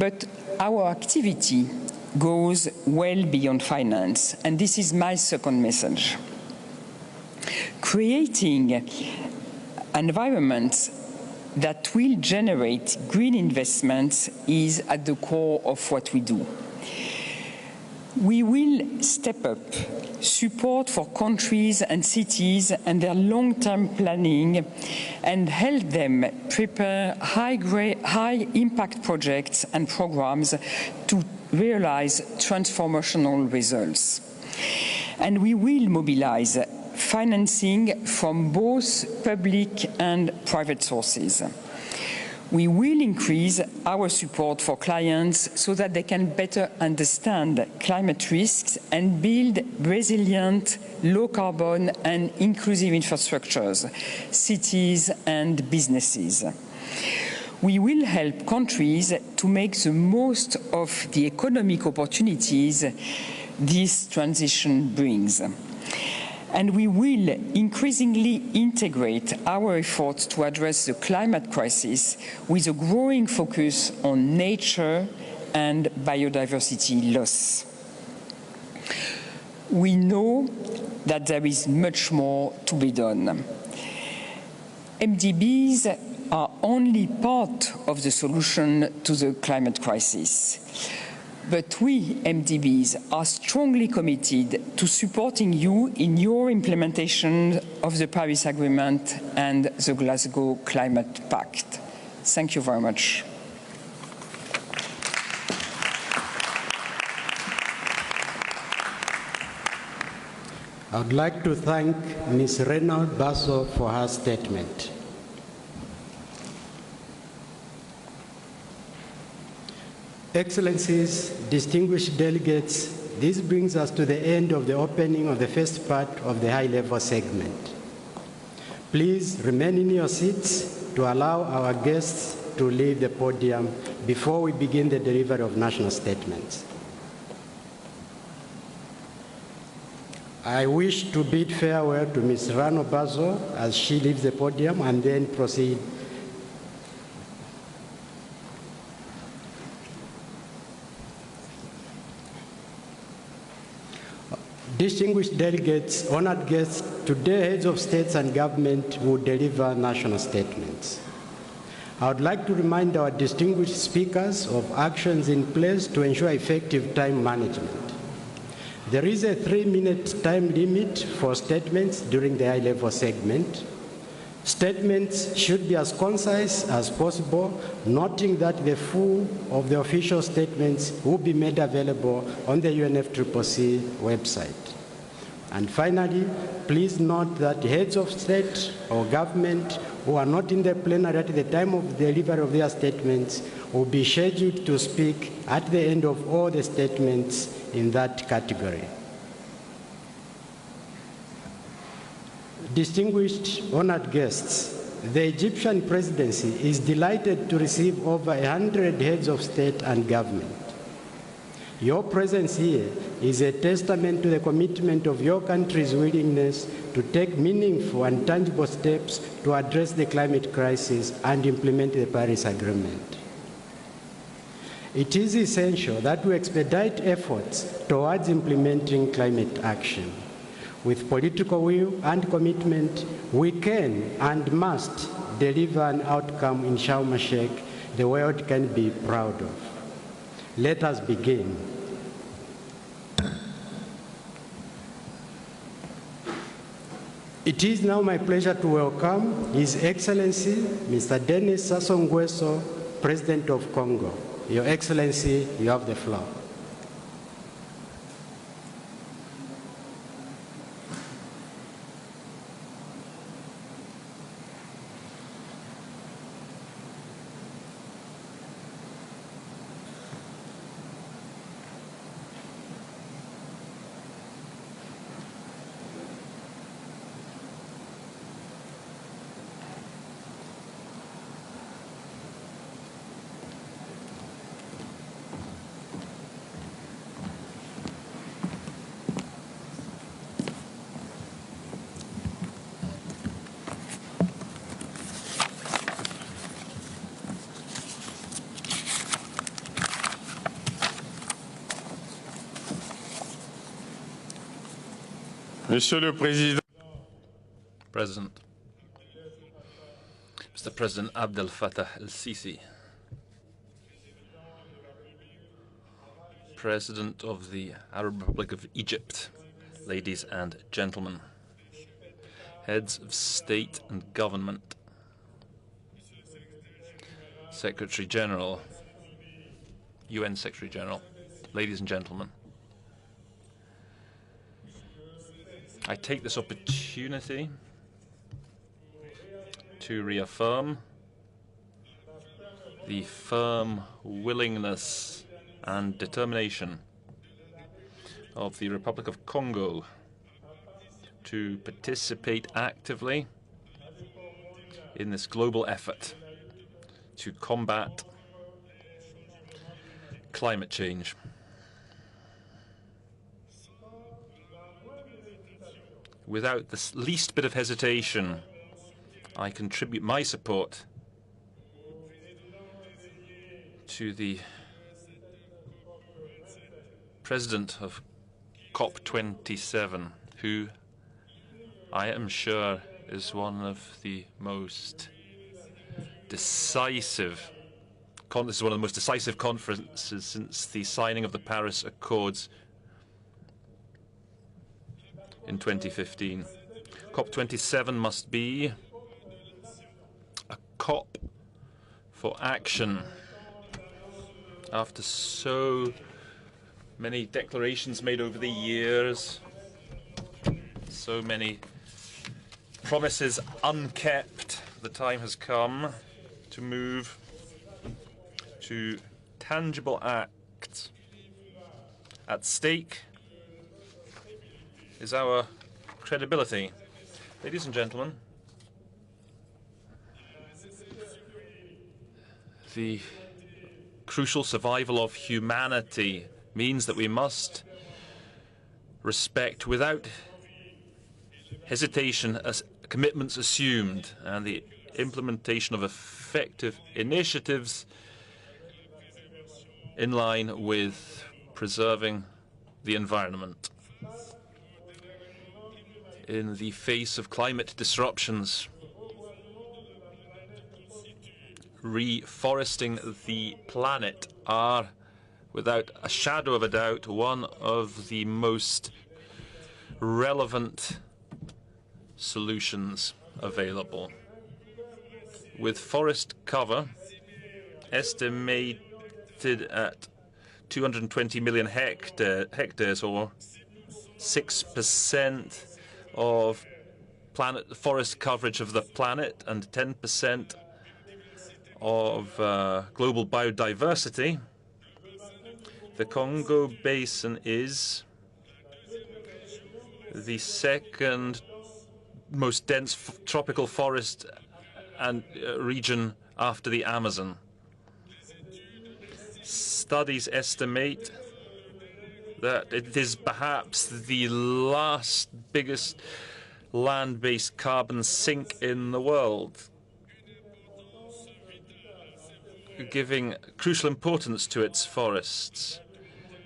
But our activity goes well beyond finance, and this is my second message. Creating environments that will generate green investments is at the core of what we do. We will step up support for countries and cities and their long-term planning and help them prepare high-impact projects and programs to realize transformational results. And we will mobilize financing from both public and private sources. We will increase our support for clients so that they can better understand climate risks and build resilient, low-carbon and inclusive infrastructures, cities and businesses. We will help countries to make the most of the economic opportunities this transition brings. And we will increasingly integrate our efforts to address the climate crisis with a growing focus on nature and biodiversity loss. We know that there is much more to be done. MDBs are only part of the solution to the climate crisis. But we, MDBs, are strongly committed to supporting you in your implementation of the Paris Agreement and the Glasgow Climate Pact. Thank you very much. I would like to thank Ms. Renaud Basso for her statement. Excellencies, distinguished delegates, this brings us to the end of the opening of the first part of the high-level segment. Please remain in your seats to allow our guests to leave the podium before we begin the delivery of national statements. I wish to bid farewell to Ms. Renaud Basso as she leaves the podium and then proceed. Distinguished delegates, honored guests, today heads of states and government will deliver national statements. I would like to remind our distinguished speakers of actions in place to ensure effective time management. There is a 3-minute time limit for statements during the high-level segment. Statements should be as concise as possible, noting that the full of the official statements will be made available on the UNFCCC website. And finally, please note that heads of state or government who are not in the plenary at the time of the delivery of their statements will be scheduled to speak at the end of all the statements in that category. Distinguished honored guests, the Egyptian presidency is delighted to receive over 100 heads of state and government. Your presence here is a testament to the commitment of your country's willingness to take meaningful and tangible steps to address the climate crisis and implement the Paris Agreement. It is essential that we expedite efforts towards implementing climate action. With political will and commitment, we can and must deliver an outcome in Sharm el-Sheikh the world can be proud of. Let us begin. It is now my pleasure to welcome His Excellency, Mr. Denis Sassou Nguesso, President of Congo. Your Excellency, you have the floor. Monsieur le Président. President. Mr. President Abdel Fattah el-Sisi, President of the Arab Republic of Egypt, ladies and gentlemen, heads of state and government, Secretary General, UN Secretary General, ladies and gentlemen. I take this opportunity to reaffirm the firm willingness and determination of the Republic of Congo to participate actively in this global effort to combat climate change. Without the least bit of hesitation, I contribute my support to the President of COP27, who I am sure is one of the most decisive conferences since the signing of the Paris Accords in 2015. COP27 must be a COP for action. After so many declarations made over the years, so many promises unkept, the time has come to move to tangible acts. At stake is our credibility. Ladies and gentlemen, the crucial survival of humanity means that we must respect without hesitation commitments assumed and the implementation of effective initiatives in line with preserving the environment. In the face of climate disruptions, reforesting the planet are, without a shadow of a doubt, one of the most relevant solutions available. With forest cover estimated at 220 million hectares, or 6% of forest coverage of the planet and 10% of global biodiversity, the Congo Basin is the second most dense tropical forest and region after the Amazon. Studies estimate that it is perhaps the last biggest land-based carbon sink in the world, giving crucial importance to its forests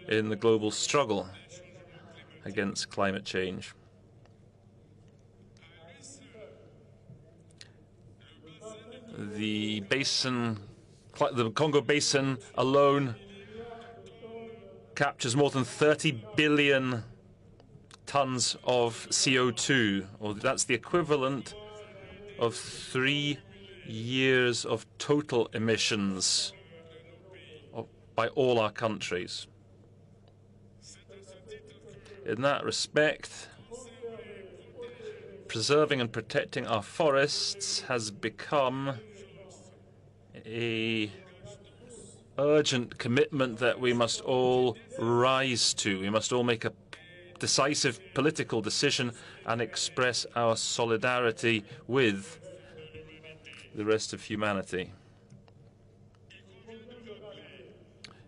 in the global struggle against climate change. The Congo Basin alone captures more than 30 billion tons of CO2, or that's the equivalent of 3 years of total emissions by all our countries. In that respect, preserving and protecting our forests has become an urgent commitment that we must all rise to. We must all make a decisive political decision and express our solidarity with the rest of humanity.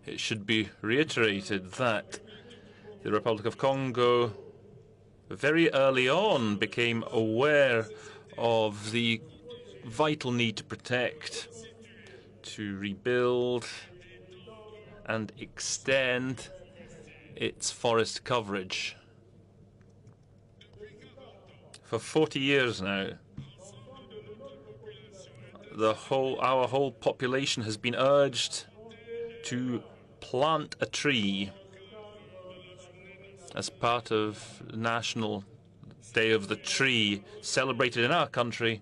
It should be reiterated that the Republic of Congo very early on became aware of the vital need to protect, to rebuild and extend its forest coverage. For 40 years now, our whole population has been urged to plant a tree as part of National Day of the Tree, celebrated in our country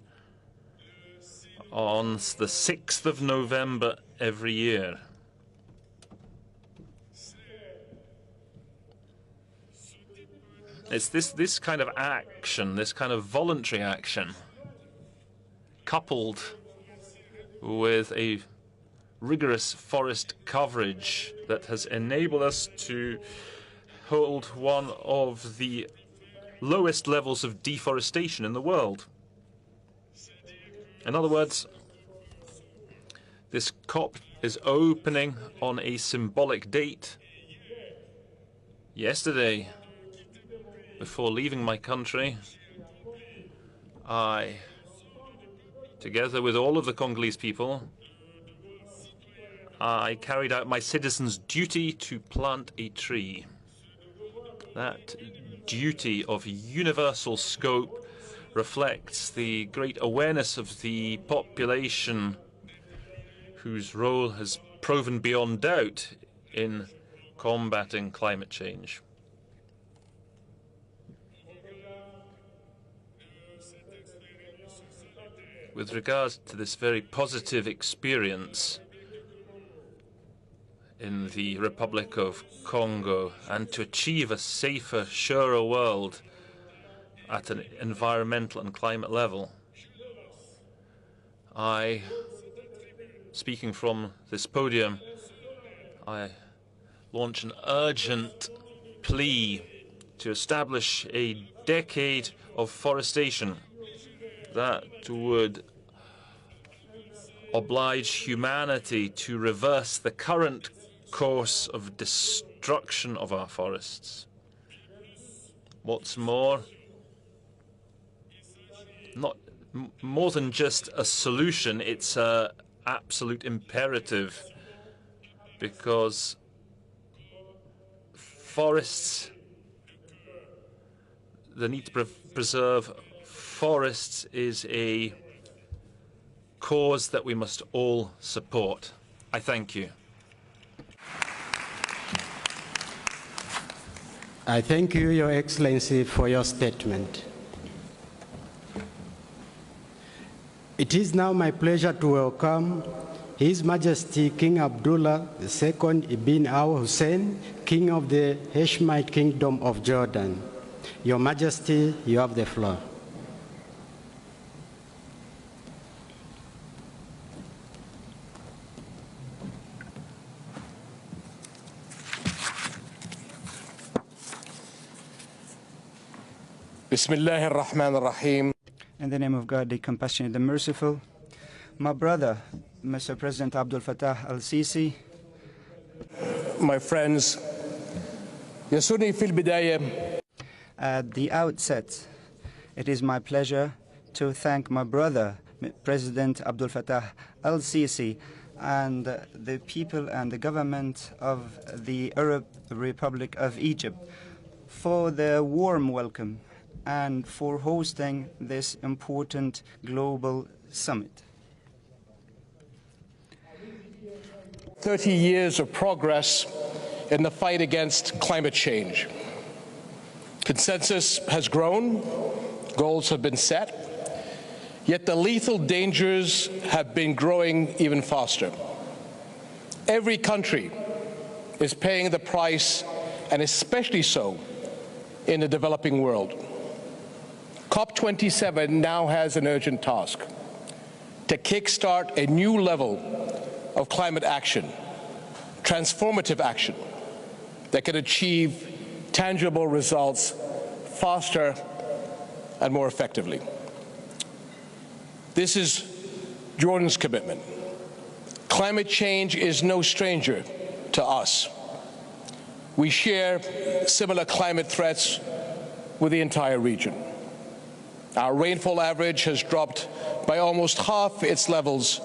on the 6th of November every year. It's this kind of action, this kind of voluntary action, coupled with a rigorous forest coverage that has enabled us to hold one of the lowest levels of deforestation in the world. In other words, this COP is opening on a symbolic date. Yesterday, before leaving my country, I, together with all of the Congolese people, I carried out my citizen's duty to plant a tree. That duty of universal scope reflects the great awareness of the population, whose role has proven beyond doubt in combating climate change. With regards to this very positive experience in the Republic of Congo, and to achieve a safer, surer world at an environmental and climate level, speaking from this podium, I launch an urgent plea to establish a decade of forestation that would oblige humanity to reverse the current course of destruction of our forests. What's more, not more than just a solution, it's an absolute imperative, because forests, the need to preserve forests is a cause that we must all support. I thank you. I thank you, Your Excellency, for your statement. It is now my pleasure to welcome His Majesty King Abdullah II Ibn al-Hussein, King of the Hashemite Kingdom of Jordan. Your Majesty, you have the floor. Bismillah ar-Rahman ar-Rahim. In the name of God, the compassionate, the merciful. My brother, Mr. President Abdel Fattah al-Sisi. My friends, يسرني في البداية. At the outset, it is my pleasure to thank my brother, President Abdel Fattah al-Sisi, and the people and the government of the Arab Republic of Egypt for their warm welcome and for hosting this important global summit. 30 years of progress in the fight against climate change. Consensus has grown, goals have been set, yet the lethal dangers have been growing even faster. Every country is paying the price, and especially so in the developing world. COP27 now has an urgent task: to kickstart a new level of climate action, transformative action that can achieve tangible results faster and more effectively. This is Jordan's commitment. Climate change is no stranger to us. We share similar climate threats with the entire region. Our rainfall average has dropped by almost half its levels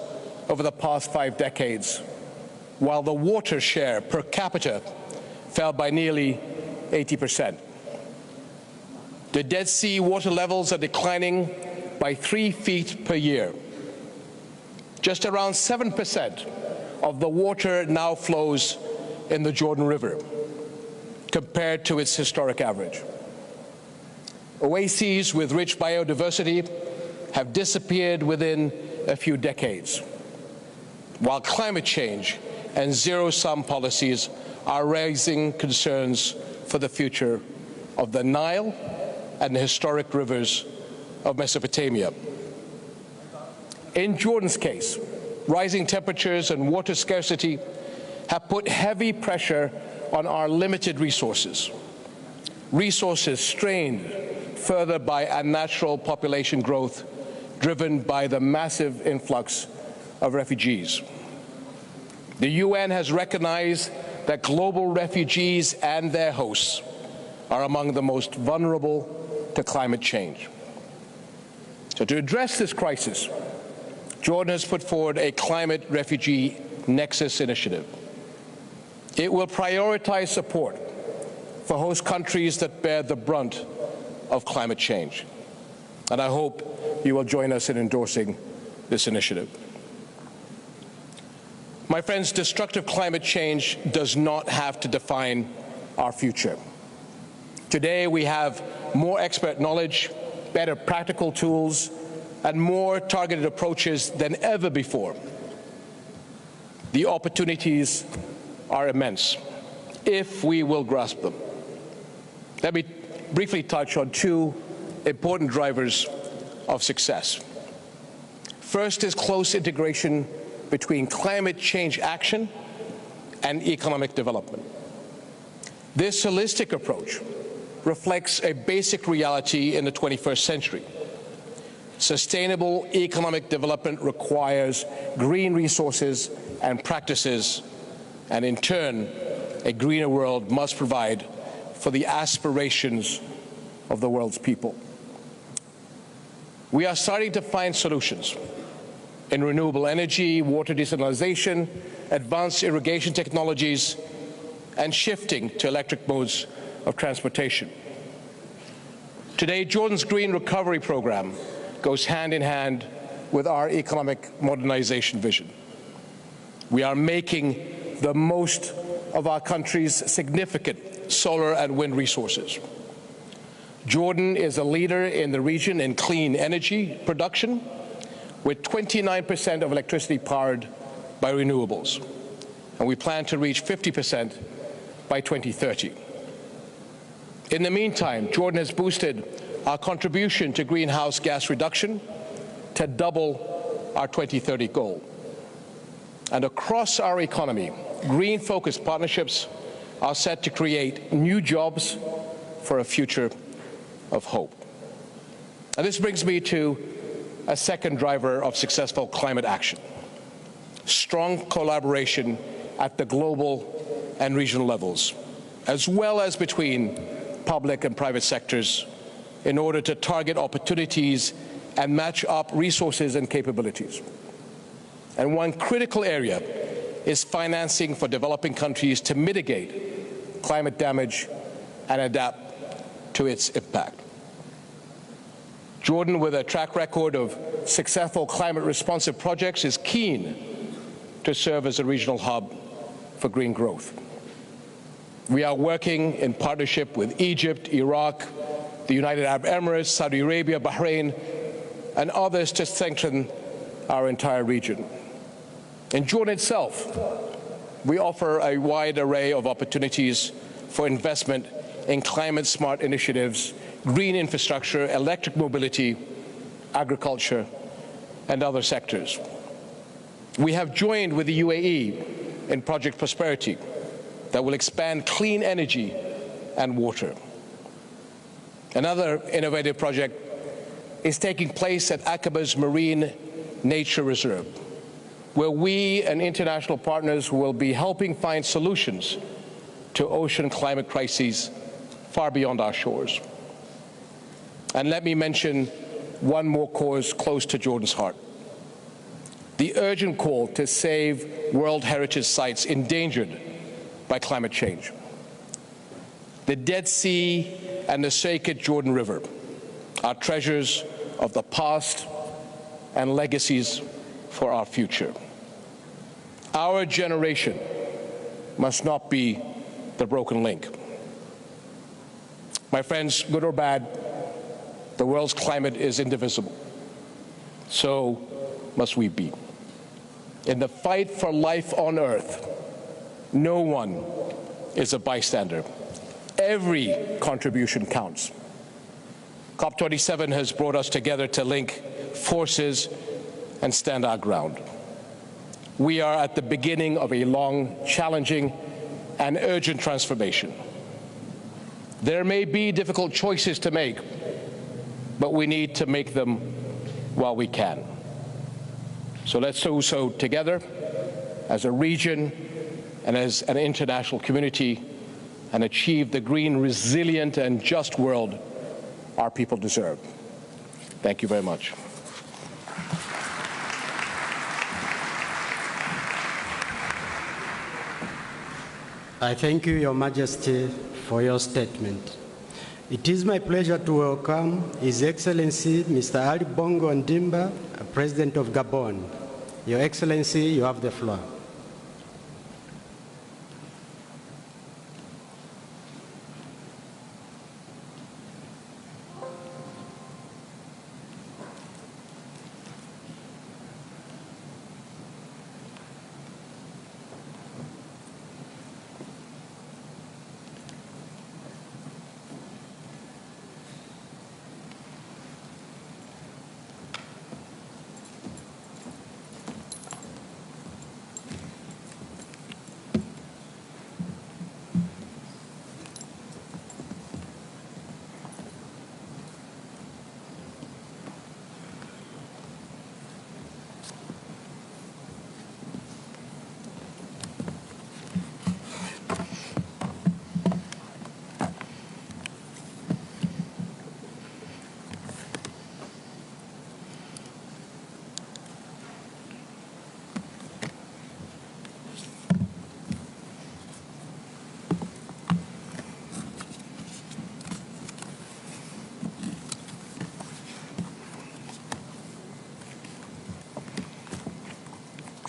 over the past 5 decades, while the water share per capita fell by nearly 80%. The Dead Sea water levels are declining by 3 feet per year. Just around 7% of the water now flows in the Jordan River, compared to its historic average. Oases with rich biodiversity have disappeared within a few decades, while climate change and zero-sum policies are raising concerns for the future of the Nile and the historic rivers of Mesopotamia. In Jordan's case, rising temperatures and water scarcity have put heavy pressure on our limited resources, resources strained further by unnatural population growth driven by the massive influx of refugees. The UN has recognized that global refugees and their hosts are among the most vulnerable to climate change. So to address this crisis, Jordan has put forward a climate refugee nexus initiative. It will prioritize support for host countries that bear the brunt of climate change. And I hope you will join us in endorsing this initiative. My friends, destructive climate change does not have to define our future. Today we have more expert knowledge, better practical tools, and more targeted approaches than ever before. The opportunities are immense, if we will grasp them. Let me briefly touch on two important drivers of success. First is close integration between climate change action and economic development. This holistic approach reflects a basic reality in the 21st century. Sustainable economic development requires green resources and practices, and in turn, a greener world must provide for the aspirations of the world's people. We are starting to find solutions in renewable energy, water desalination, advanced irrigation technologies, and shifting to electric modes of transportation. Today, Jordan's Green Recovery Program goes hand in hand with our economic modernization vision. We are making the most of our country's significant solar and wind resources. Jordan is a leader in the region in clean energy production, with 29% of electricity powered by renewables, and we plan to reach 50% by 2030. In the meantime, Jordan has boosted our contribution to greenhouse gas reduction to double our 2030 goal. And across our economy, green-focused partnerships are set to create new jobs for a future of hope. And this brings me to a second driver of successful climate action: strong collaboration at the global and regional levels, as well as between public and private sectors, in order to target opportunities and match up resources and capabilities. And one critical area is financing for developing countries to mitigate climate damage and adapt to its impact. Jordan, with a track record of successful climate-responsive projects, is keen to serve as a regional hub for green growth. We are working in partnership with Egypt, Iraq, the United Arab Emirates, Saudi Arabia, Bahrain, and others to strengthen our entire region. In Jordan itself, we offer a wide array of opportunities for investment in climate-smart initiatives, green infrastructure, electric mobility, agriculture, and other sectors. We have joined with the UAE in Project Prosperity that will expand clean energy and water. Another innovative project is taking place at Aqaba's Marine Nature Reserve, where we and international partners will be helping find solutions to ocean climate crises far beyond our shores. And let me mention one more cause close to Jordan's heart: the urgent call to save World Heritage sites endangered by climate change. The Dead Sea and the sacred Jordan River are treasures of the past and legacies for our future. Our generation must not be the broken link. My friends, good or bad, the world's climate is indivisible. So must we be. In the fight for life on Earth, no one is a bystander. Every contribution counts. COP27 has brought us together to link forces and stand our ground. We are at the beginning of a long, challenging, and urgent transformation. There may be difficult choices to make, but we need to make them while we can. So let's do so together as a region and as an international community and achieve the green, resilient, and just world our people deserve. Thank you very much. I thank you, Your Majesty, for your statement. It is my pleasure to welcome His Excellency Mr. Ali Bongo Ondimba, President of Gabon. Your Excellency, you have the floor.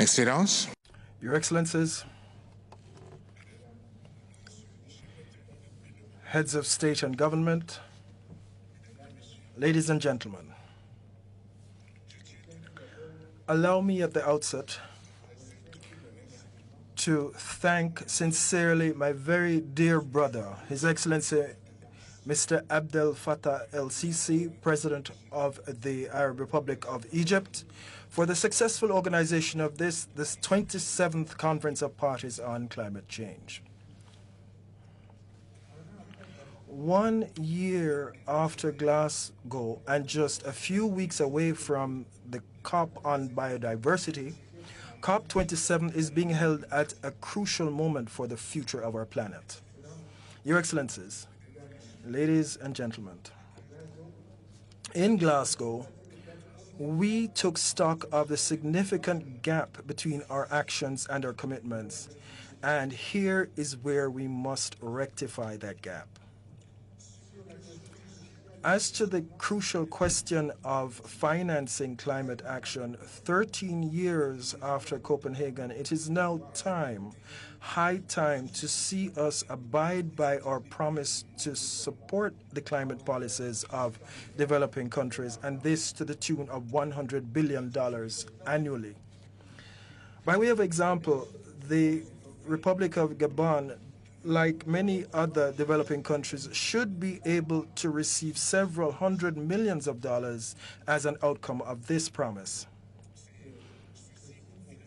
Excellences, Your Excellencies, heads of state and government, ladies and gentlemen, allow me at the outset to thank sincerely my very dear brother, His Excellency Mr. Abdel Fattah el-Sisi, President of the Arab Republic of Egypt, for the successful organization of this 27th Conference of Parties on Climate Change. 1 year after Glasgow and just a few weeks away from the COP on biodiversity, COP27 is being held at a crucial moment for the future of our planet. Your Excellencies, ladies and gentlemen, in Glasgow, we took stock of the significant gap between our actions and our commitments, and here is where we must rectify that gap. As to the crucial question of financing climate action, 13 years after Copenhagen, it is now high time to see us abide by our promise to support the climate policies of developing countries, and this to the tune of $100 billion annually. By way of example, the Republic of Gabon, like many other developing countries, should be able to receive several hundred millions of dollars as an outcome of this promise.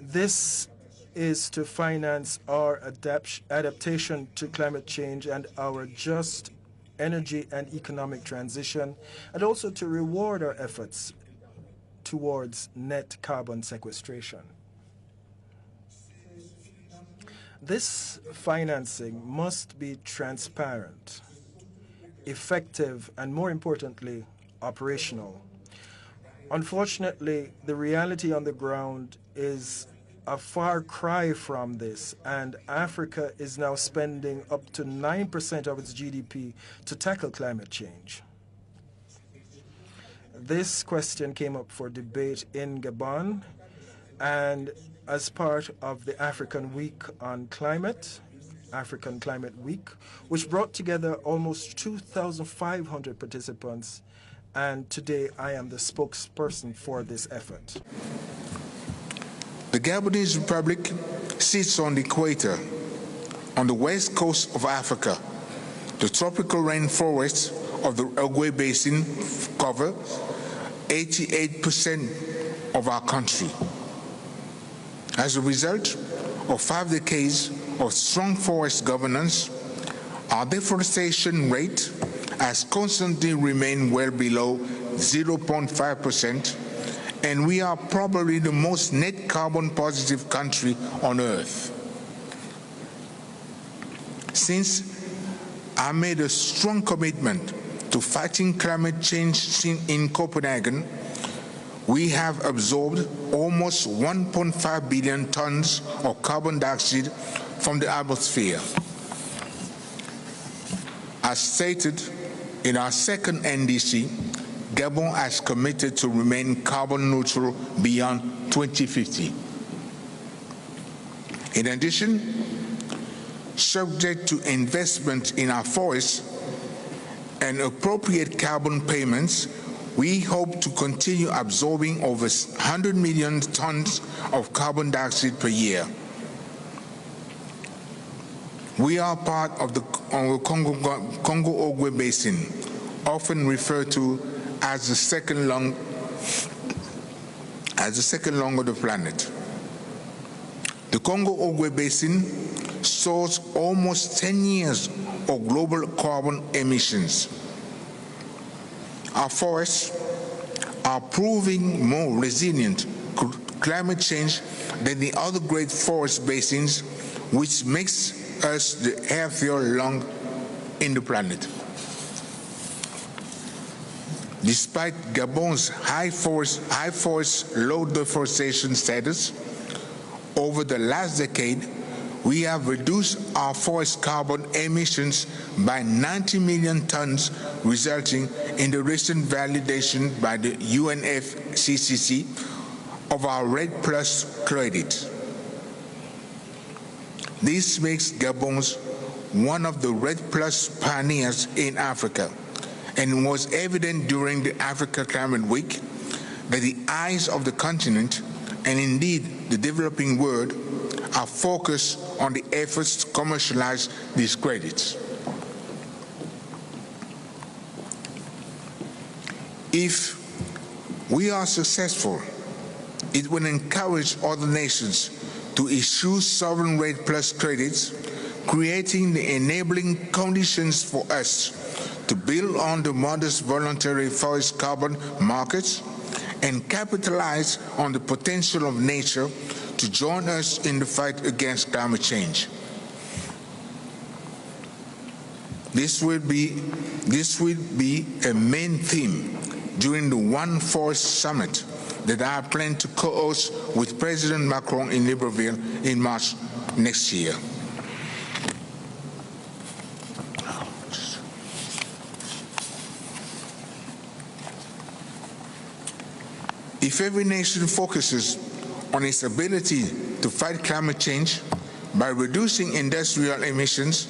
This is to finance our adaptation to climate change and our just energy and economic transition, and also to reward our efforts towards net carbon sequestration. This financing must be transparent, effective, and more importantly, operational. Unfortunately, the reality on the ground is a far cry from this, and Africa is now spending up to 9% of its GDP to tackle climate change. This question came up for debate in Gabon, and as part of the African Week on Climate, African Climate Week, which brought together almost 2,500 participants, and today I am the spokesperson for this effort. The Gabonese Republic sits on the equator, on the west coast of Africa. The tropical rainforests of the Ogwe Basin cover 88% of our country. As a result of 5 decades of strong forest governance, our deforestation rate has constantly remained well below 0.5%, and we are probably the most net carbon positive country on Earth. Since I made a strong commitment to fighting climate change in Copenhagen, we have absorbed almost 1.5 billion tons of carbon dioxide from the atmosphere. As stated in our second NDC, Gabon has committed to remain carbon neutral beyond 2050. In addition, subject to investment in our forests and appropriate carbon payments, we hope to continue absorbing over 100 million tons of carbon dioxide per year. We are part of the Congo-Ogwe Basin, often referred to as the second lung of the planet. The Congo-Ogwe Basin stores almost 10 years of global carbon emissions. Our forests are proving more resilient to climate change than the other great forest basins, which makes us the healthier lung in the planet. Despite Gabon's high forest, low deforestation status, over the last decade, we have reduced our forest carbon emissions by 90 million tons, resulting in the recent validation by the UNFCCC of our REDD+ credit. This makes Gabon one of the REDD+ pioneers in Africa, and was evident during the Africa Climate Week that the eyes of the continent, and indeed the developing world, are focused on the efforts to commercialize these credits. If we are successful, it will encourage other nations to issue sovereign REDD+ credits, creating the enabling conditions for us to build on the modest voluntary forest carbon markets and capitalize on the potential of nature to join us in the fight against climate change. This will be a main theme during the One Forest Summit that I plan to co-host with President Macron in Libreville in March next year. If every nation focuses on its ability to fight climate change by reducing industrial emissions,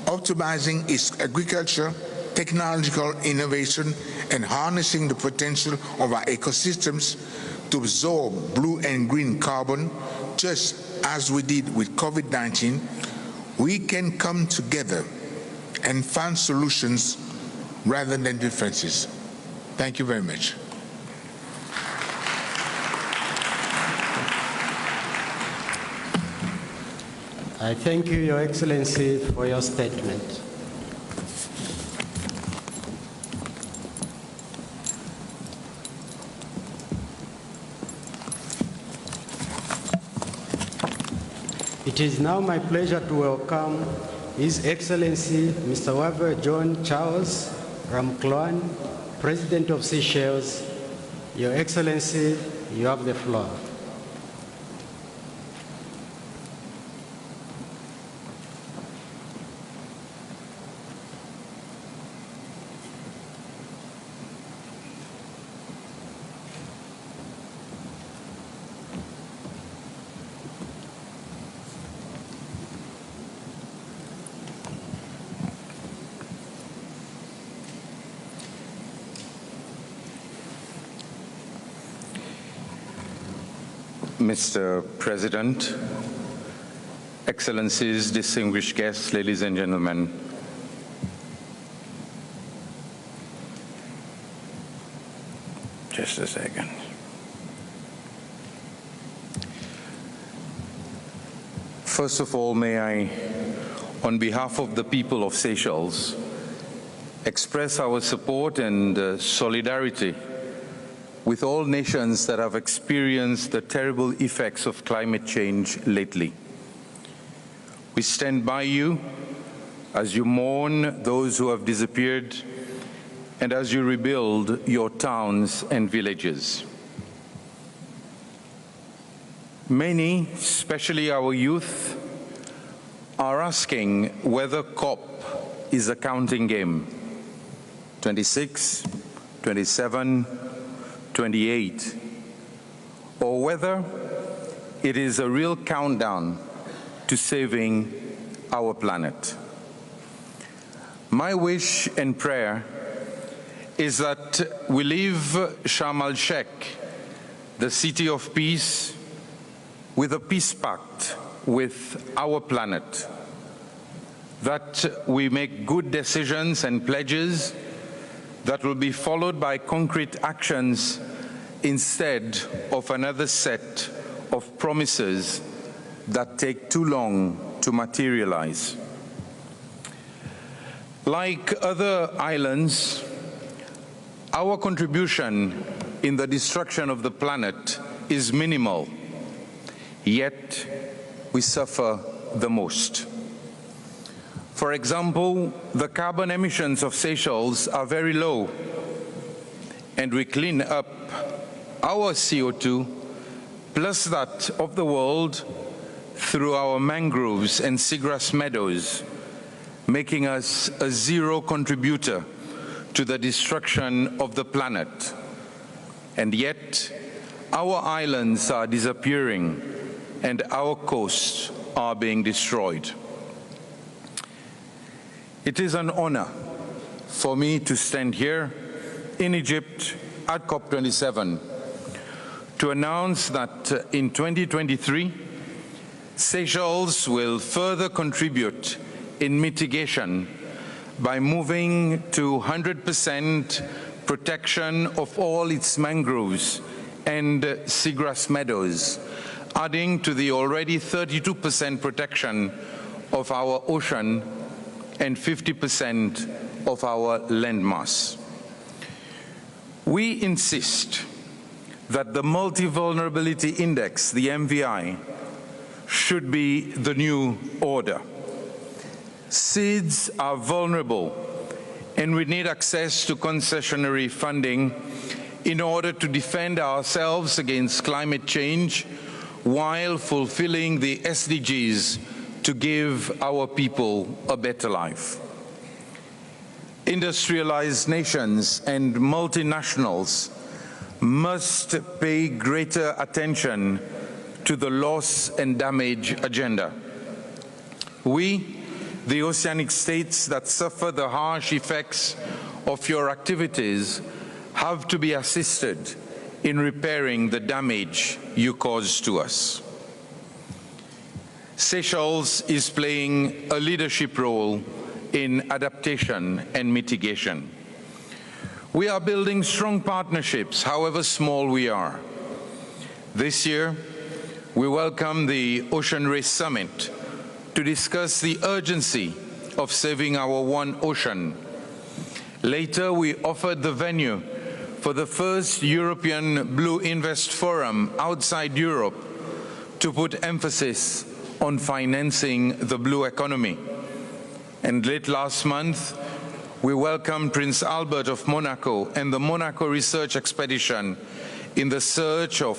optimizing its agriculture, technological innovation, and harnessing the potential of our ecosystems to absorb blue and green carbon, just as we did with COVID-19, we can come together and find solutions rather than differences. Thank you very much. I thank you, Your Excellency, for your statement. It is now my pleasure to welcome His Excellency Mr. Waver John Charles Ramcloan, President of Seychelles. Your Excellency, you have the floor. Mr. President, Excellencies, distinguished guests, ladies and gentlemen. Just a second. First of all, may I, on behalf of the people of Seychelles, express our support and solidarity with all nations that have experienced the terrible effects of climate change lately. We stand by you as you mourn those who have disappeared and as you rebuild your towns and villages. Many, especially our youth, are asking whether COP is a counting game. 26, 27, 28, or whether it is a real countdown to saving our planet. My wish and prayer is that we leave Sharm el-Sheikh, the city of peace, with a peace pact with our planet, that we make good decisions and pledges that will be followed by concrete actions instead of another set of promises that take too long to materialize. Like other islands, our contribution in the destruction of the planet is minimal, yet we suffer the most. For example, the carbon emissions of Seychelles are very low, and we clean up our CO2 plus that of the world through our mangroves and seagrass meadows, making us a zero contributor to the destruction of the planet. And yet, our islands are disappearing and our coasts are being destroyed. It is an honor for me to stand here in Egypt at COP27 to announce that in 2023, Seychelles will further contribute in mitigation by moving to 100% protection of all its mangroves and seagrass meadows, adding to the already 32% protection of our ocean and 50% of our landmass. We insist that the Multi-Vulnerability Index, the MVI, should be the new order. Seeds are vulnerable, and we need access to concessionary funding in order to defend ourselves against climate change while fulfilling the SDGs to give our people a better life. Industrialized nations and multinationals must pay greater attention to the loss and damage agenda. We, the oceanic states that suffer the harsh effects of your activities, have to be assisted in repairing the damage you caused to us. Seychelles is playing a leadership role in adaptation and mitigation. We are building strong partnerships, however small we are. This year, we welcome the Ocean Race Summit to discuss the urgency of saving our one ocean. Later, we offered the venue for the first European Blue Invest Forum outside Europe to put emphasis on financing the blue economy. And late last month, we welcomed Prince Albert of Monaco and the Monaco Research Expedition in the search of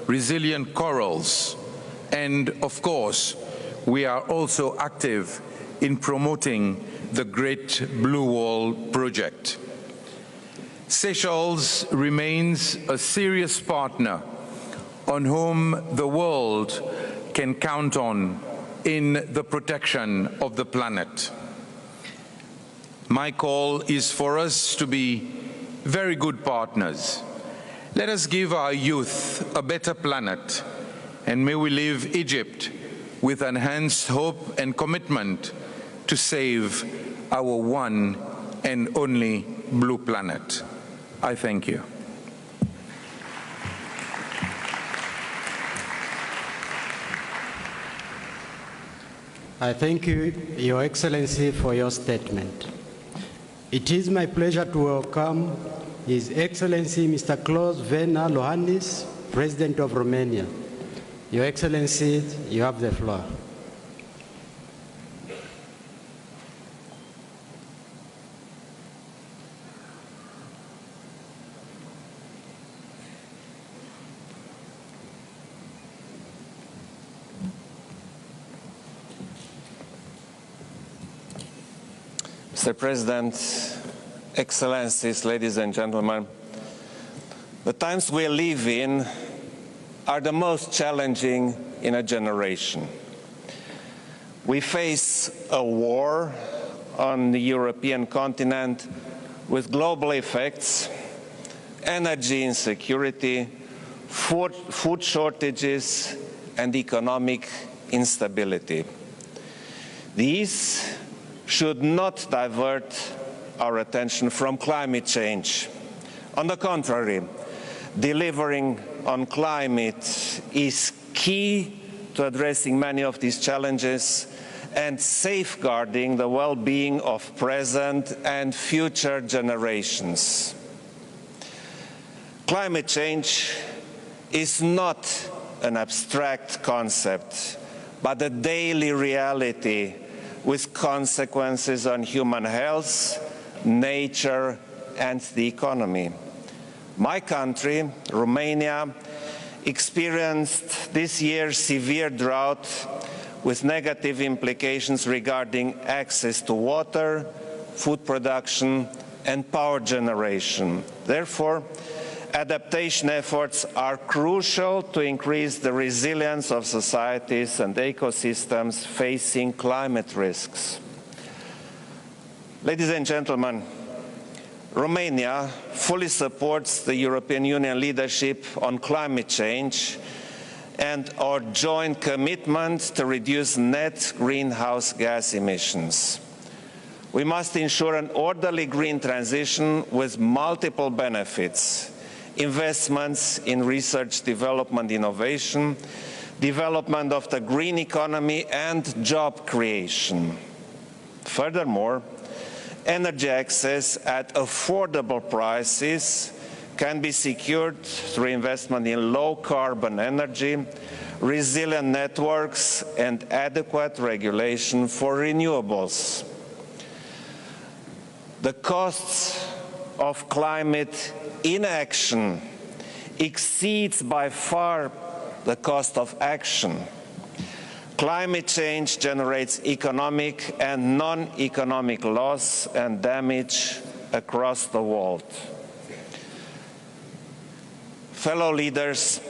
resilient corals. And of course, we are also active in promoting the Great Blue Wall project. Seychelles remains a serious partner on whom the world can count on in the protection of the planet. My call is for us to be very good partners. Let us give our youth a better planet and may we leave Egypt with enhanced hope and commitment to save our one and only blue planet. I thank you. I thank you, Your Excellency, for your statement. It is my pleasure to welcome His Excellency Mr. Klaus Werner Lohannis, President of Romania. Your Excellency, you have the floor. Mr. President, Excellencies, ladies and gentlemen, the times we live in are the most challenging in a generation. We face a war on the European continent with global effects, energy insecurity, food shortages, and economic instability. These should not divert our attention from climate change. On the contrary, delivering on climate is key to addressing many of these challenges and safeguarding the well-being of present and future generations. Climate change is not an abstract concept, but a daily reality with consequences on human health, nature, and the economy. My country, Romania, experienced this year severe drought with negative implications regarding access to water, food production, and power generation. Therefore, adaptation efforts are crucial to increase the resilience of societies and ecosystems facing climate risks. Ladies and gentlemen, Romania fully supports the European Union leadership on climate change and our joint commitment to reduce net greenhouse gas emissions. We must ensure an orderly green transition with multiple benefits: investments in research, development, innovation, development of the green economy, and job creation. Furthermore, energy access at affordable prices can be secured through investment in low-carbon energy, resilient networks, and adequate regulation for renewables. The costs of climate inaction exceeds by far the cost of action. Climate change generates economic and non-economic loss and damage across the world. Fellow leaders,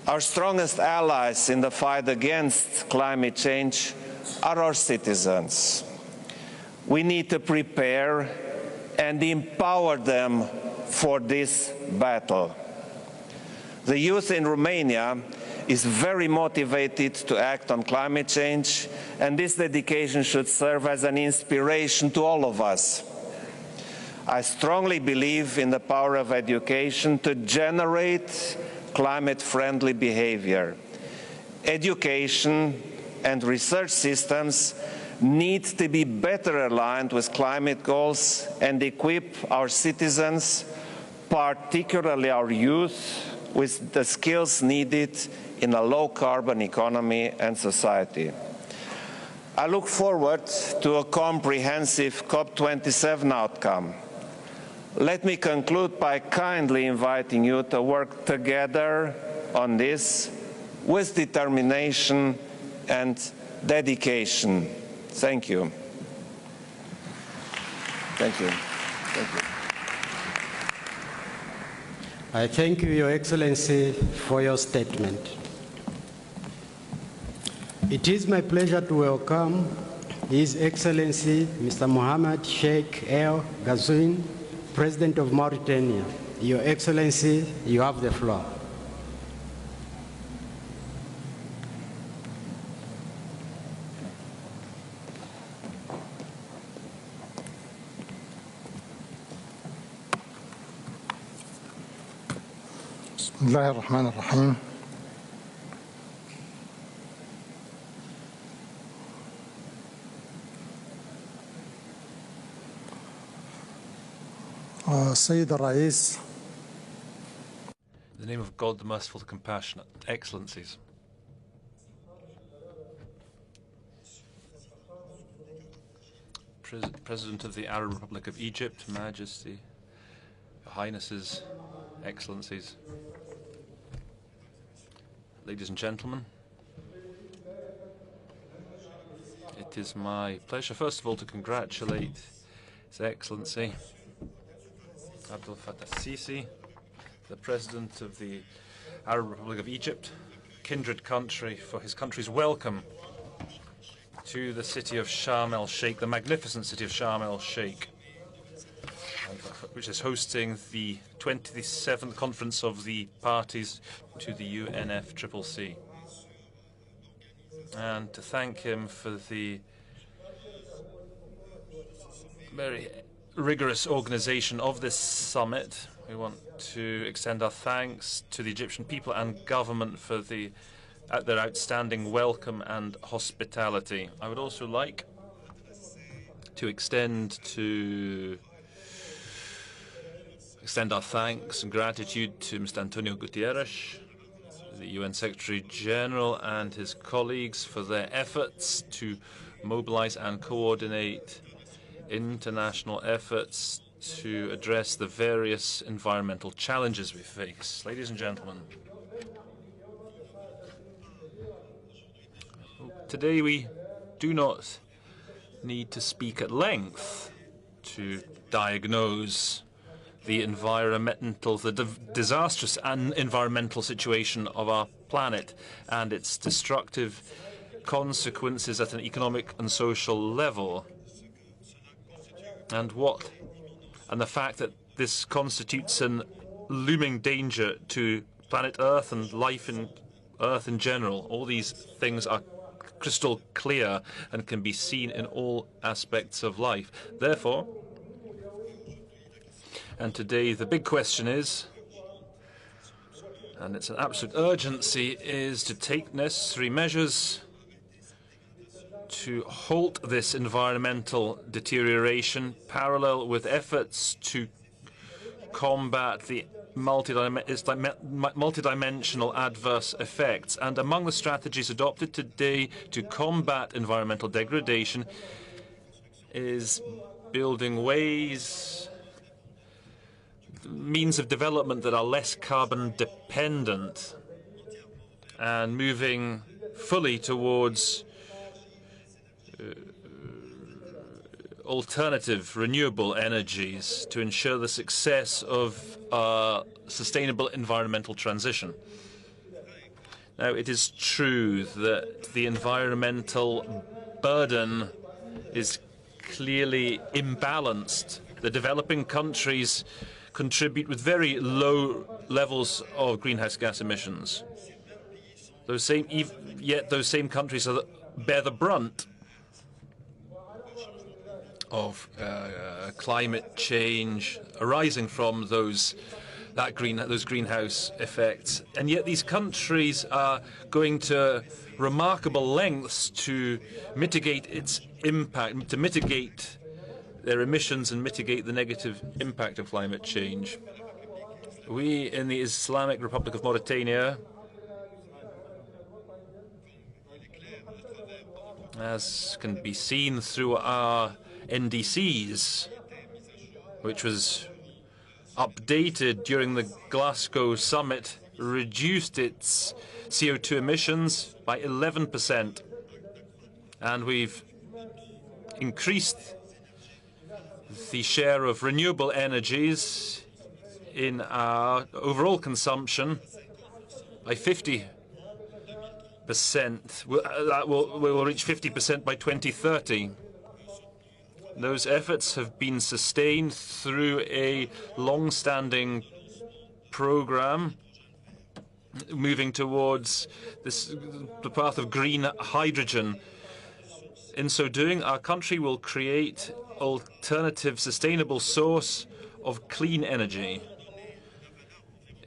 our strongest allies in the fight against climate change are our citizens. We need to prepare and empower them for this battle. The youth in Romania is very motivated to act on climate change, and this dedication should serve as an inspiration to all of us. I strongly believe in the power of education to generate climate-friendly behavior. Education and research systems need to be better aligned with climate goals and equip our citizens, particularly our youth, with the skills needed in a low-carbon economy and society. I look forward to a comprehensive COP27 outcome. Let me conclude by kindly inviting you to work together on this with determination and dedication. Thank you. Thank you. Thank you. I thank you, Your Excellency, for your statement. It is my pleasure to welcome His Excellency Mr. Mohammed Sheikh El Ghazouin, President of Mauritania. Your Excellency, you have the floor. بسم الله الرحمن الرحيم. السيد الرئيس. In the name of God, the merciful, the compassionate, Excellencies. President of the Arab Republic of Egypt, Majesty, Your Highnesses, Excellencies, ladies and gentlemen, it is my pleasure, first of all, to congratulate His Excellency Abdel Fattah al-Sisi, the President of the Arab Republic of Egypt, kindred country, for his country's welcome to the city of Sharm el-Sheikh, the magnificent city of Sharm el-Sheikh, which is hosting the 27th Conference of the Parties to the UNFCCC. And to thank him for the very rigorous organization of this summit. We want to extend our thanks to the Egyptian people and government for their outstanding welcome and hospitality. I would also like to extend our thanks and gratitude to Mr. Antonio Guterres, the UN Secretary General, and his colleagues for their efforts to mobilize and coordinate international efforts to address the various environmental challenges we face. Ladies and gentlemen, today we do not need to speak at length to diagnose the disastrous and environmental situation of our planet and its destructive consequences at an economic and social level, and the fact that this constitutes a looming danger to planet Earth and life in Earth in general. All these things are crystal clear and can be seen in all aspects of life. Therefore, and today the big question is, and it's an absolute urgency, is to take necessary measures to halt this environmental deterioration, parallel with efforts to combat the multidimensional adverse effects. And among the strategies adopted today to combat environmental degradation is building means of development that are less carbon dependent and moving fully towards alternative renewable energies to ensure the success of sustainable environmental transition. Now, it is true that the environmental burden is clearly imbalanced. The developing countries contribute with very low levels of greenhouse gas emissions. Yet those same countries bear the brunt of climate change arising from those greenhouse effects. And yet these countries are going to remarkable lengths to mitigate its impact, to mitigate their emissions and mitigate the negative impact of climate change. We in the Islamic Republic of Mauritania, as can be seen through our NDCs, which was updated during the Glasgow summit, reduced its CO2 emissions by 11%. And we've increased the share of renewable energies in our overall consumption by 50%. That will reach 50% by 2030. Those efforts have been sustained through a long-standing program moving towards the path of green hydrogen. In so doing, our country will create alternative, sustainable source of clean energy.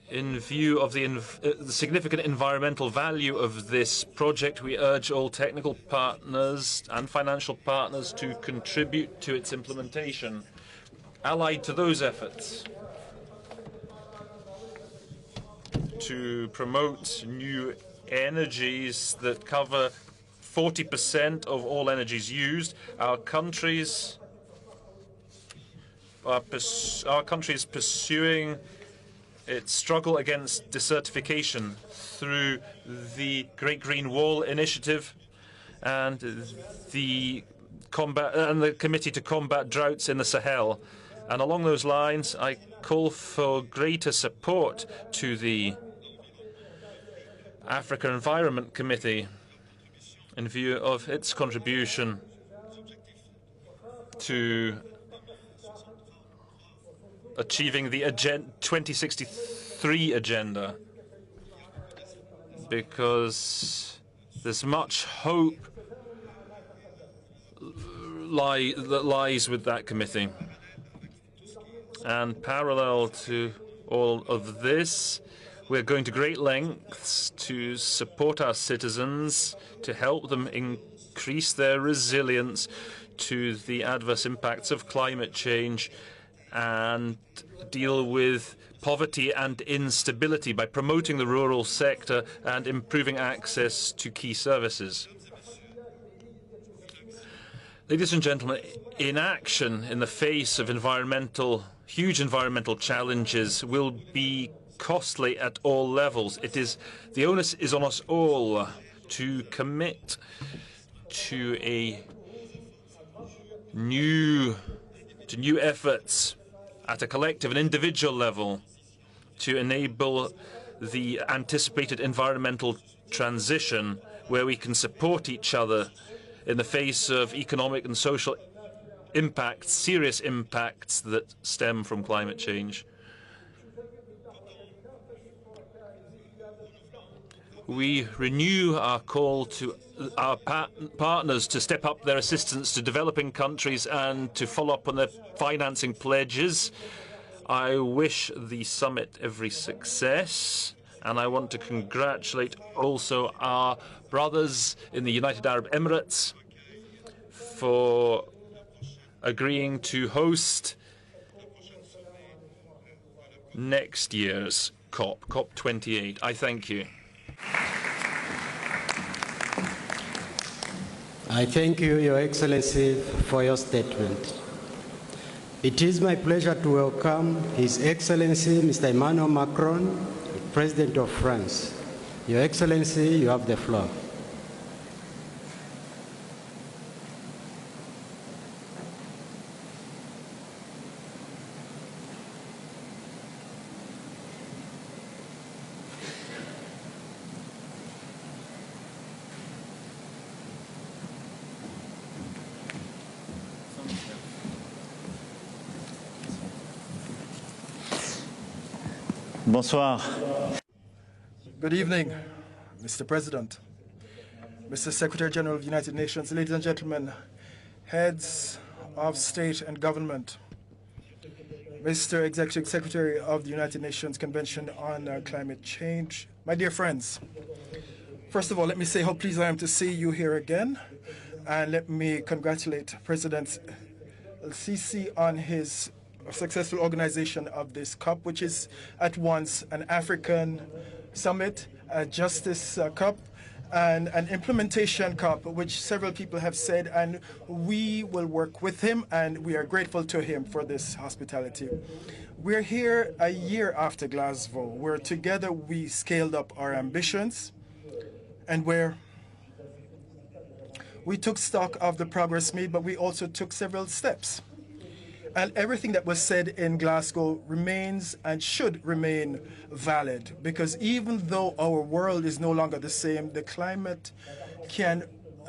In view of the significant environmental value of this project, we urge all technical partners and financial partners to contribute to its implementation. Allied to those efforts to promote new energies that cover 40% of all energies used, our country is pursuing its struggle against desertification through the Great Green Wall Initiative and the Committee to Combat Droughts in the Sahel. And along those lines, I call for greater support to the Africa Environment Committee in view of its contribution to achieving the 2063 agenda, because there's much hope that lies with that committee. And parallel to all of this, we're going to great lengths to support our citizens, to help them increase their resilience to the adverse impacts of climate change and deal with poverty and instability by promoting the rural sector and improving access to key services. Ladies and gentlemen, inaction in the face of huge environmental challenges will be costly at all levels. The onus is on us all to commit to new efforts at a collective and individual level to enable the anticipated environmental transition, where we can support each other in the face of economic and social impacts, serious impacts that stem from climate change. We renew our call to our partners to step up their assistance to developing countries and to follow up on their financing pledges. I wish the summit every success, and I want to congratulate also our brothers in the United Arab Emirates for agreeing to host next year's COP28. I thank you. I thank you, Your Excellency, for your statement. It is my pleasure to welcome His Excellency Mr. Emmanuel Macron, President of France. Your Excellency, you have the floor. Bonsoir. Good evening, Mr. President, Mr. Secretary General of the United Nations, ladies and gentlemen, heads of state and government, Mr. Executive Secretary of the United Nations Convention on Climate Change, my dear friends. First of all, let me say how pleased I am to see you here again, and let me congratulate President El-Sisi on his successful organization of this COP, which is at once an African summit, a justice COP, and an implementation COP, which several people have said, and we will work with him, and we are grateful to him for this hospitality. We're here a year after Glasgow, where together we scaled up our ambitions, and where we took stock of the progress made, but we also took several steps. And everything that was said in Glasgow remains and should remain valid, because even though our world is no longer the same, the climate can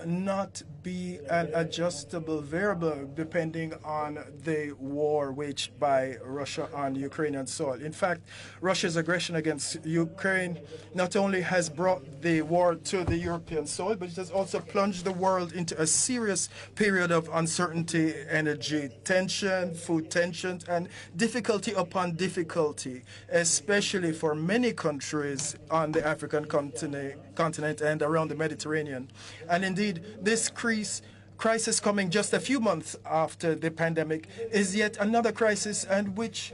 not be an adjustable variable depending on the war waged by Russia on Ukrainian soil. In fact, Russia's aggression against Ukraine not only has brought the war to the European soil, but it has also plunged the world into a serious period of uncertainty, energy tension, food tensions, and difficulty upon difficulty, especially for many countries on the African continent and around the Mediterranean. And indeed, this crisis coming just a few months after the pandemic is yet another crisis, and which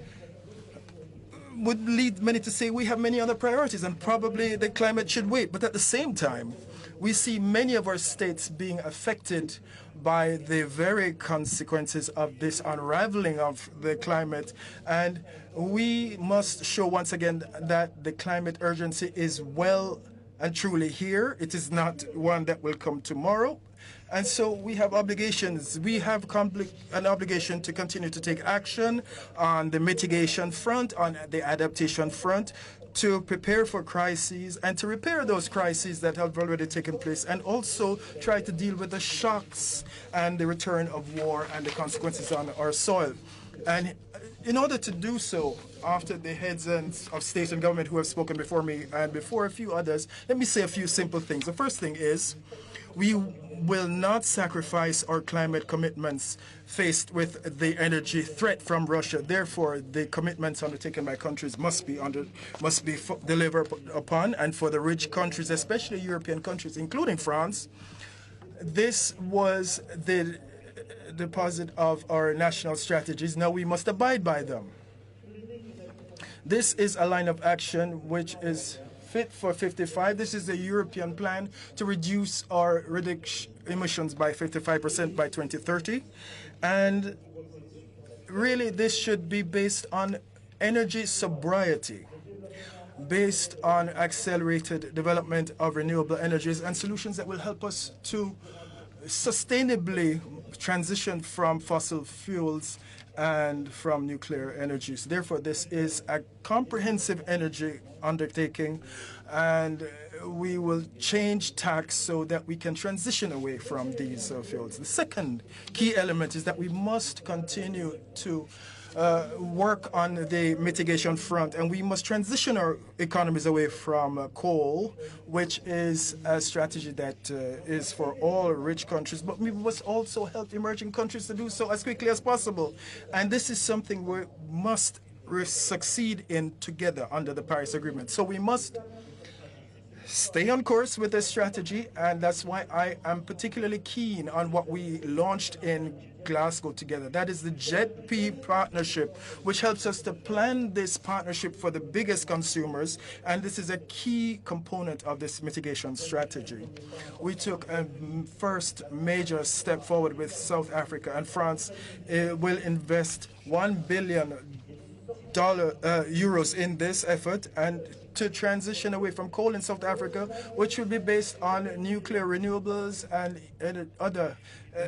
would lead many to say we have many other priorities and probably the climate should wait. But at the same time, we see many of our states being affected by the very consequences of this unraveling of the climate. And we must show once again that the climate urgency is well and truly here. It is not one that will come tomorrow. And so we have obligations. We have an obligation to continue to take action on the mitigation front, on the adaptation front, to prepare for crises and to repair those crises that have already taken place, and also try to deal with the shocks and the return of war and the consequences on our soil. And in order to do so, after the heads of state and government who have spoken before me and before a few others, let me say a few simple things. The first thing is we will not sacrifice our climate commitments faced with the energy threat from Russia. Therefore, the commitments undertaken by countries must be delivered upon. And for the rich countries, especially European countries, including France, this was the deposit of our national strategies. Now we must abide by them. This is a line of action which is fit for 55. This is a European plan to reduce our emissions by 55% by 2030. And really, this should be based on energy sobriety, based on accelerated development of renewable energies and solutions that will help us to sustainably transition from fossil fuels and from nuclear energies. Therefore, this is a comprehensive energy undertaking, and we will change tax so that we can transition away from these fuels. The second key element is that we must continue to work on the mitigation front, and we must transition our economies away from coal, which is a strategy that is for all rich countries, but we must also help emerging countries to do so as quickly as possible. And this is something we must succeed in together under the Paris Agreement. So we must stay on course with this strategy, and that's why I am particularly keen on what we launched in Glasgow together. That is the JETP partnership, which helps us to plan this partnership for the biggest consumers, and this is a key component of this mitigation strategy. We took a first major step forward with South Africa, and France will invest €1 billion in this effort, and to transition away from coal in South Africa, which will be based on nuclear renewables and other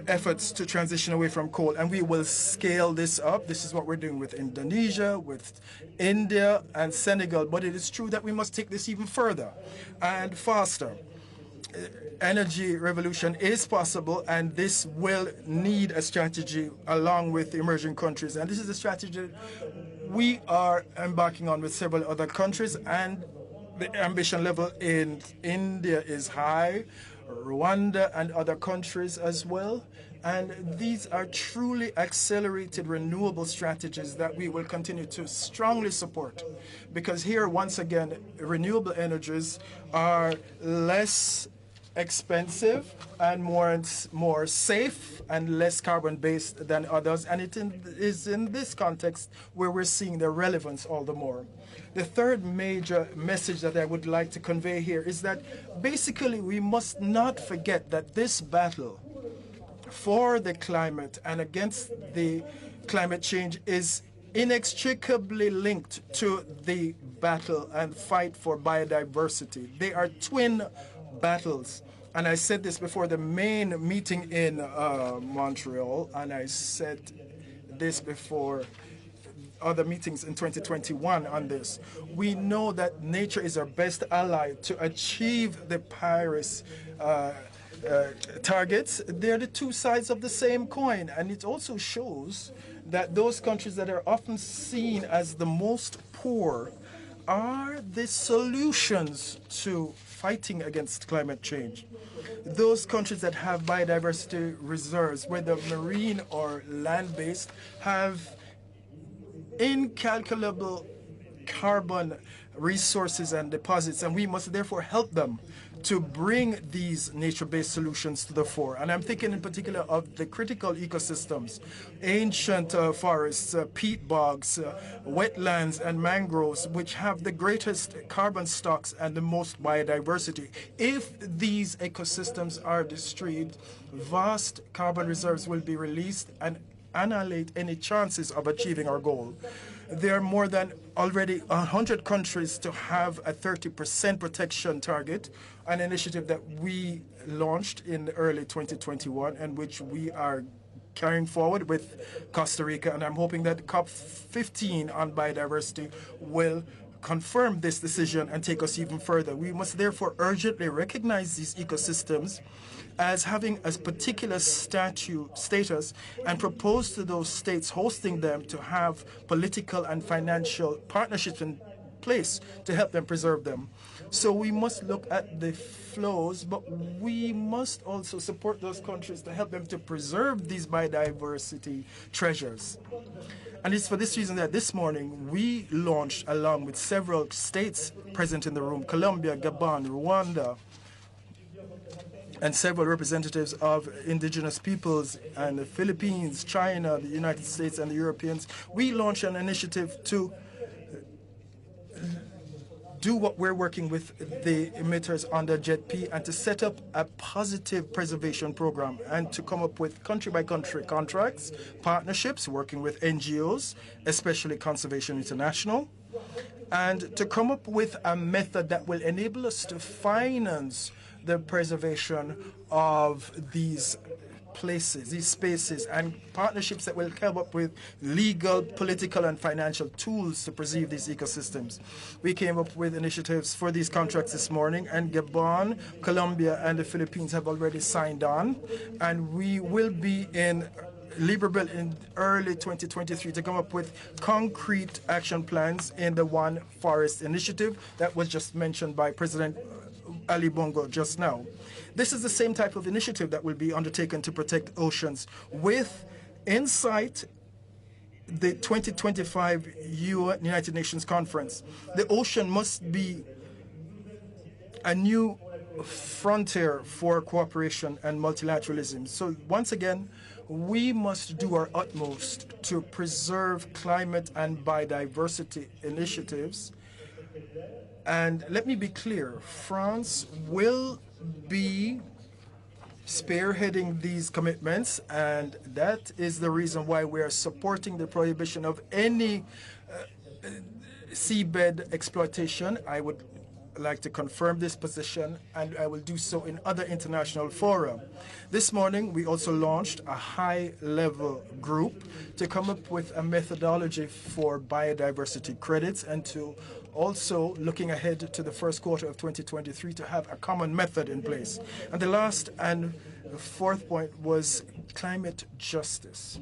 efforts to transition away from coal. And we will scale this up. This is what we're doing with Indonesia, with India, and Senegal. But it is true that we must take this even further and faster. Energy revolution is possible, and this will need a strategy along with emerging countries. And this is a strategy we are embarking on with several other countries, and the ambition level in India is high, Rwanda and other countries as well. And these are truly accelerated renewable strategies that we will continue to strongly support, because here, once again, renewable energies are less expensive and more safe and less carbon-based than others, and it is in this context where we're seeing their relevance all the more. The third major message that I would like to convey here is that basically we must not forget that this battle for the climate and against the climate change is inextricably linked to the battle and fight for biodiversity. They are twin battles. And I said this before the main meeting in Montreal, and I said this before other meetings in 2021 on this. We know that nature is our best ally to achieve the Paris targets, they're the two sides of the same coin. And it also shows that those countries that are often seen as the most poor are the solutions to fighting against climate change. Those countries that have biodiversity reserves, whether marine or land-based, have incalculable carbon resources and deposits, and we must therefore help them to bring these nature-based solutions to the fore. And I'm thinking in particular of the critical ecosystems, ancient forests, peat bogs, wetlands, and mangroves, which have the greatest carbon stocks and the most biodiversity. If these ecosystems are destroyed, vast carbon reserves will be released and annihilate any chances of achieving our goal. There are more than already 100 countries to have a 30% protection target, an initiative that we launched in early 2021 and which we are carrying forward with Costa Rica. And I'm hoping that COP15 on biodiversity will confirm this decision and take us even further. We must therefore urgently recognize these ecosystems as having a particular status and propose to those states hosting them to have political and financial partnerships in place to help them preserve them. So we must look at the flows, but we must also support those countries to help them to preserve these biodiversity treasures. And it's for this reason that this morning we launched, along with several states present in the room, Colombia, Gabon, Rwanda, and several representatives of indigenous peoples and the Philippines, China, the United States, and the Europeans, we launched an initiative to do what we're working with the emitters under JETP and to set up a positive preservation program and to come up with country-by-country contracts, partnerships, working with NGOs, especially Conservation International, and to come up with a method that will enable us to finance the preservation of these places, these spaces, and partnerships that will come up with legal, political, and financial tools to preserve these ecosystems. We came up with initiatives for these contracts this morning, and Gabon, Colombia, and the Philippines have already signed on, and we will be in Libreville in early 2023 to come up with concrete action plans in the One Forest initiative that was just mentioned by President Ali Bongo just now. This is the same type of initiative that will be undertaken to protect oceans with insight the 2025 United Nations Conference. The ocean must be a new frontier for cooperation and multilateralism. So once again, we must do our utmost to preserve climate and biodiversity initiatives. And let me be clear, France will be spearheading these commitments, and that is the reason why we are supporting the prohibition of any seabed exploitation. I would like to confirm this position, and I will do so in other international fora. This morning, we also launched a high-level group to come up with a methodology for biodiversity credits and to also looking ahead to the first quarter of 2023 to have a common method in place. And the last and fourth point was climate justice.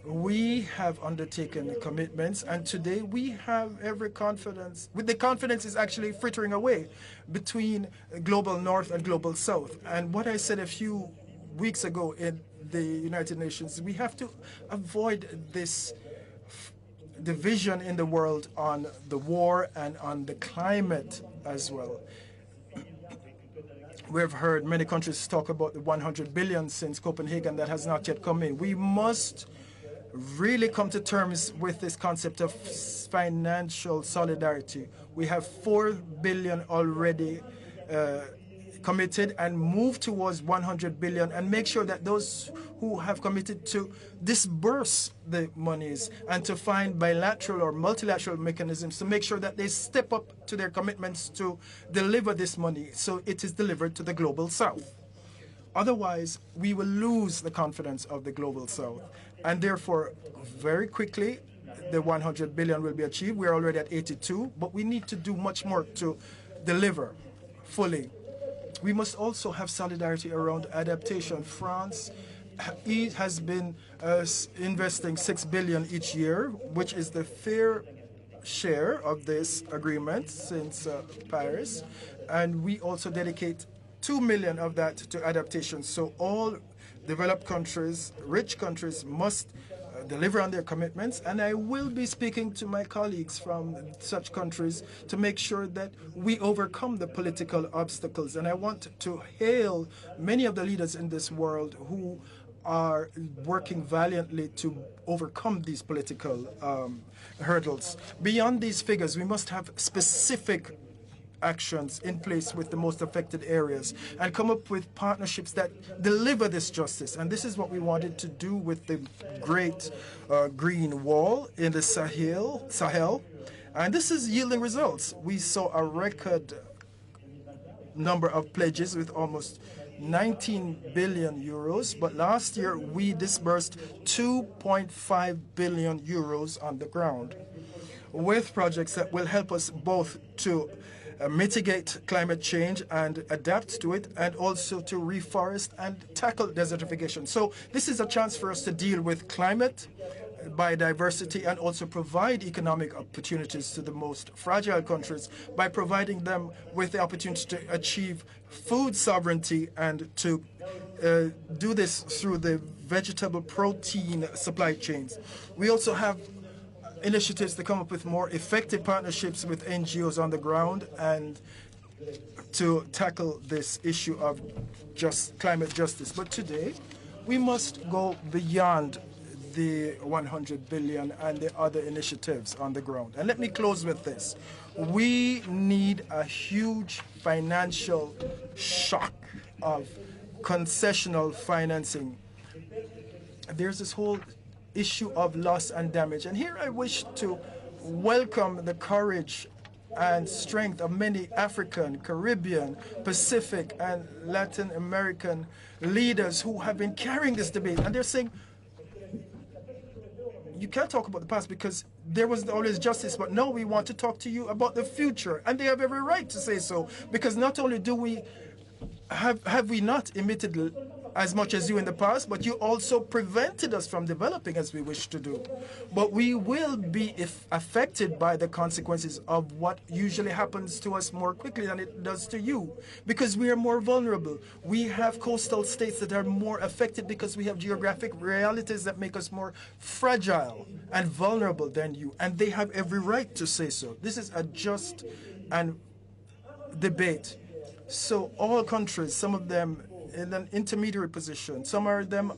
We have undertaken commitments, and today we have every confidence. The confidence is actually frittering away between global north and global south. And what I said a few weeks ago in the United Nations, we have to avoid this division in the world on the war and on the climate as well. We've heard many countries talk about the 100 billion since Copenhagen that has not yet come in. We must really come to terms with this concept of financial solidarity. We have 4 billion already committed and move towards 100 billion and make sure that those who have committed to disburse the monies and to find bilateral or multilateral mechanisms to make sure that they step up to their commitments to deliver this money so it is delivered to the global south. Otherwise, we will lose the confidence of the global south. And therefore, very quickly, the 100 billion will be achieved. We're already at 82, but we need to do much more to deliver fully. We must also have solidarity around adaptation. France has been investing $6 billion each year, which is the fair share of this agreement since Paris, and we also dedicate $2 million of that to adaptation. So all developed countries, rich countries, must deliver on their commitments, and I will be speaking to my colleagues from such countries to make sure that we overcome the political obstacles. And I want to hail many of the leaders in this world who are working valiantly to overcome these political hurdles. Beyond these figures, we must have specific actions in place with the most affected areas and come up with partnerships that deliver this justice. And this is what we wanted to do with the Great Green Wall in the Sahel. And this is yielding results. We saw a record number of pledges with almost 19 billion euros, but last year we disbursed 2.5 billion euros on the ground with projects that will help us both to mitigate climate change and adapt to it, and also to reforest and tackle desertification. So this is a chance for us to deal with climate, biodiversity, and also provide economic opportunities to the most fragile countries by providing them with the opportunity to achieve food sovereignty and to do this through the vegetable protein supply chains. We also have initiatives to come up with more effective partnerships with NGOs on the ground and to tackle this issue of climate justice. But today, we must go beyond the 100 billion and the other initiatives on the ground. And let me close with this. We need a huge financial shock of concessional financing. There's this whole issue of loss and damage. And here I wish to welcome the courage and strength of many African, Caribbean, Pacific, and Latin American leaders who have been carrying this debate. And they're saying, you can't talk about the past because there wasn't always justice, but now we want to talk to you about the future. And they have every right to say so, because not only do we have we not emitted as much as you in the past, but you also prevented us from developing as we wish to do. But we will be affected by the consequences of what usually happens to us more quickly than it does to you, because we are more vulnerable. We have coastal states that are more affected because we have geographic realities that make us more fragile and vulnerable than you, and they have every right to say so. This is a just and debate. So all countries, some of them in an intermediary position, some of them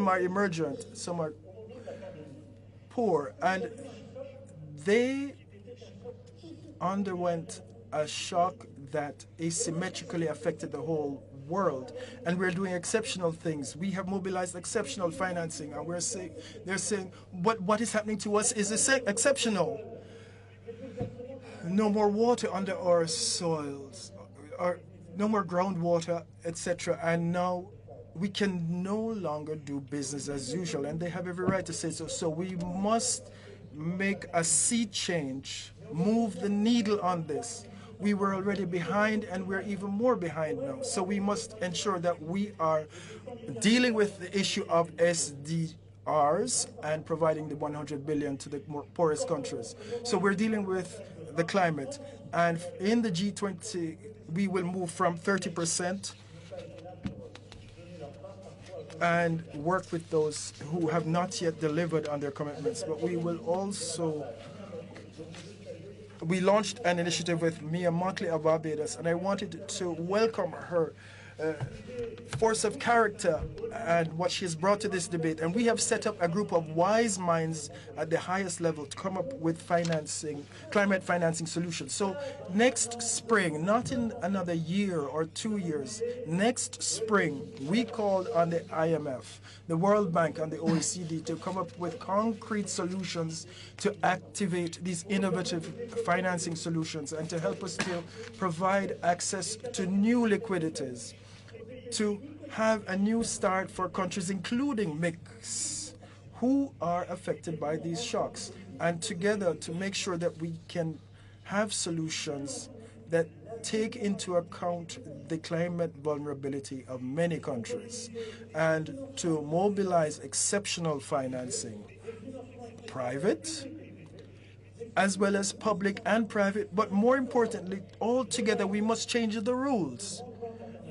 are emergent, some are poor, and they underwent a shock that asymmetrically affected the whole world. And we're doing exceptional things. We have mobilized exceptional financing, and they're saying, but what is happening to us is exceptional. No more water under our soils, or no more groundwater, etc. And now we can no longer do business as usual, and they have every right to say so. So we must make a sea change, move the needle on this. We were already behind, and we're even more behind now. So we must ensure that we are dealing with the issue of SDRs and providing the 100 billion to the more poorest countries. So we're dealing with the climate, and in the G20, we will move from 30% and work with those who have not yet delivered on their commitments. But we will also, we launched an initiative with Mia Mottley of Barbados, and I wanted to welcome her force of character and what she has brought to this debate. And we have set up a group of wise minds at the highest level to come up with climate financing solutions. So next spring, not in another year or 2 years, next spring, we called on the IMF, the World Bank, and the OECD to come up with concrete solutions to activate these innovative financing solutions and to help us to provide access to new liquidities, to have a new start for countries, including MICs, who are affected by these shocks, and together to make sure that we can have solutions that take into account the climate vulnerability of many countries and to mobilize exceptional financing, private as well as public and private, but more importantly, all together we must change the rules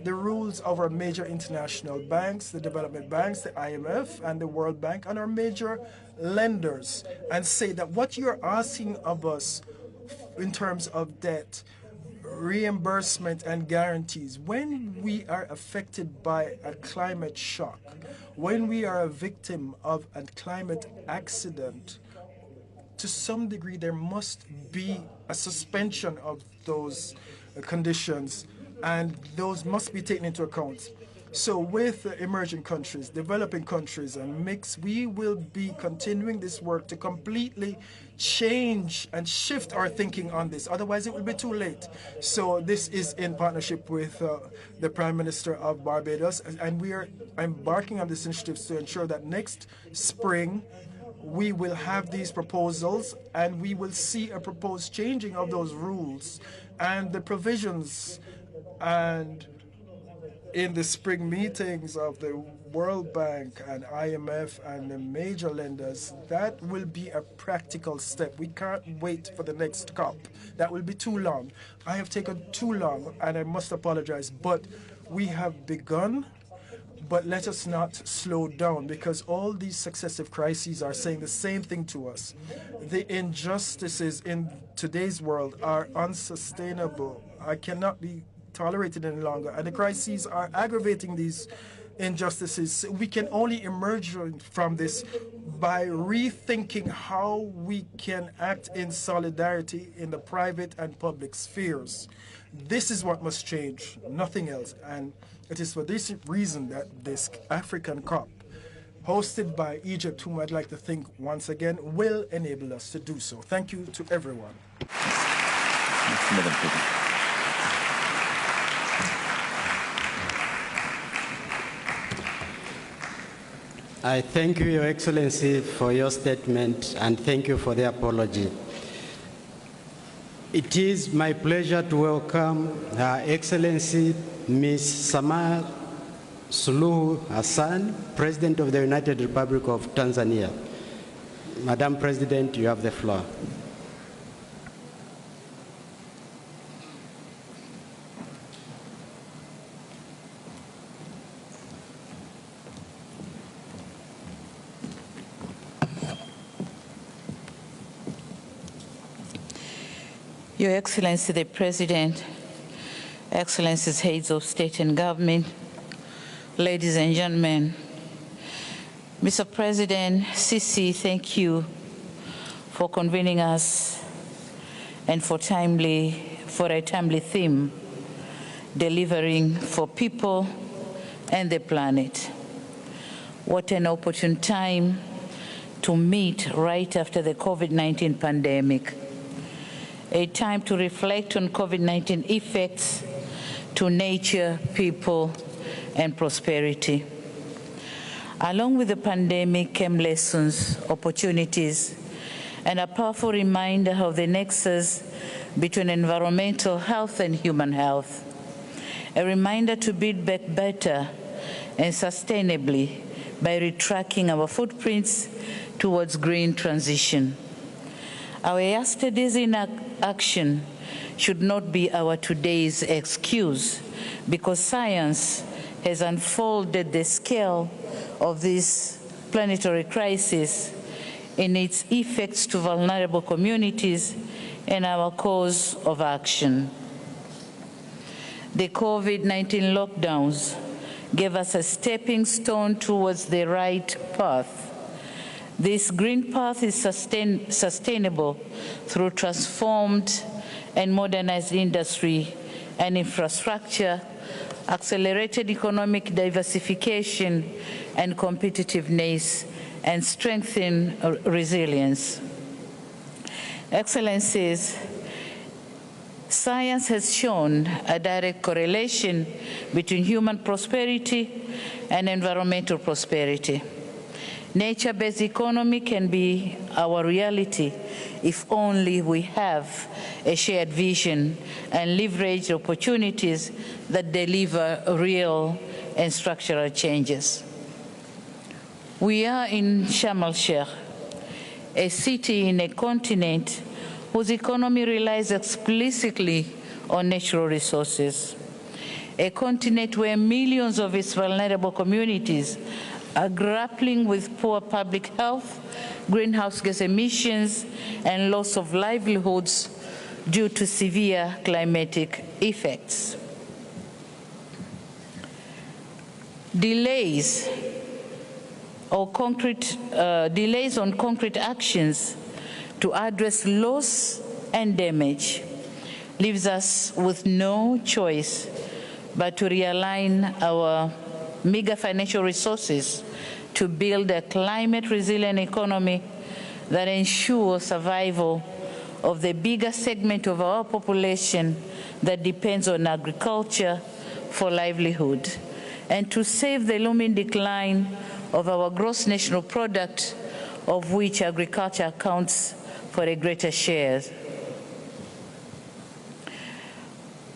of our major international banks, the development banks, the IMF and the World Bank, and our major lenders, and say that what you're asking of us in terms of debt, reimbursement and guarantees, when we are affected by a climate shock, when we are a victim of a climate accident, to some degree there must be a suspension of those conditions, and those must be taken into account. So with emerging countries, developing countries, and mix, we will be continuing this work to completely change and shift our thinking on this. Otherwise, it will be too late. So this is in partnership with the Prime Minister of Barbados, and we are embarking on this initiative to ensure that next spring we will have these proposals, and we will see a proposed changing of those rules and the provisions. And in the spring meetings of the World Bank and IMF and the major lenders, that will be a practical step. We can't wait for the next COP. That will be too long. I have taken too long, and I must apologize, but we have begun. But let us not slow down, because all these successive crises are saying the same thing to us. The injustices in today's world are unsustainable. I cannot be tolerated any longer, and the crises are aggravating these injustices. We can only emerge from this by rethinking how we can act in solidarity in the private and public spheres. This is what must change, nothing else. And it is for this reason that this African COP, hosted by Egypt, whom I'd like to thank once again, will enable us to do so. Thank you to everyone. I thank you, Your Excellency, for your statement, and thank you for the apology. It is my pleasure to welcome Her Excellency Ms. Samia Suluhu Hassan, President of the United Republic of Tanzania. Madam President, you have the floor. Your Excellency the President, Excellencies, heads of state and government, ladies and gentlemen, Mr. President Sisi, thank you for convening us and for a timely theme, delivering for people and the planet. What an opportune time to meet right after the COVID-19 pandemic. A time to reflect on COVID-19 effects to nature, people, and prosperity. Along with the pandemic came lessons, opportunities, and a powerful reminder of the nexus between environmental health and human health. A reminder to build back better and sustainably by retracking our footprints towards green transition. Our yesterday's inaction should not be our today's excuse, because science has unfolded the scale of this planetary crisis in its effects to vulnerable communities and our course of action. The COVID-19 lockdowns gave us a stepping stone towards the right path. This green path is sustainable through transformed and modernized industry and infrastructure, accelerated economic diversification and competitiveness, and strengthened resilience. Excellencies, science has shown a direct correlation between human prosperity and environmental prosperity. Nature-based economy can be our reality if only we have a shared vision, and leverage opportunities that deliver real and structural changes. We are in Shάμlة, a city in a continent whose economy relies explicitly on natural resources, a continent where millions of its vulnerable communities are grappling with poor public health, greenhouse gas emissions, and loss of livelihoods due to severe climatic effects. Delays on concrete actions to address loss and damage leaves us with no choice but to realign our meager financial resources to build a climate-resilient economy that ensures survival of the bigger segment of our population that depends on agriculture for livelihood, and to save the looming decline of our gross national product, of which agriculture accounts for a greater share.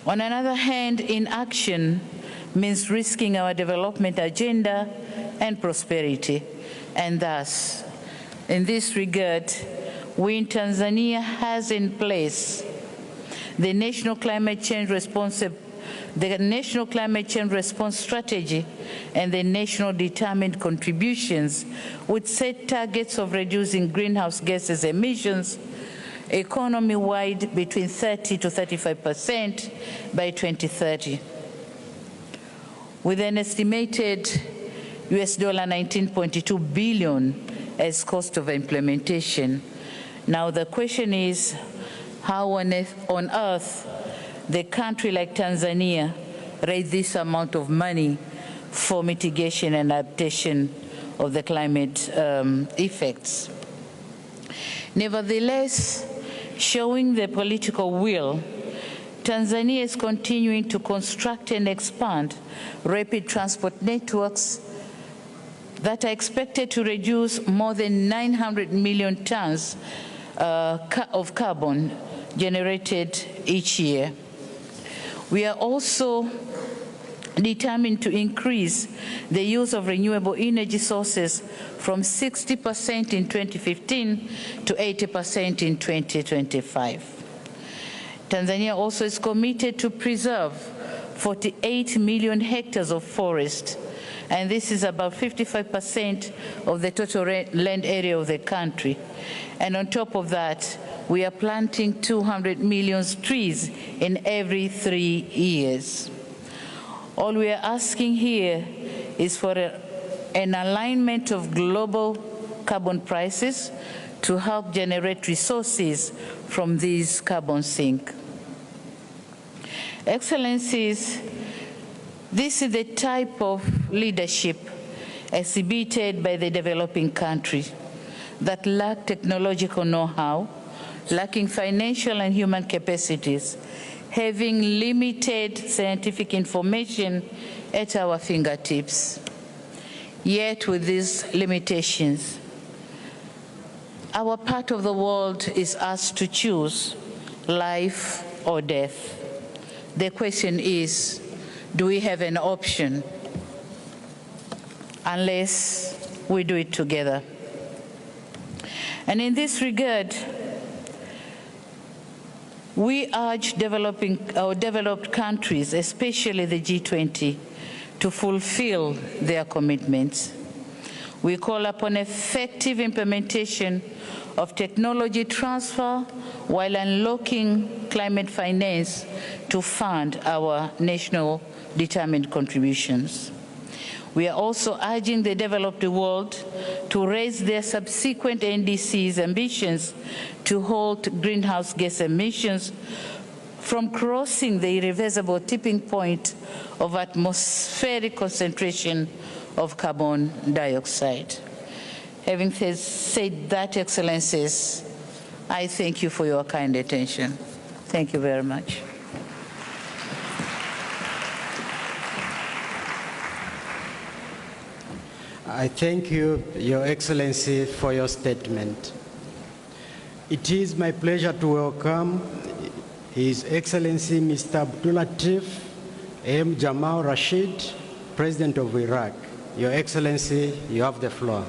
On another hand, inaction means risking our development agenda and prosperity. And thus, in this regard, we in Tanzania has in place the National Climate Change Response Strategy and the National Determined Contributions, which set targets of reducing greenhouse gases emissions economy-wide between 30 to 35% by 2030. With an estimated $19.2 billion as cost of implementation. Now the question is, how on earth the country like Tanzania raise this amount of money for mitigation and adaptation of the climate effects? Nevertheless, showing the political will, Tanzania is continuing to construct and expand rapid transport networks that are expected to reduce more than 900 million tons of carbon generated each year. We are also determined to increase the use of renewable energy sources from 60% in 2015 to 80% in 2025. Tanzania also is committed to preserve 48 million hectares of forest, and this is about 55% of the total land area of the country. And on top of that, we are planting 200 million trees in every 3 years. All we are asking here is for an alignment of global carbon prices to help generate resources from these carbon sinks. Excellencies, this is the type of leadership exhibited by the developing countries that lack technological know-how, lacking financial and human capacities, having limited scientific information at our fingertips. Yet with these limitations, our part of the world is asked to choose life or death. The question is, do we have an option? Unless we do it together. And in this regard, we urge developed countries, especially the G20, to fulfill their commitments. We call upon effective implementation of technology transfer while unlocking climate finance to fund our national determined contributions. We are also urging the developed world to raise their subsequent NDC's ambitions to halt greenhouse gas emissions from crossing the irreversible tipping point of atmospheric concentration of carbon dioxide. Having said that, Excellencies, I thank you for your kind attention. Thank you very much. I thank you, Your Excellency, for your statement. It is my pleasure to welcome His Excellency Mr. Abdul Latif M. Jamal Rashid, President of Iraq. Your Excellency, you have the floor.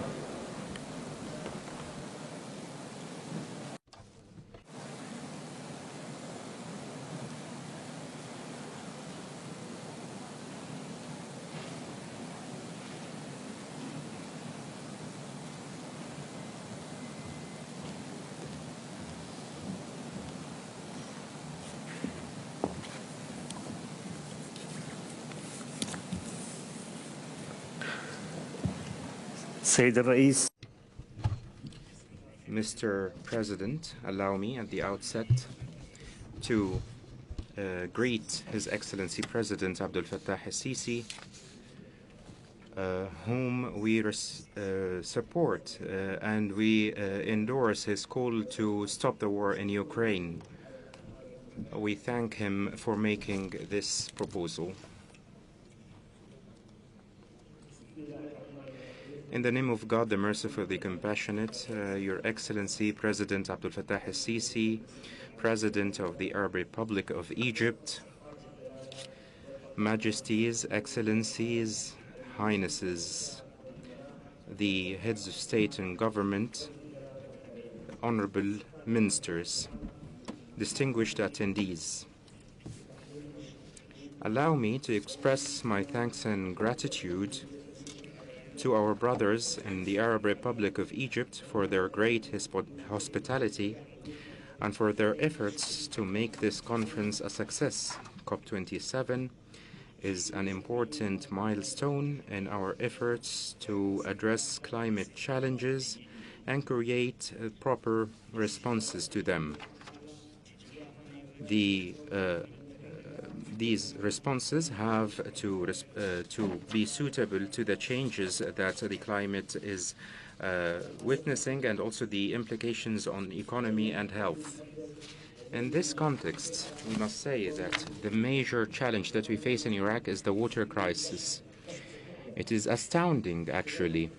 Mr. President, allow me at the outset to greet His Excellency President Abdel Fattah al-Sisi, whom we support and we endorse his call to stop the war in Ukraine. We thank him for making this proposal. In the name of God, the merciful, the compassionate, Your Excellency President Abdel Fattah al-Sisi, President of the Arab Republic of Egypt, Majesties, Excellencies, Highnesses, the heads of state and government, honorable ministers, distinguished attendees, allow me to express my thanks and gratitude to our brothers in the Arab Republic of Egypt for their great hospitality and for their efforts to make this conference a success. COP27 is an important milestone in our efforts to address climate challenges and create proper responses to them. These responses have to be suitable to the changes that the climate is witnessing and also the implications on economy and health. In this context, we must say that the major challenge that we face in Iraq is the water crisis. It is astounding, actually,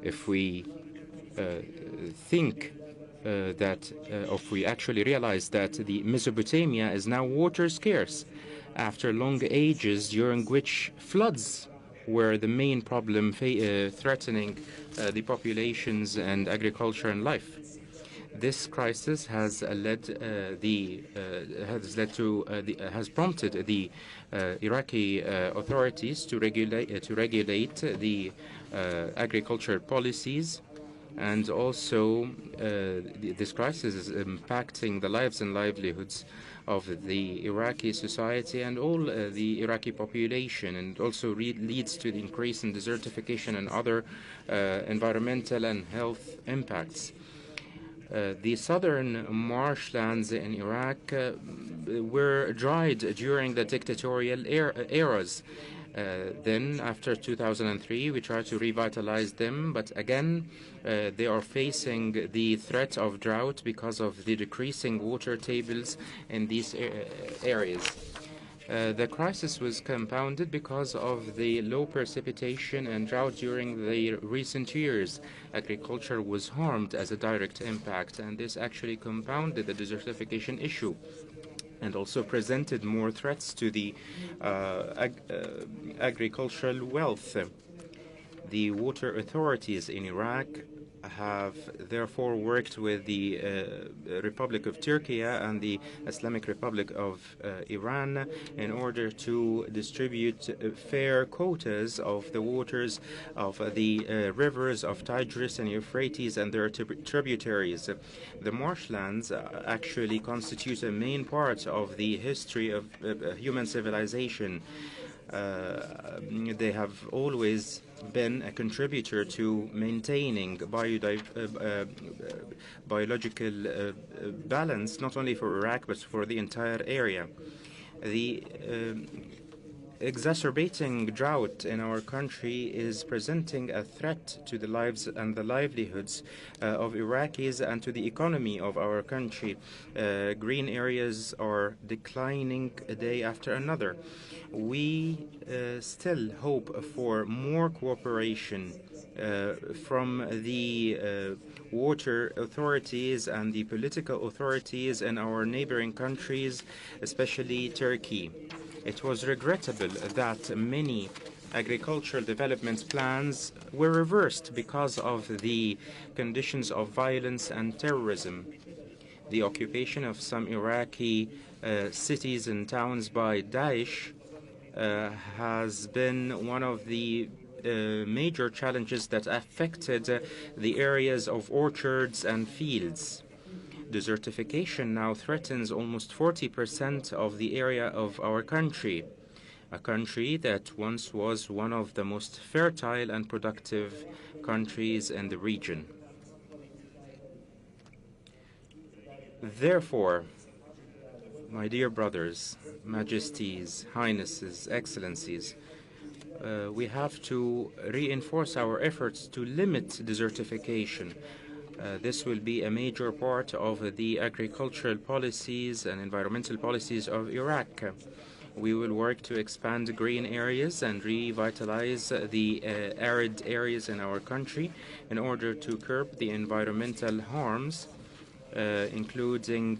if we if we actually realize that the Mesopotamia is now water scarce after long ages during which floods were the main problem threatening the populations and agriculture and life. This crisis has prompted the Iraqi authorities to regulate the agricultural policies. And also, this crisis is impacting the lives and livelihoods of the Iraqi society and all the Iraqi population, and also leads to the increase in desertification and other environmental and health impacts. The southern marshlands in Iraq were dried during the dictatorial eras. Then, after 2003, we tried to revitalize them, but again, they are facing the threat of drought because of the decreasing water tables in these areas. The crisis was compounded because of the low precipitation and drought during the recent years. Agriculture was harmed as a direct impact, and this actually compounded the desertification issue and also presented more threats to the agricultural wealth. The water authorities in Iraq have therefore worked with the Republic of Turkey and the Islamic Republic of Iran in order to distribute fair quotas of the waters of the rivers of Tigris and Euphrates and their tributaries. The marshlands actually constitute a main part of the history of human civilization. They have always been a contributor to maintaining biological balance, not only for Iraq but for the entire area. The exacerbating drought in our country is presenting a threat to the lives and the livelihoods of Iraqis and to the economy of our country. Green areas are declining a day after another. We still hope for more cooperation from the water authorities and the political authorities in our neighboring countries, especially Turkey. It was regrettable that many agricultural development plans were reversed because of the conditions of violence and terrorism. The occupation of some Iraqi cities and towns by Daesh has been one of the major challenges that affected the areas of orchards and fields. Desertification now threatens almost 40% of the area of our country, a country that once was one of the most fertile and productive countries in the region. Therefore, my dear brothers, majesties, highnesses, excellencies, we have to reinforce our efforts to limit desertification. This will be a major part of the agricultural policies and environmental policies of Iraq. We will work to expand green areas and revitalize the arid areas in our country in order to curb the environmental harms, including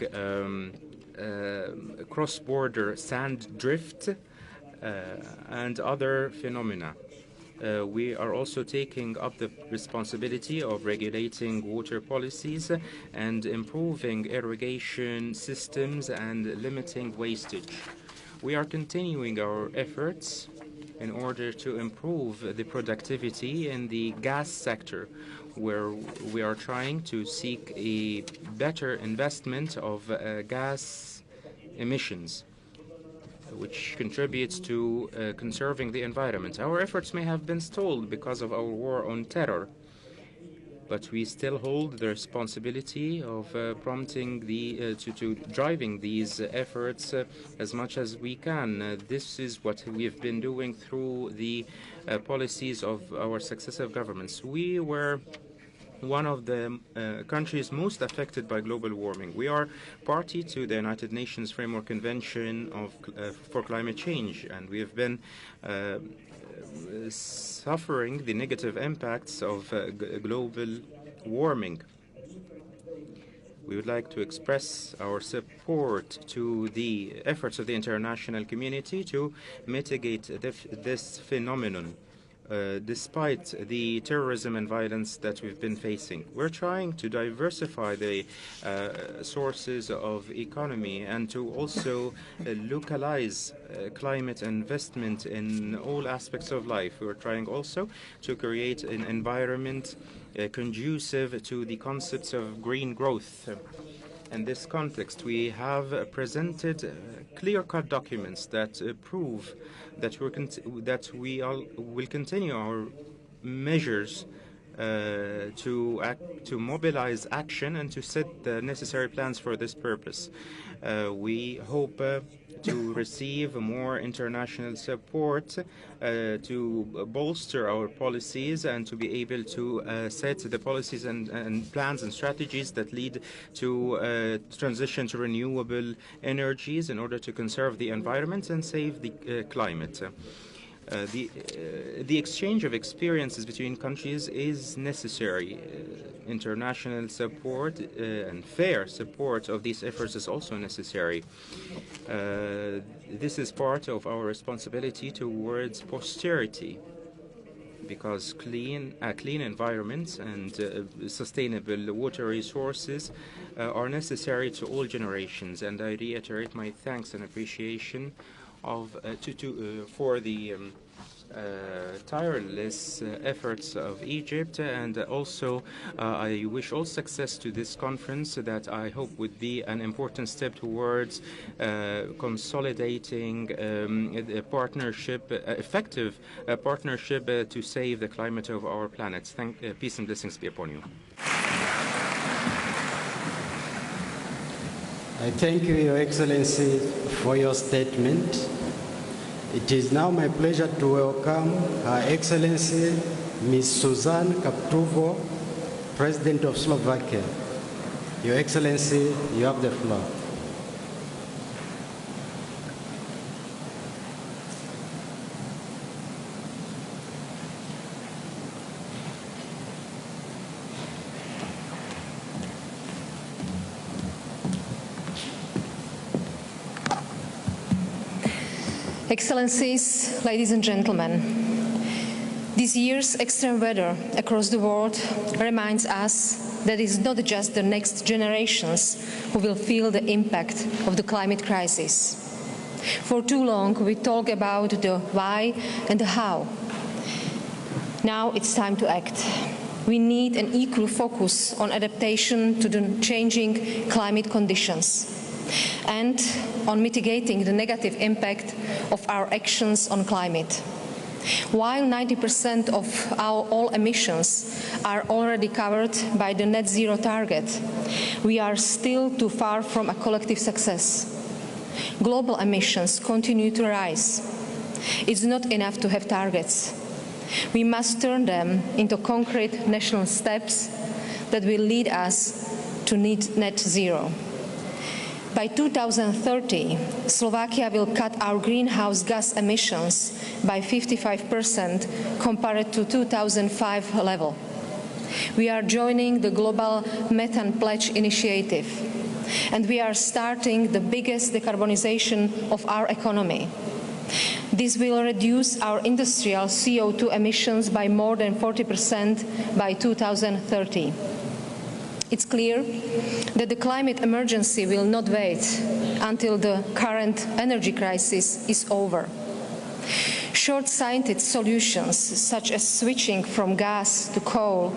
cross-border sand drift and other phenomena. We are also taking up the responsibility of regulating water policies and improving irrigation systems and limiting wastage. We are continuing our efforts in order to improve the productivity in the gas sector, where we are trying to seek a better investment of gas emissions, which contributes to conserving the environment. Our efforts may have been stalled because of our war on terror, but we still hold the responsibility of prompting to driving these efforts as much as we can. This is what we have been doing through the policies of our successive governments. We were one of the countries most affected by global warming. We are party to the United Nations Framework Convention for Climate Change, and we have been suffering the negative impacts of global warming. We would like to express our support to the efforts of the international community to mitigate this phenomenon. Despite the terrorism and violence that we've been facing, we're trying to diversify the sources of economy and to also localize climate investment in all aspects of life. We're trying also to create an environment conducive to the concepts of green growth. In this context, we have presented clear-cut documents that prove that we will continue our measures to mobilize action and to set the necessary plans for this purpose. We hope to receive more international support to bolster our policies and to be able to set the policies and plans and strategies that lead to transition to renewable energies in order to conserve the environment and save the climate. The exchange of experiences between countries is necessary. International support and fair support of these efforts is also necessary. This is part of our responsibility towards posterity, because clean environments and sustainable water resources are necessary to all generations. And I reiterate my thanks and appreciation for the tireless efforts of Egypt, and also I wish all success to this conference that I hope would be an important step towards consolidating a partnership, effective partnership to save the climate of our planet. Peace and blessings be upon you. I thank you, Your Excellency, for your statement. It is now my pleasure to welcome Her Excellency Ms. Suzanne Kaptuvo, President of Slovakia. Your Excellency, you have the floor. Excellencies, ladies and gentlemen, this year's extreme weather across the world reminds us that it's not just the next generations who will feel the impact of the climate crisis. For too long, we talk about the why and the how. Now it's time to act. We need an equal focus on adaptation to the changing climate conditions and on mitigating the negative impact of our actions on climate. While 90% of all emissions are already covered by the net zero target, we are still too far from a collective success. Global emissions continue to rise. It's not enough to have targets. We must turn them into concrete national steps that will lead us to net zero. By 2030, Slovakia will cut our greenhouse gas emissions by 55% compared to 2005 level. We are joining the Global Methane Pledge initiative, and we are starting the biggest decarbonization of our economy. This will reduce our industrial CO2 emissions by more than 40% by 2030. It's clear that the climate emergency will not wait until the current energy crisis is over. Short-sighted solutions, such as switching from gas to coal,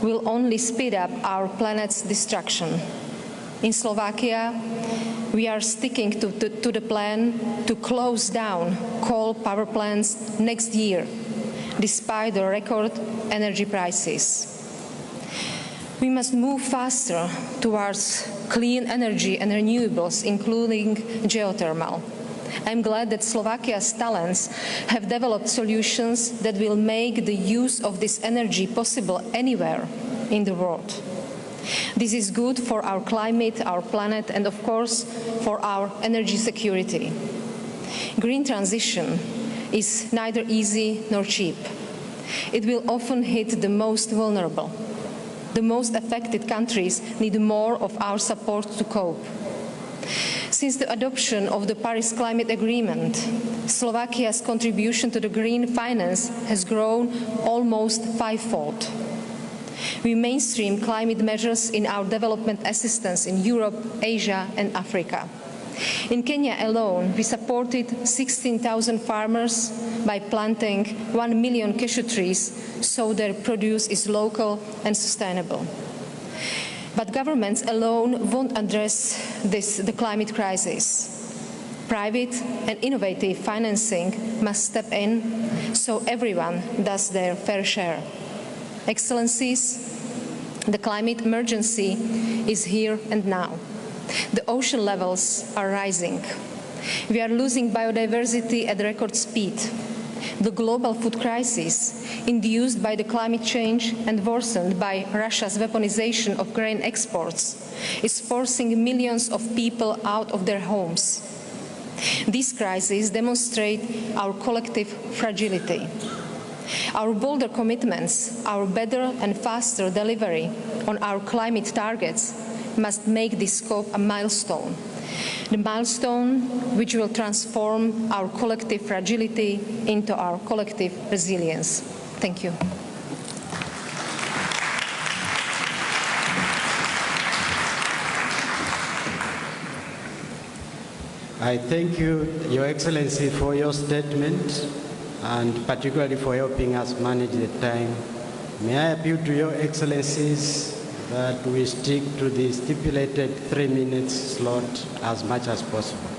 will only speed up our planet's destruction. In Slovakia, we are sticking to the plan to close down coal power plants next year, despite the record energy prices. We must move faster towards clean energy and renewables, including geothermal. I'm glad that Slovakia's talents have developed solutions that will make the use of this energy possible anywhere in the world. This is good for our climate, our planet, and of course, for our energy security. Green transition is neither easy nor cheap. It will often hit the most vulnerable. The most affected countries need more of our support to cope. Since the adoption of the Paris Climate Agreement, Slovakia's contribution to the green finance has grown almost fivefold. We mainstream climate measures in our development assistance in Europe, Asia, and Africa. In Kenya alone, we supported 16,000 farmers by planting 1 million cashew trees so their produce is local and sustainable. But governments alone won't address the climate crisis. Private and innovative financing must step in so everyone does their fair share. Excellencies, the climate emergency is here and now. The ocean levels are rising. We are losing biodiversity at record speed. The global food crisis, induced by the climate change and worsened by Russia's weaponization of grain exports, is forcing millions of people out of their homes. These crises demonstrate our collective fragility. Our bolder commitments, our better and faster delivery on our climate targets must make this scope a milestone. The milestone which will transform our collective fragility into our collective resilience. Thank you. I thank you, Your Excellency, for your statement and particularly for helping us manage the time. May I appeal to Your Excellencies that we stick to the stipulated 3-minute slot as much as possible.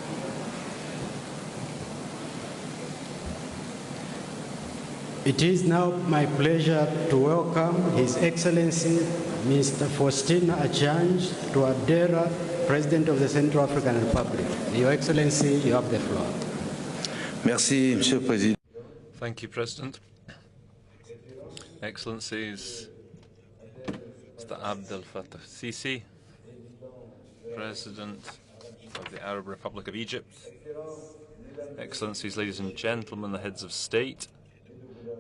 It is now my pleasure to welcome His Excellency Mr. Faustin Archange Touadera, President of the Central African Republic. Your Excellency, you have the floor. Merci, Monsieur le Président. Thank you, President. Excellencies, Mr. Abdel Fattah Sisi, President of the Arab Republic of Egypt, Excellencies, ladies and gentlemen, the heads of state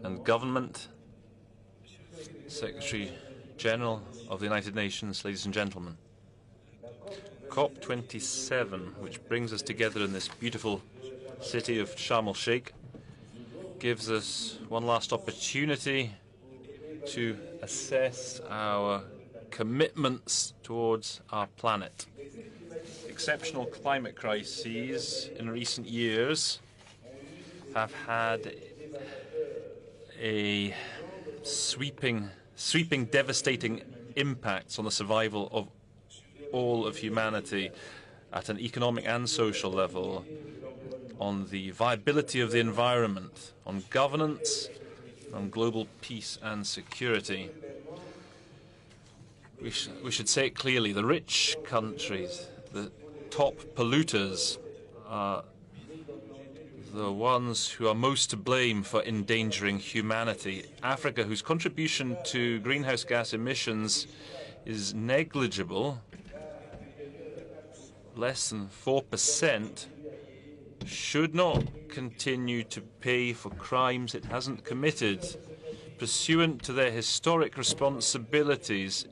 and government, Secretary General of the United Nations, ladies and gentlemen. COP27, which brings us together in this beautiful city of Sharm el-Sheikh, gives us one last opportunity to assess our commitments towards our planet. Exceptional climate crises in recent years have had a sweeping, devastating impacts on the survival of all of humanity at an economic and social level, on the viability of the environment, on governance, on global peace and security. We should say it clearly, the rich countries, the top polluters, are the ones who are most to blame for endangering humanity. Africa, whose contribution to greenhouse gas emissions is negligible, less than 4%, should not continue to pay for crimes it hasn't committed, pursuant to their historic responsibilities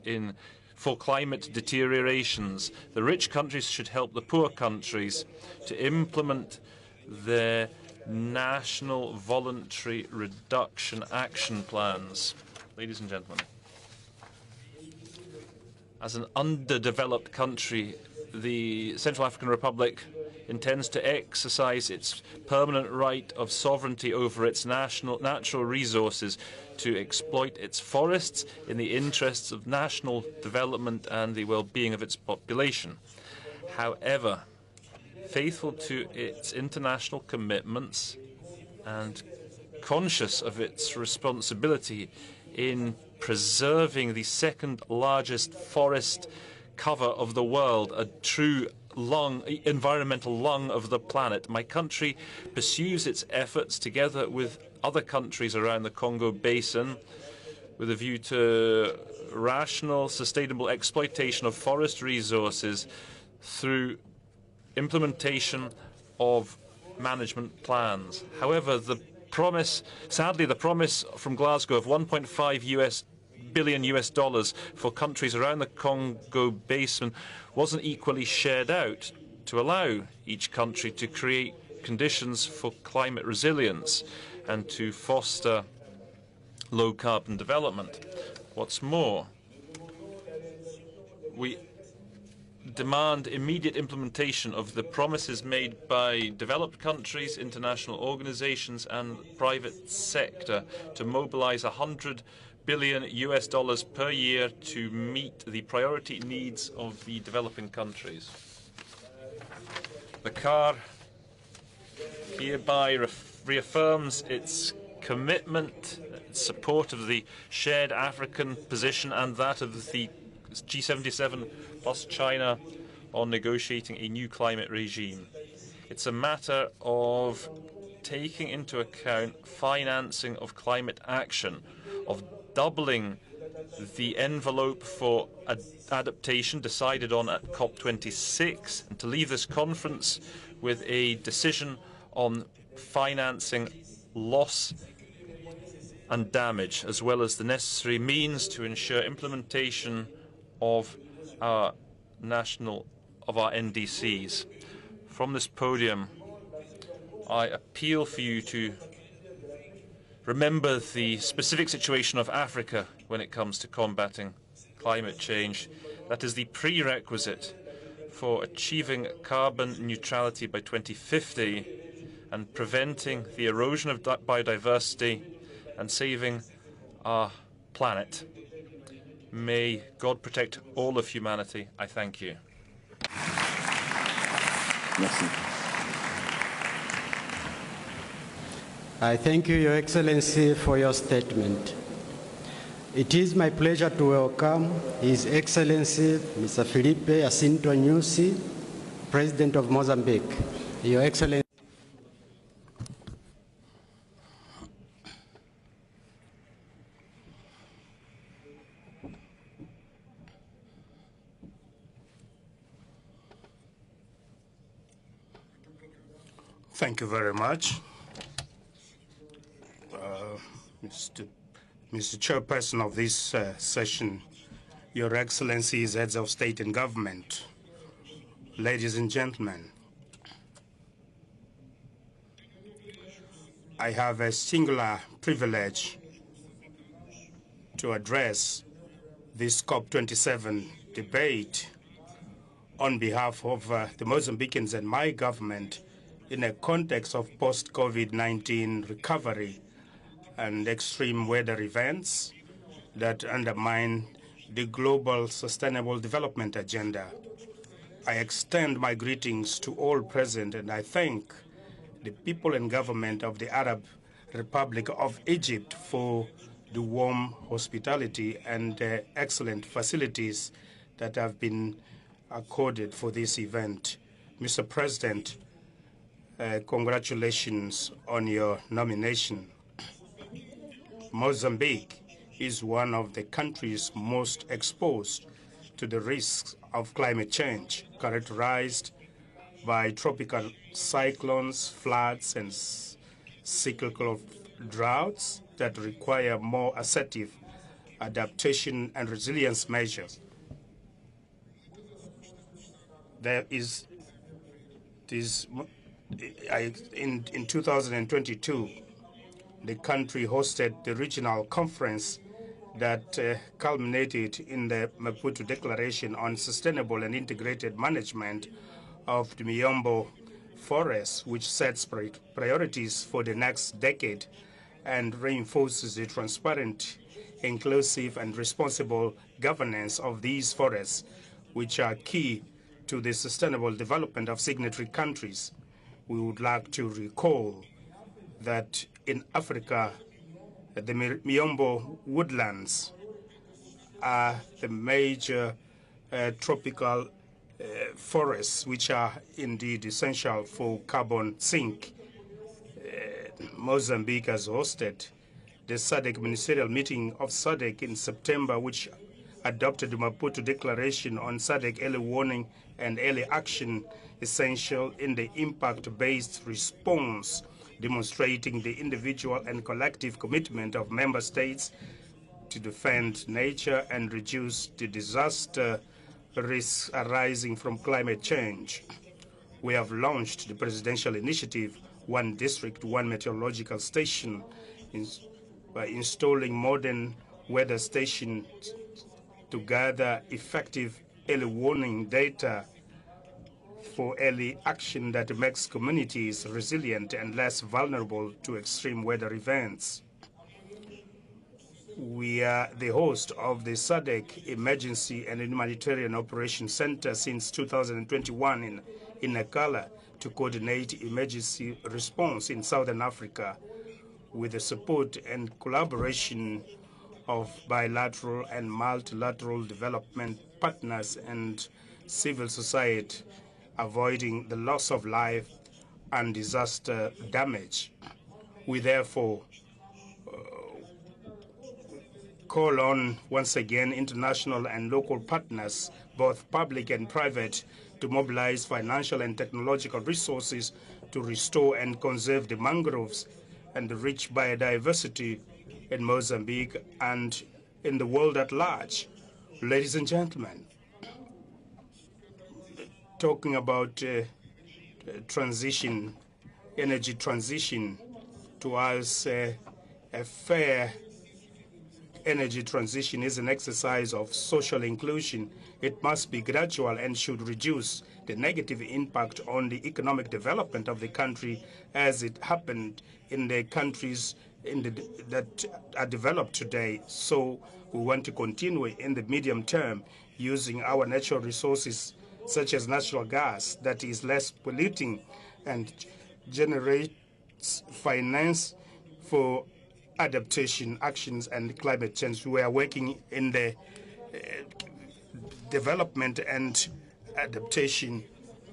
for climate deteriorations. The rich countries should help the poor countries to implement their national voluntary reduction action plans. Ladies and gentlemen, as an underdeveloped country, the Central African Republic intends to exercise its permanent right of sovereignty over its natural resources, to exploit its forests in the interests of national development and the well-being of its population. However, faithful to its international commitments and conscious of its responsibility in preserving the second largest forest cover of the world, a true environmental lung of the planet, my country pursues its efforts together with other countries around the Congo Basin with a view to rational, sustainable exploitation of forest resources through implementation of management plans. However, sadly, the promise from Glasgow of $1.5 billion for countries around the Congo Basin wasn't equally shared out to allow each country to create conditions for climate resilience and to foster low-carbon development. What's more, we demand immediate implementation of the promises made by developed countries, international organizations and private sector to mobilize $100 billion per year to meet the priority needs of the developing countries. The CAR hereby reaffirms its commitment, its support of the shared African position and that of the G77 plus China on negotiating a new climate regime. It's a matter of taking into account financing of climate action, of doubling the envelope for adaptation decided on at COP26, and to leave this conference with a decision on financing loss and damage, as well as the necessary means to ensure implementation of our NDCs. From this podium, I appeal for you to remember the specific situation of Africa when it comes to combating climate change. That is the prerequisite for achieving carbon neutrality by 2050 and preventing the erosion of biodiversity and saving our planet. May God protect all of humanity. I thank you. Merci. I thank you, Your Excellency, for your statement. It is my pleasure to welcome His Excellency Mr. Felipe Jacinto Nyusi, President of Mozambique. Your Excellency. Thank you very much. Mr. Chairperson of this session, Your Excellencies, Heads of State and Government, ladies and gentlemen, I have a singular privilege to address this COP27 debate on behalf of the Mozambicans and my government in a context of post-COVID-19 recovery and extreme weather events that undermine the global sustainable development agenda. I extend my greetings to all present, and I thank the people and government of the Arab Republic of Egypt for the warm hospitality and excellent facilities that have been accorded for this event. Mr. President, congratulations on your nomination. Mozambique is one of the countries most exposed to the risks of climate change, characterized by tropical cyclones, floods, and cyclical droughts that require more assertive adaptation and resilience measures. There is this, in 2022, the country hosted the regional conference that culminated in the Maputo Declaration on Sustainable and Integrated Management of the Miombo forests, which sets priorities for the next decade and reinforces the transparent, inclusive, and responsible governance of these forests, which are key to the sustainable development of signatory countries. We would like to recall that in Africa, the Miombo woodlands are the major tropical forests, which are indeed essential for carbon sink. Mozambique has hosted the SADC ministerial meeting of SADC in September, which adopted the Maputo Declaration on SADC early warning and early action, essential in the impact-based response, demonstrating the individual and collective commitment of member states to defend nature and reduce the disaster risks arising from climate change. We have launched the presidential initiative, One District, One Meteorological Station, by installing modern weather stations to gather effective early warning data for early action that makes communities resilient and less vulnerable to extreme weather events. We are the host of the SADC Emergency and Humanitarian Operations Center since 2021 in Nakala to coordinate emergency response in Southern Africa with the support and collaboration of bilateral and multilateral development partners and civil society, avoiding the loss of life and disaster damage. We therefore call on, once again, international and local partners, both public and private, to mobilize financial and technological resources to restore and conserve the mangroves and the rich biodiversity in Mozambique and in the world at large. Ladies and gentlemen, talking about transition, energy transition towards a fair energy transition is an exercise of social inclusion. It must be gradual and should reduce the negative impact on the economic development of the country as it happened in the countries that are developed today. So we want to continue in the medium term using our natural resources such as natural gas that is less polluting and generates finance for adaptation actions and climate change. We are working in the development and adaptation.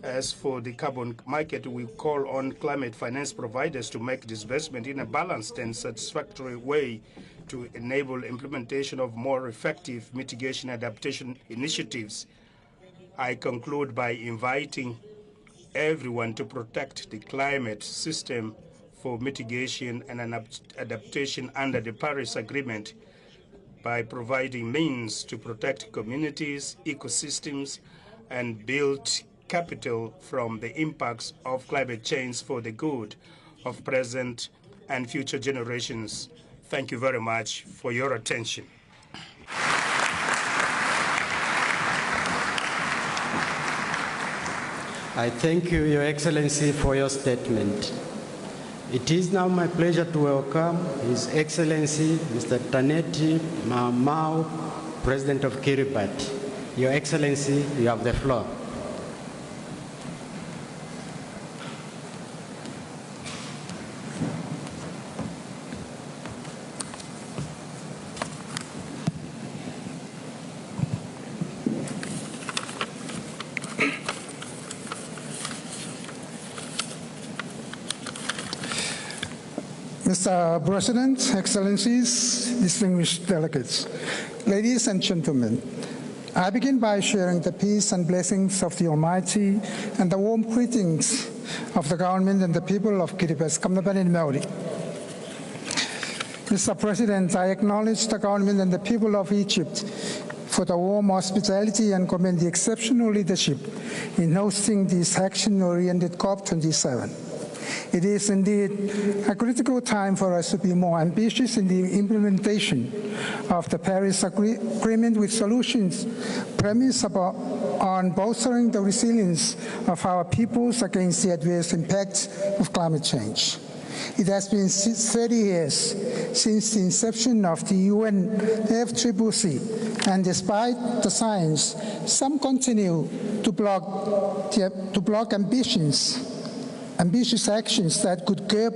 As for the carbon market, we call on climate finance providers to make disbursement in a balanced and satisfactory way to enable implementation of more effective mitigation adaptation initiatives. I conclude by inviting everyone to protect the climate system for mitigation and adaptation under the Paris Agreement by providing means to protect communities, ecosystems, and build capital from the impacts of climate change for the good of present and future generations. Thank you very much for your attention. I thank you, Your Excellency, for your statement. It is now my pleasure to welcome His Excellency Mr. Taneti Maamau, President of Kiribati. Your Excellency, you have the floor. Mr. President, Excellencies, distinguished delegates, ladies and gentlemen, I begin by sharing the peace and blessings of the Almighty and the warm greetings of the government and the people of Kiribati. Mr. President, I acknowledge the government and the people of Egypt for the warm hospitality and commend the exceptional leadership in hosting this action-oriented COP27. It is indeed a critical time for us to be more ambitious in the implementation of the Paris Agreement with solutions premised on bolstering the resilience of our peoples against the adverse impacts of climate change. It has been 30 years since the inception of the UNFCCC, and despite the science, some continue to block ambitious actions that could curb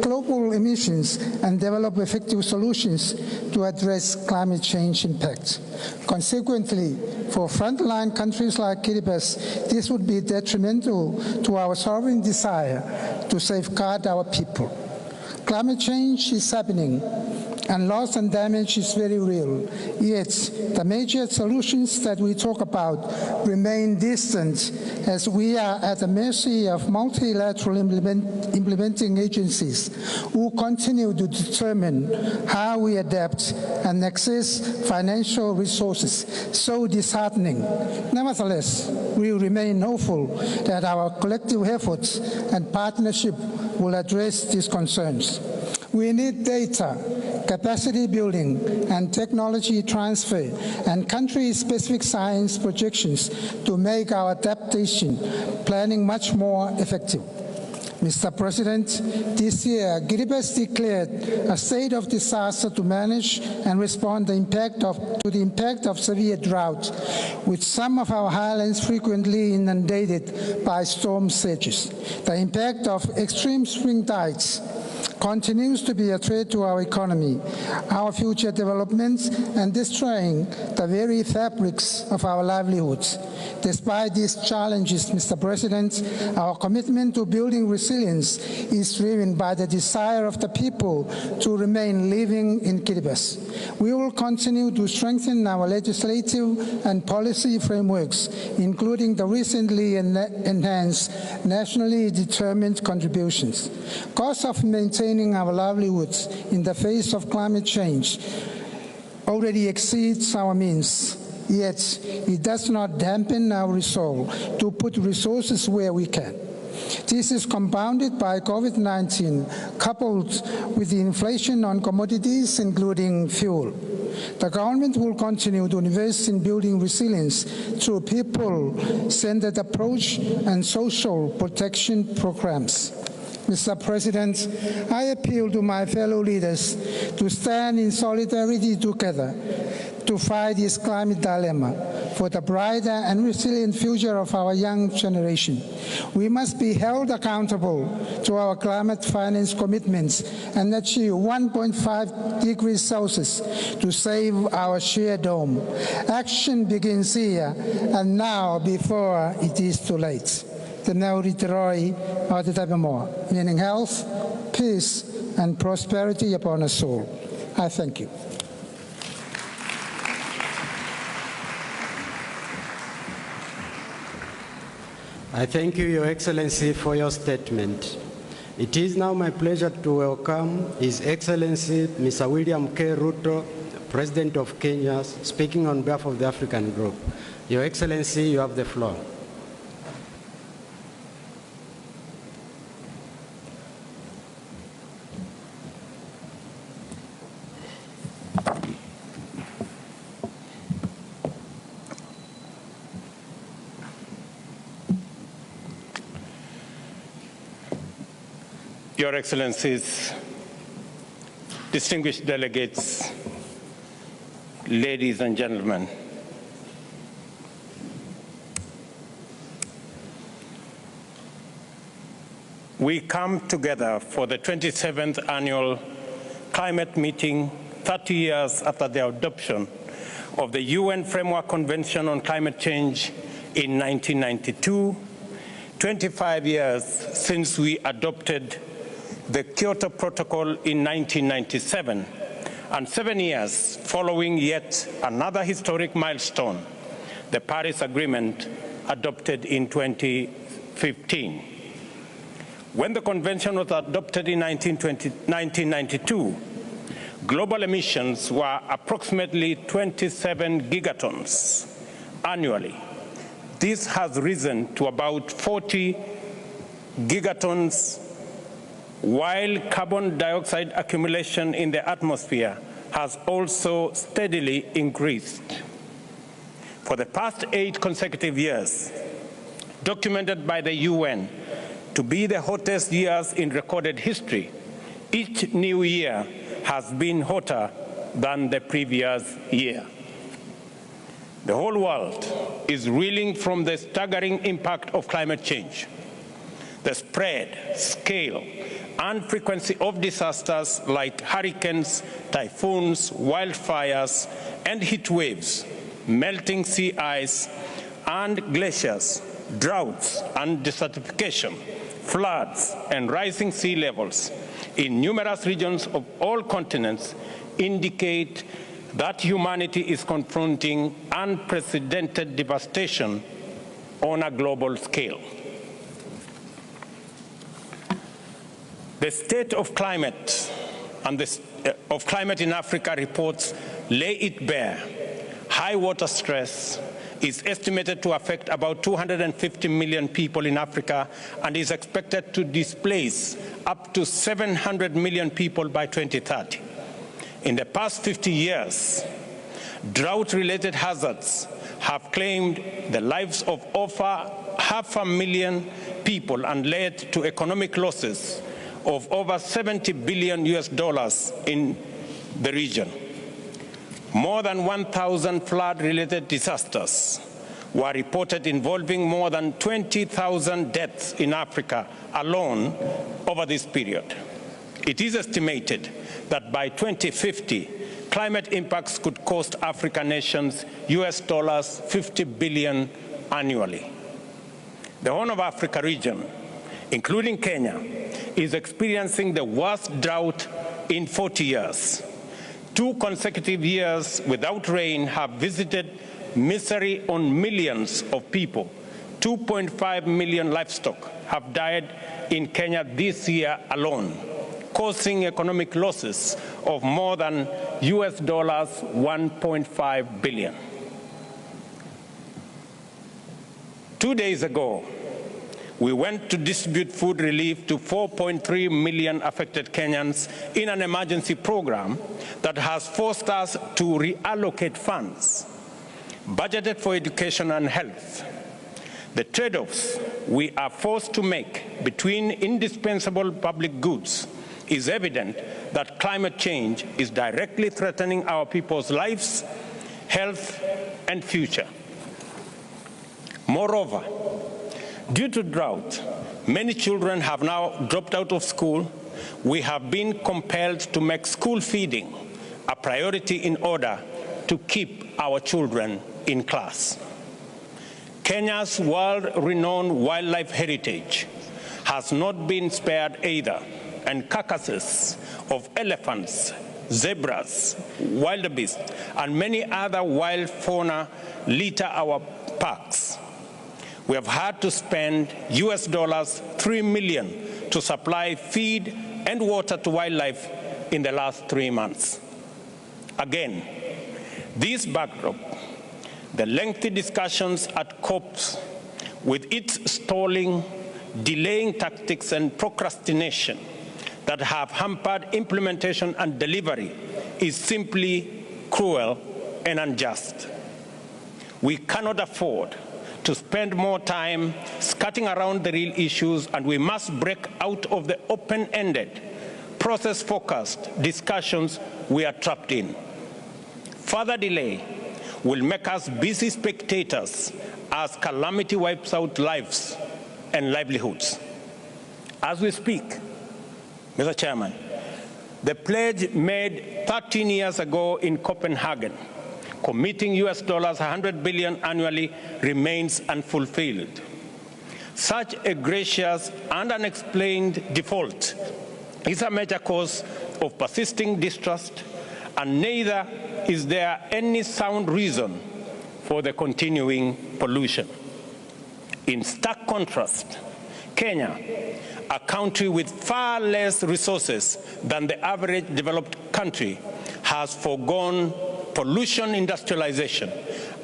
global emissions and develop effective solutions to address climate change impacts. Consequently, for frontline countries like Kiribati, this would be detrimental to our sovereign desire to safeguard our people. Climate change is happening, and loss and damage is very real. Yet, the major solutions that we talk about remain distant, as we are at the mercy of multilateral implementing agencies who continue to determine how we adapt and access financial resources. So disheartening. Nevertheless, we remain hopeful that our collective efforts and partnership will address these concerns. We need data, capacity building, and technology transfer, and country-specific science projections to make our adaptation planning much more effective. Mr. President, this year, Kiribati declared a state of disaster to manage and respond to the impact of severe drought, with some of our highlands frequently inundated by storm surges. The impact of extreme spring tides continues to be a threat to our economy, our future developments, and destroying the very fabrics of our livelihoods. Despite these challenges, Mr. President, our commitment to building resilience is driven by the desire of the people to remain living in Kiribati. We will continue to strengthen our legislative and policy frameworks, including the recently enhanced nationally determined contributions. Costs of maintaining our livelihoods in the face of climate change already exceeds our means. Yet, it does not dampen our resolve to put resources where we can. This is compounded by COVID-19, coupled with the inflation on commodities, including fuel. The government will continue to invest in building resilience through people-centered approach and social protection programs. Mr. President, I appeal to my fellow leaders to stand in solidarity together to fight this climate dilemma for the brighter and resilient future of our young generation. We must be held accountable to our climate finance commitments and achieve 1.5 degrees Celsius to save our shared home. Action begins here and now before it is too late. Meaning health, peace, and prosperity upon us all. I thank you. I thank you, Your Excellency, for your statement. It is now my pleasure to welcome His Excellency Mr. William K. Ruto, President of Kenya, speaking on behalf of the African Group. Your Excellency, you have the floor. Your Excellencies, distinguished delegates, ladies and gentlemen, we come together for the 27th annual climate meeting 30 years after the adoption of the UN Framework Convention on Climate Change in 1992, 25 years since we adopted the Kyoto Protocol in 1997, and 7 years following yet another historic milestone, the Paris Agreement adopted in 2015. When the convention was adopted in 1992, global emissions were approximately 27 gigatons annually. This has risen to about 40 gigatons, while carbon dioxide accumulation in the atmosphere has also steadily increased. For the past 8 consecutive years, documented by the UN to be the hottest years in recorded history, each new year has been hotter than the previous year. The whole world is reeling from the staggering impact of climate change. The spread, scale, and frequency of disasters like hurricanes, typhoons, wildfires, and heat waves, melting sea ice and glaciers, droughts and desertification, floods and rising sea levels in numerous regions of all continents indicate that humanity is confronting unprecedented devastation on a global scale. The state of climate and of climate in Africa reports lay it bare. High water stress is estimated to affect about 250 million people in Africa and is expected to displace up to 700 million people by 2030. In the past 50 years, drought-related hazards have claimed the lives of over 500,000 people and led to economic losses of over $70 billion in the region. More than 1,000 flood-related disasters were reported involving more than 20,000 deaths in Africa alone over this period. It is estimated that by 2050, climate impacts could cost African nations $50 billion annually. The Horn of Africa region, including Kenya, is experiencing the worst drought in 40 years. 2 consecutive years without rain have visited misery on millions of people. 2.5 million livestock have died in Kenya this year alone, causing economic losses of more than $1.5 billion. 2 days ago, we went to distribute food relief to 4.3 million affected Kenyans in an emergency program that has forced us to reallocate funds budgeted for education and health. The trade-offs we are forced to make between indispensable public goods is evident that climate change is directly threatening our people's lives, health, and future. Moreover, due to drought, many children have now dropped out of school. We have been compelled to make school feeding a priority in order to keep our children in class. Kenya's world-renowned wildlife heritage has not been spared either, and carcasses of elephants, zebras, wildebeest, and many other wild fauna litter our parks. We have had to spend US $3 million to supply feed and water to wildlife in the last 3 months. Again, this backdrop, the lengthy discussions at COPs with its stalling, delaying tactics and procrastination that have hampered implementation and delivery is simply cruel and unjust. We cannot afford to spend more time skirting around the real issues, and we must break out of the open-ended, process-focused discussions we are trapped in. Further delay will make us busy spectators as calamity wipes out lives and livelihoods. As we speak, Mr. Chairman, the pledge made 13 years ago in Copenhagen, committing US $100 billion annually, remains unfulfilled. Such a gracious and unexplained default is a major cause of persisting distrust, and neither is there any sound reason for the continuing pollution. In stark contrast, Kenya, a country with far less resources than the average developed country, has foregone pollution industrialization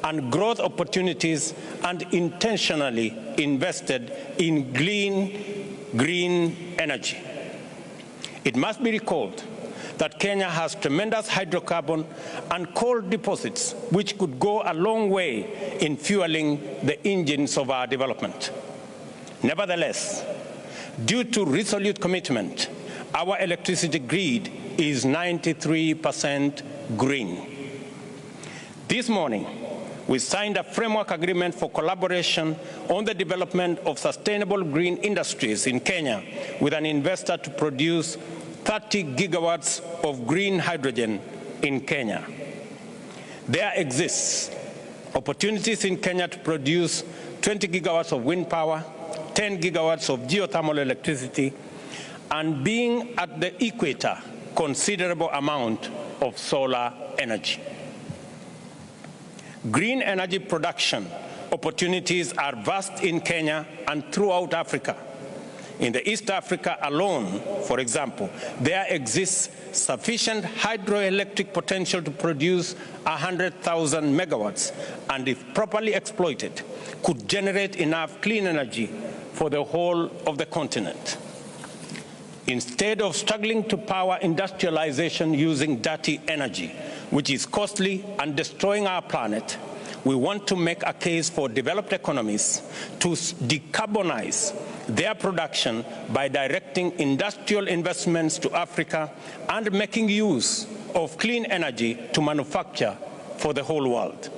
and growth opportunities and intentionally invested in green energy. It must be recalled that Kenya has tremendous hydrocarbon and coal deposits which could go a long way in fueling the engines of our development. Nevertheless, due to resolute commitment, our electricity grid is 93% green. This morning, we signed a framework agreement for collaboration on the development of sustainable green industries in Kenya with an investor to produce 30 gigawatts of green hydrogen in Kenya. There exists opportunities in Kenya to produce 20 gigawatts of wind power, 10 gigawatts of geothermal electricity, and being at the equator, considerable amount of solar energy. Green energy production opportunities are vast in Kenya and throughout Africa. In the East Africa alone, for example, there exists sufficient hydroelectric potential to produce 100,000 megawatts, and if properly exploited, could generate enough clean energy for the whole of the continent. Instead of struggling to power industrialization using dirty energy, which is costly and destroying our planet, we want to make a case for developed economies to decarbonize their production by directing industrial investments to Africa and making use of clean energy to manufacture for the whole world.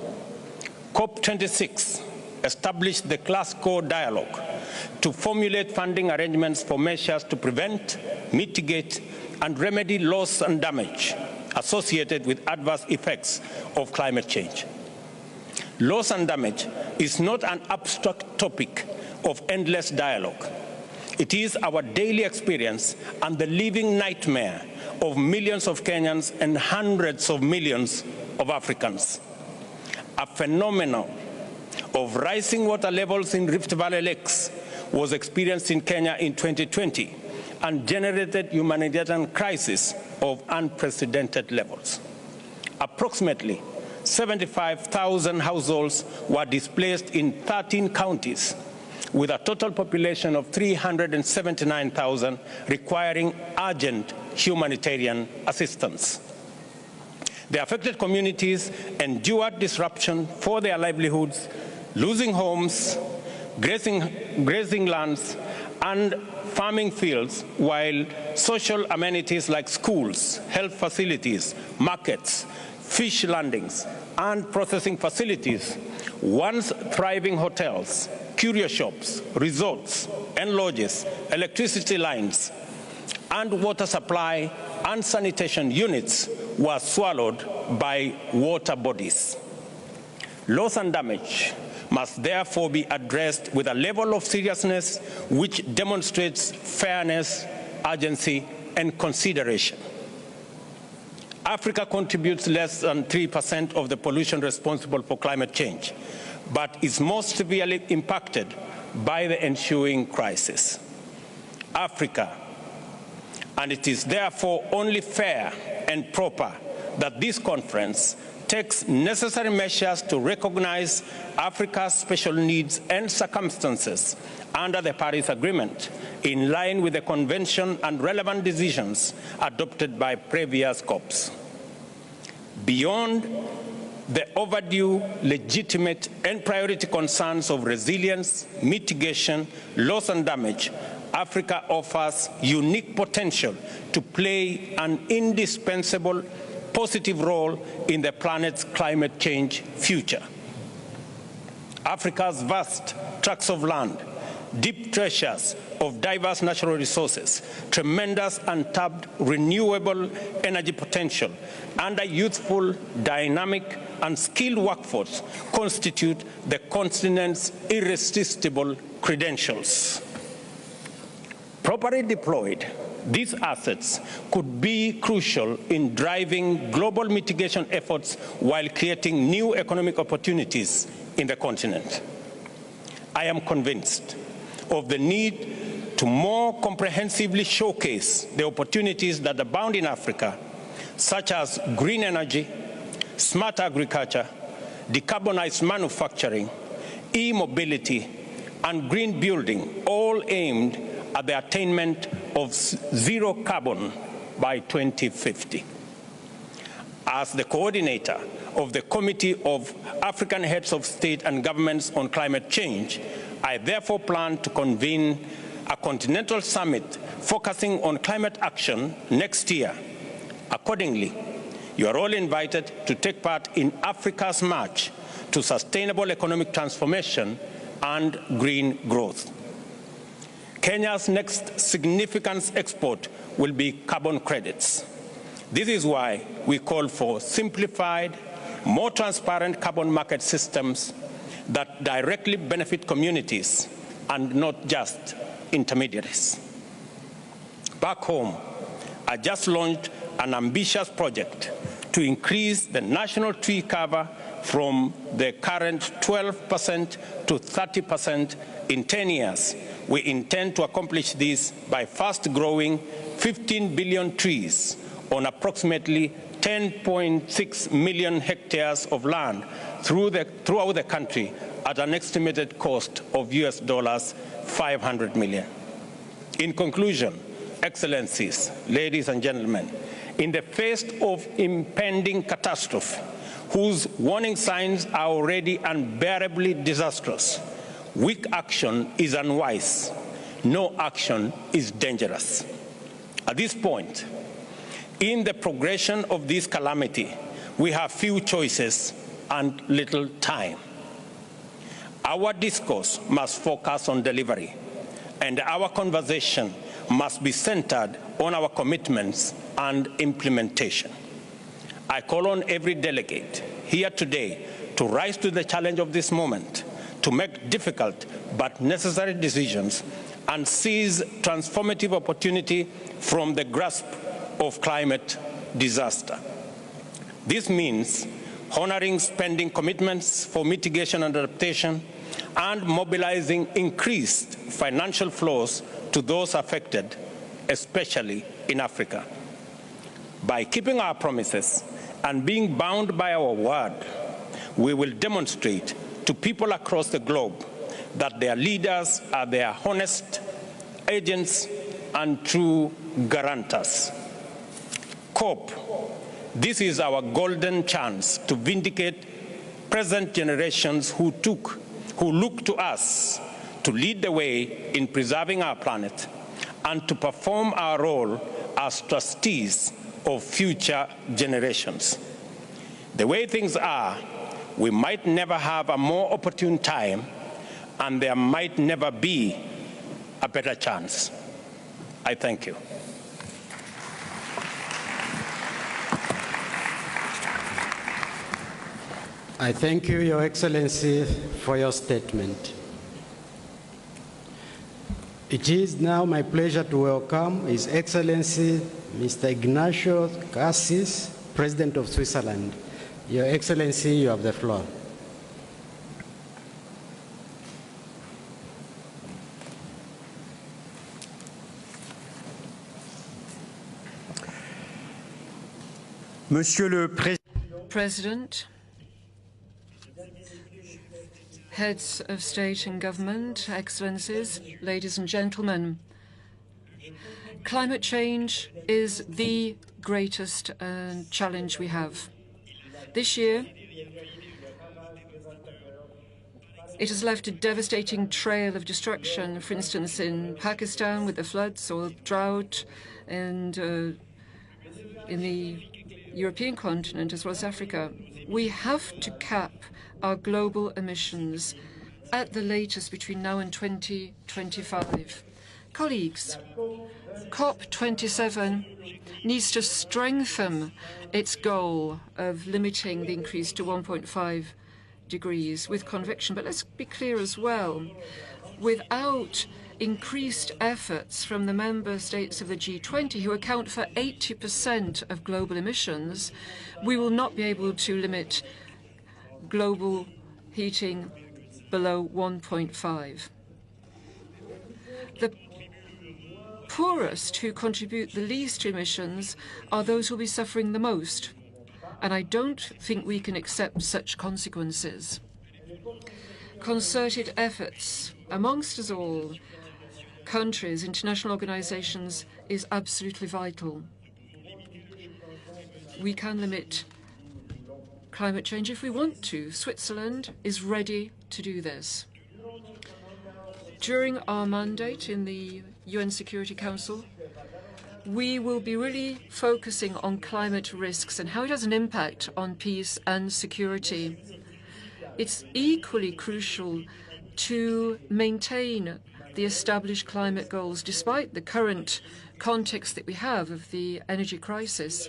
COP26 established the Glasgow Dialogue to formulate funding arrangements for measures to prevent, mitigate, and remedy loss and damage associated with adverse effects of climate change. Loss and damage is not an abstract topic of endless dialogue. It is our daily experience and the living nightmare of millions of Kenyans and hundreds of millions of Africans. A phenomenon of rising water levels in Rift Valley lakes was experienced in Kenya in 2020 and generated humanitarian crisis of unprecedented levels. Approximately 75,000 households were displaced in 13 counties, with a total population of 379,000 requiring urgent humanitarian assistance. The affected communities endured disruption for their livelihoods, losing homes, grazing lands, and farming fields, while social amenities like schools, health facilities, markets, fish landings, and processing facilities, once thriving hotels, curio shops, resorts, and lodges, electricity lines, and water supply and sanitation units were swallowed by water bodies. Loss and damage must therefore be addressed with a level of seriousness which demonstrates fairness, urgency, and consideration. Africa contributes less than 3% of the pollution responsible for climate change, but is most severely impacted by the ensuing crisis, Africa. And it is therefore only fair and proper that this conference takes necessary measures to recognize Africa's special needs and circumstances under the Paris Agreement, in line with the Convention and relevant decisions adopted by previous COPs. Beyond the overdue, legitimate, and priority concerns of resilience, mitigation, loss and damage, Africa offers unique potential to play an indispensable positive role in the planet's climate change future. Africa's vast tracts of land, deep treasures of diverse natural resources, tremendous untapped renewable energy potential, and a youthful, dynamic, and skilled workforce constitute the continent's irresistible credentials. Properly deployed, these assets could be crucial in driving global mitigation efforts while creating new economic opportunities in the continent. I am convinced of the need to more comprehensively showcase the opportunities that abound in Africa, such as green energy, smart agriculture, decarbonized manufacturing, e-mobility, and green building, all aimed at the attainment of zero carbon by 2050. As the coordinator of the Committee of African Heads of State and Governments on Climate Change, I therefore plan to convene a continental summit focusing on climate action next year. Accordingly, you are all invited to take part in Africa's march to sustainable economic transformation and green growth. Kenya's next significant export will be carbon credits. This is why we call for simplified, more transparent carbon market systems that directly benefit communities and not just intermediaries. Back home, I just launched an ambitious project to increase the national tree cover from the current 12% to 30% in 10 years. We intend to accomplish this by first growing 15 billion trees on approximately 10.6 million hectares of land throughout the country at an estimated cost of US $500 million. In conclusion, Excellencies, ladies and gentlemen, in the face of impending catastrophe, whose warning signs are already unbearably disastrous, weak action is unwise. No action is dangerous. At this point, in the progression of this calamity, we have few choices and little time. Our discourse must focus on delivery, and our conversation must be centered on our commitments and implementation. I call on every delegate here today to rise to the challenge of this moment, to make difficult but necessary decisions and seize transformative opportunity from the grasp of climate disaster. This means honoring spending commitments for mitigation and adaptation and mobilizing increased financial flows to those affected, especially in Africa. By keeping our promises and being bound by our word, we will demonstrate to people across the globe that their leaders are their honest agents and true guarantors. COP, this is our golden chance to vindicate present generations who look to us to lead the way in preserving our planet and to perform our role as trustees of future generations. The way things are, we might never have a more opportune time, and there might never be a better chance. I thank you. I thank you, Your Excellency, for your statement. It is now my pleasure to welcome His Excellency Mr. Ignacio Cassis, President of Switzerland. Your Excellency, you have the floor. Monsieur le President, heads of state and government, excellencies, ladies and gentlemen, climate change is the greatest challenge we have. This year, it has left a devastating trail of destruction, for instance, in Pakistan with the floods or drought, and in the European continent as well as Africa. We have to cap our global emissions at the latest between now and 2025. Colleagues, COP27 needs to strengthen its goal of limiting the increase to 1.5 degrees with conviction. But let's be clear as well, without increased efforts from the member states of the G20, who account for 80% of global emissions, we will not be able to limit global heating below 1.5. The poorest who contribute the least to emissions are those who will be suffering the most. And I don't think we can accept such consequences. Concerted efforts amongst us all, countries, international organizations, is absolutely vital. We can limit climate change if we want to. Switzerland is ready to do this. During our mandate in the UN Security Council, we will be really focusing on climate risks and how it has an impact on peace and security. It's equally crucial to maintain the established climate goals despite the current context that we have of the energy crisis.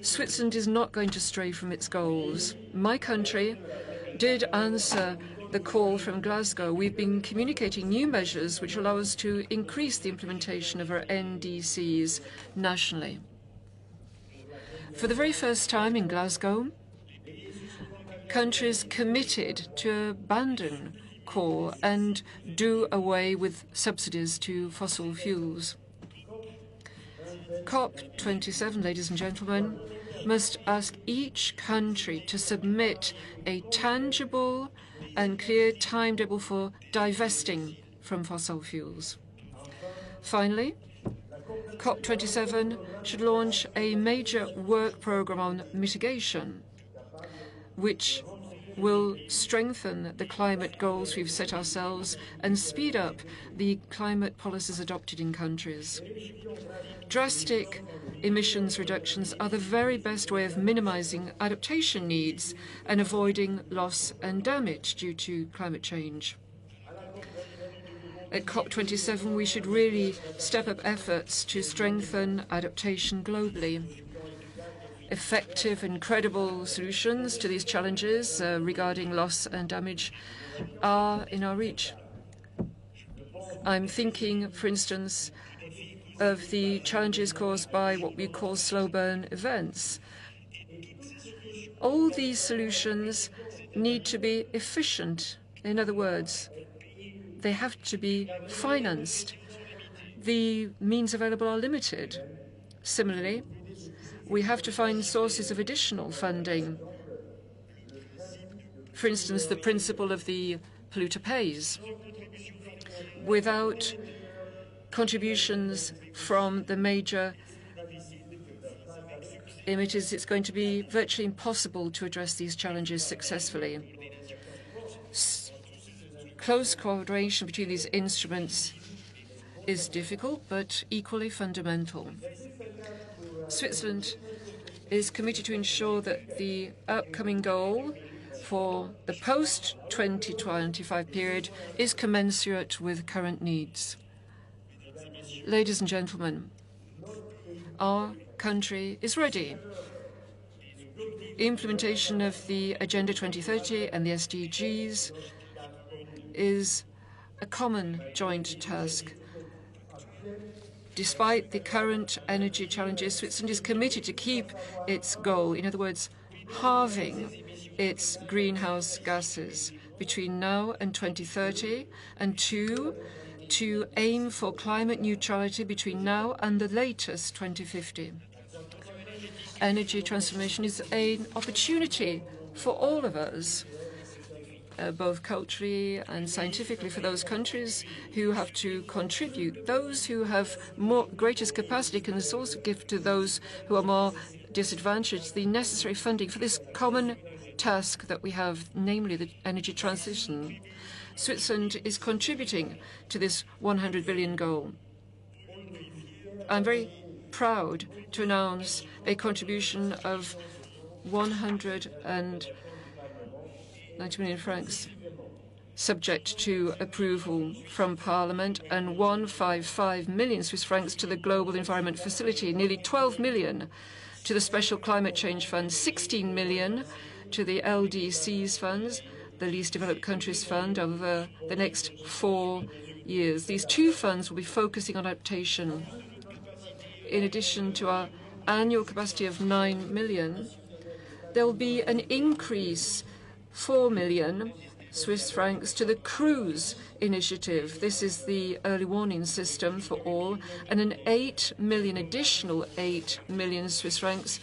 Switzerland is not going to stray from its goals. My country did answer the call from Glasgow. We've been communicating new measures which allow us to increase the implementation of our NDCs nationally. For the very first time in Glasgow, countries committed to abandon coal and do away with subsidies to fossil fuels. COP27, ladies and gentlemen, must ask each country to submit a tangible and clear timetable for divesting from fossil fuels. Finally, COP27 should launch a major work programme on mitigation, which will strengthen the climate goals we've set ourselves and speed up the climate policies adopted in countries. Drastic emissions reductions are the very best way of minimizing adaptation needs and avoiding loss and damage due to climate change. At COP27, we should really step up efforts to strengthen adaptation globally. Effective and credible solutions to these challenges regarding loss and damage are in our reach. I'm thinking, for instance, of the challenges caused by what we call slow burn events. All these solutions need to be efficient. In other words, they have to be financed. The means available are limited. Similarly, we have to find sources of additional funding. For instance, the principle of the polluter pays. Without contributions from the major emitters, it's going to be virtually impossible to address these challenges successfully. Close coordination between these instruments is difficult, but equally fundamental. Switzerland is committed to ensure that the upcoming goal for the post-2025 period is commensurate with current needs. Ladies and gentlemen, our country is ready. Implementation of the Agenda 2030 and the SDGs is a common joint task. Despite the current energy challenges, Switzerland is committed to keep its goal, in other words, halving its greenhouse gases between now and 2030, and two, to aim for climate neutrality between now and the latest 2050. energy transformation is an opportunity for all of us, both culturally and scientifically, for those countries who have to contribute. Those who have greatest capacity can also give to those who are more disadvantaged the necessary funding for this common task that we have, namely the energy transition. Switzerland is contributing to this 100 billion goal. I'm very proud to announce a contribution of 190 million francs, subject to approval from Parliament, and 155 million Swiss francs to the Global Environment Facility, nearly 12 million to the Special Climate Change Fund, 16 million to the LDC's funds, the Least Developed Countries Fund, over the next 4 years. These two funds will be focusing on adaptation. In addition to our annual capacity of 9 million, there will be an increase, 4 million Swiss francs, to the cruise initiative. This is the early warning system for all, and an additional 8 million Swiss francs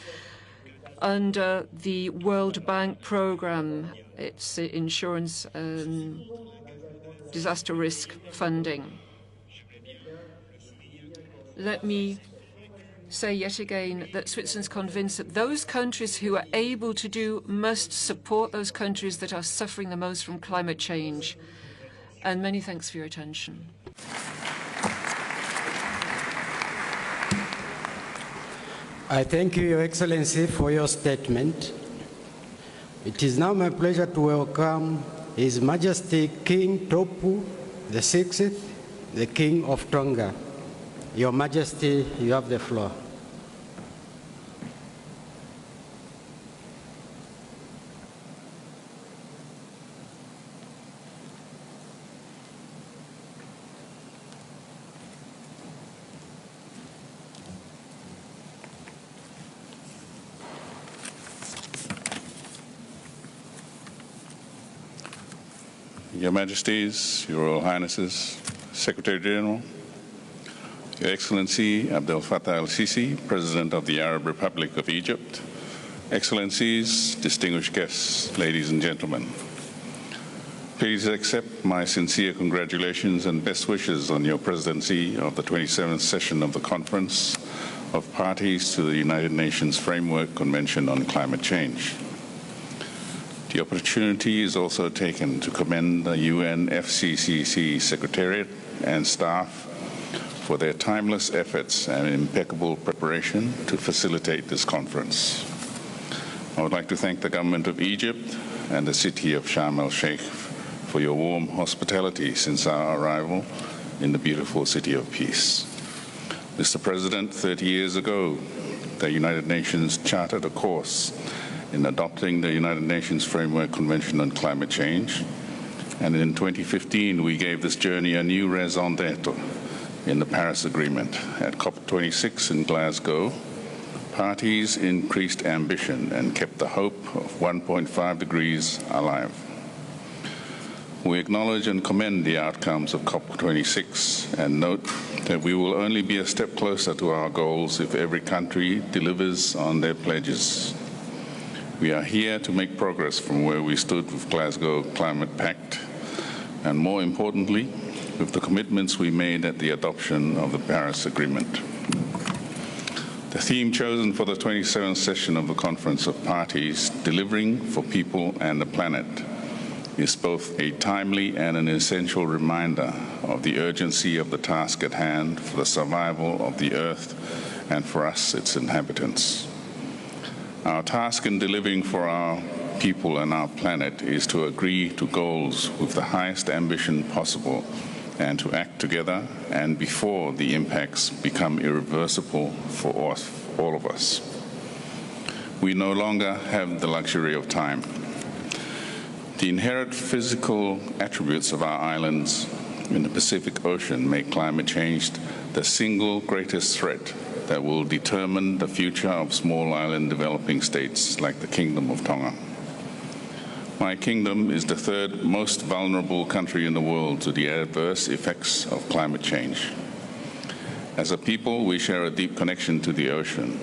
under the World Bank program. It's the insurance disaster risk funding. Let me say yet again that Switzerland's convinced that those countries who are able to do must support those countries that are suffering the most from climate change. And many thanks for your attention. I thank you, Your Excellency, for your statement. It is now my pleasure to welcome His Majesty King Topu VI, the King of Tonga. Your Majesty, you have the floor. Your Majesties, Your Royal Highnesses, Secretary General, Your Excellency Abdel Fattah el-Sisi, President of the Arab Republic of Egypt, Excellencies, distinguished guests, ladies and gentlemen. Please accept my sincere congratulations and best wishes on your presidency of the 27th session of the Conference of Parties to the United Nations Framework Convention on Climate Change. The opportunity is also taken to commend the UNFCCC Secretariat and staff for their timeless efforts and impeccable preparation to facilitate this conference. I would like to thank the government of Egypt and the city of Sharm el-Sheikh for your warm hospitality since our arrival in the beautiful city of peace. Mr. President, 30 years ago, the United Nations charted a course in adopting the United Nations Framework Convention on Climate Change, and in 2015 we gave this journey a new raison d'etre in the Paris Agreement. At COP26 in Glasgow, parties increased ambition and kept the hope of 1.5 degrees alive. We acknowledge and commend the outcomes of COP26 and note that we will only be a step closer to our goals if every country delivers on their pledges. We are here to make progress from where we stood with Glasgow Climate Pact, and more importantly, with the commitments we made at the adoption of the Paris Agreement. The theme chosen for the 27th session of the Conference of Parties, Delivering for People and the Planet, is both a timely and an essential reminder of the urgency of the task at hand for the survival of the Earth and for us, its inhabitants. Our task in delivering for our people and our planet is to agree to goals with the highest ambition possible and to act together and before the impacts become irreversible for us, all of us. We no longer have the luxury of time. The inherent physical attributes of our islands in the Pacific Ocean make climate change the single greatest threat that will determine the future of small island developing states like the Kingdom of Tonga. My kingdom is the third most vulnerable country in the world to the adverse effects of climate change. As a people, we share a deep connection to the ocean.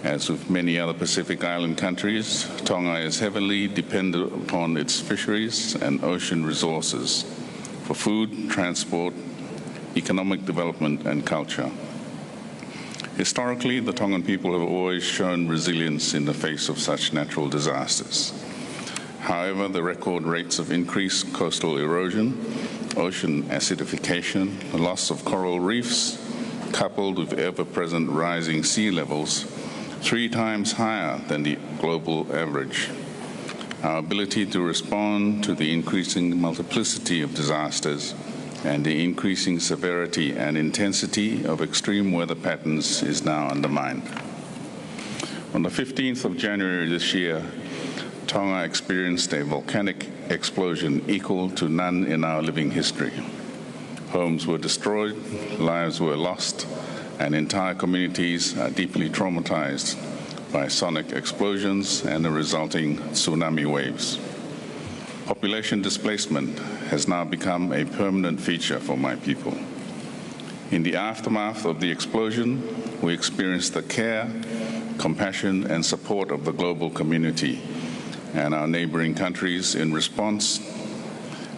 As with many other Pacific Island countries, Tonga is heavily dependent upon its fisheries and ocean resources for food, transport, economic development, and culture. Historically, the Tongan people have always shown resilience in the face of such natural disasters. However, the record rates of increased coastal erosion, ocean acidification, the loss of coral reefs, coupled with ever-present rising sea levels, 3 times higher than the global average. Our ability to respond to the increasing multiplicity of disasters and the increasing severity and intensity of extreme weather patterns is now undermined. On the 15th of January this year, Tonga experienced a volcanic explosion equal to none in our living history. Homes were destroyed, lives were lost, and entire communities are deeply traumatized by sonic explosions and the resulting tsunami waves. Population displacement has now become a permanent feature for my people. In the aftermath of the explosion, we experienced the care, compassion, and support of the global community and our neighboring countries in response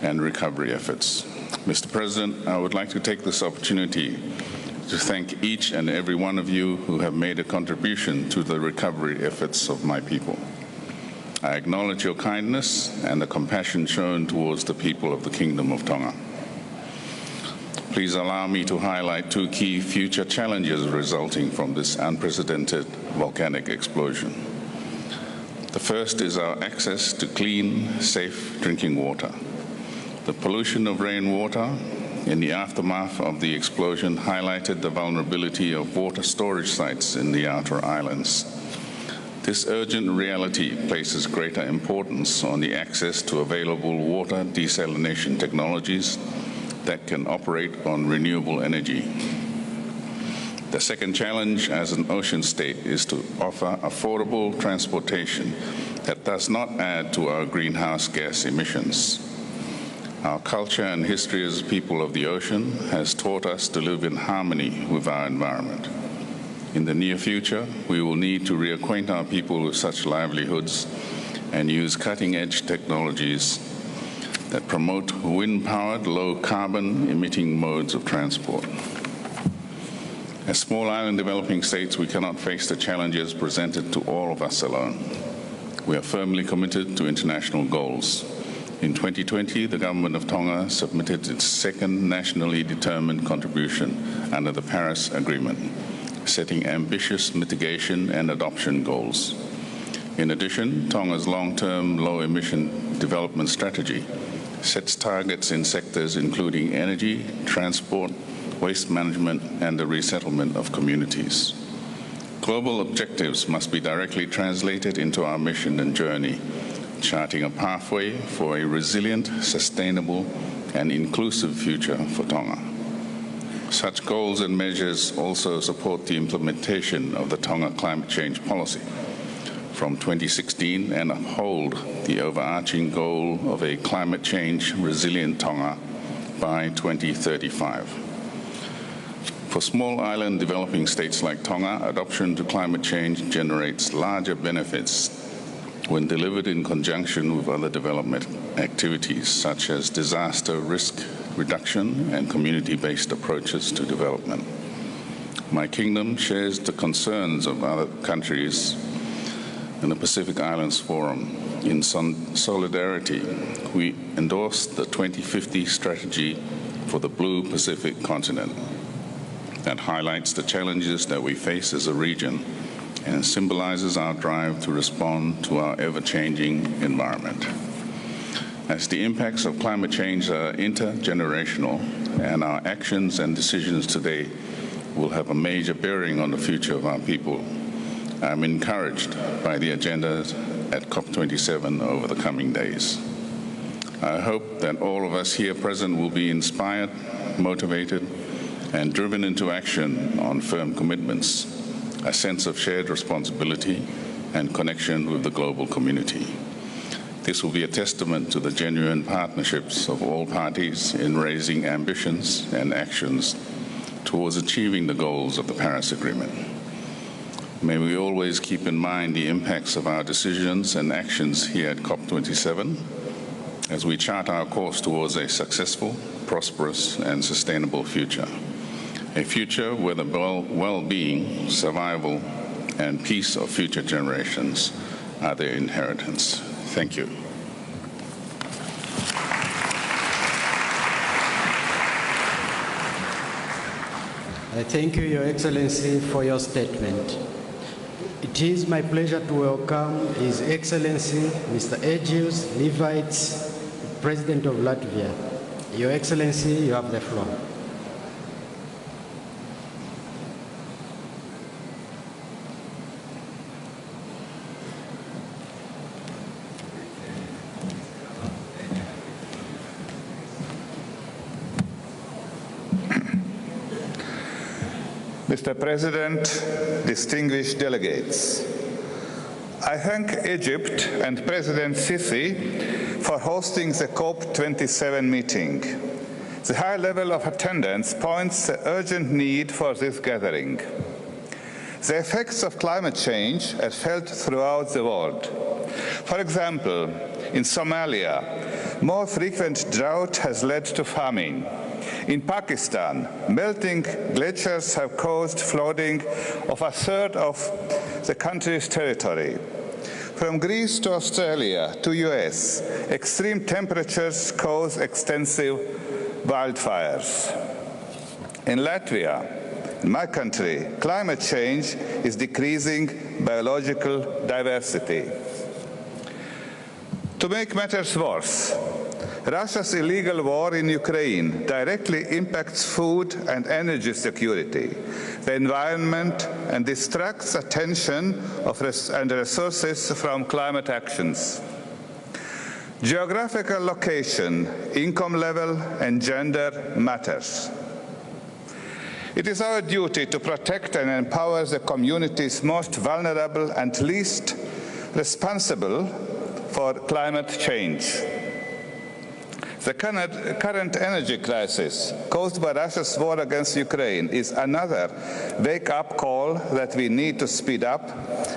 and recovery efforts. Mr. President, I would like to take this opportunity to thank each and every one of you who have made a contribution to the recovery efforts of my people. I acknowledge your kindness and the compassion shown towards the people of the Kingdom of Tonga. Please allow me to highlight 2 key future challenges resulting from this unprecedented volcanic explosion. The first is our access to clean, safe drinking water. The pollution of rainwater in the aftermath of the explosion highlighted the vulnerability of water storage sites in the outer islands. This urgent reality places greater importance on the access to available water desalination technologies that can operate on renewable energy. The second challenge as an ocean state is to offer affordable transportation that does not add to our greenhouse gas emissions. Our culture and history as people of the ocean has taught us to live in harmony with our environment. In the near future, we will need to reacquaint our people with such livelihoods and use cutting-edge technologies that promote wind-powered, low-carbon emitting modes of transport. As small island developing states, we cannot face the challenges presented to all of us alone. We are firmly committed to international goals. In 2020, the Government of Tonga submitted its second nationally determined contribution under the Paris Agreement, setting ambitious mitigation and adoption goals. In addition, Tonga's long-term low-emission development strategy sets targets in sectors including energy, transport, waste management, and the resettlement of communities. Global objectives must be directly translated into our mission and journey, charting a pathway for a resilient, sustainable, and inclusive future for Tonga. Such goals and measures also support the implementation of the Tonga climate change policy from 2016 and uphold the overarching goal of a climate change resilient Tonga by 2035. For small island developing states like Tonga, adoption to climate change generates larger benefits when delivered in conjunction with other development activities such as disaster risk reduction and community-based approaches to development. My kingdom shares the concerns of other countries in the Pacific Islands Forum. In solidarity, we endorsed the 2050 strategy for the Blue Pacific continent that highlights the challenges that we face as a region and symbolizes our drive to respond to our ever-changing environment. As the impacts of climate change are intergenerational and our actions and decisions today will have a major bearing on the future of our people, I'm encouraged by the agenda at COP27 over the coming days. I hope that all of us here present will be inspired, motivated, and driven into action on firm commitments, a sense of shared responsibility and connection with the global community. This will be a testament to the genuine partnerships of all parties in raising ambitions and actions towards achieving the goals of the Paris Agreement. May we always keep in mind the impacts of our decisions and actions here at COP27 as we chart our course towards a successful, prosperous, and sustainable future. A future where the well-being, survival, and peace of future generations are their inheritance. Thank you. I thank you, Your Excellency, for your statement. It is my pleasure to welcome His Excellency, Mr. Egius Levites, President of Latvia. Your Excellency, you have the floor. Mr. President, distinguished delegates, I thank Egypt and President Sisi for hosting the COP27 meeting. The high level of attendance points the urgent need for this gathering. The effects of climate change are felt throughout the world. For example, in Somalia, more frequent drought has led to famine. In Pakistan, melting glaciers have caused flooding of a third of the country's territory. From Greece to Australia to US, extreme temperatures cause extensive wildfires. In Latvia, in my country, climate change is decreasing biological diversity. To make matters worse, Russia's illegal war in Ukraine directly impacts food and energy security, the environment, and distracts attention and resources from climate actions. Geographical location, income level, and gender matters. It is our duty to protect and empower the communities most vulnerable and least responsible for climate change. The current energy crisis caused by Russia's war against Ukraine is another wake-up call that we need to speed up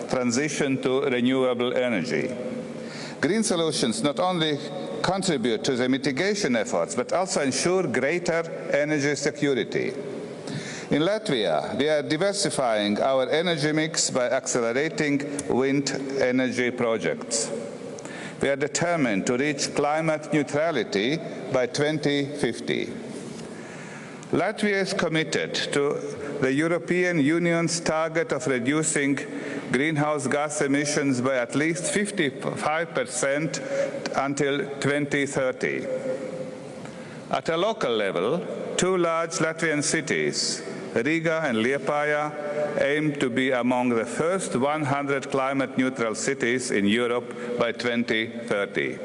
transition to renewable energy. Green solutions not only contribute to the mitigation efforts, but also ensure greater energy security. In Latvia, we are diversifying our energy mix by accelerating wind energy projects. We are determined to reach climate neutrality by 2050. Latvia is committed to the European Union's target of reducing greenhouse gas emissions by at least 55% until 2030. At a local level, two large Latvian cities, Riga and Liepāja, aim to be among the first 100 climate-neutral cities in Europe by 2030.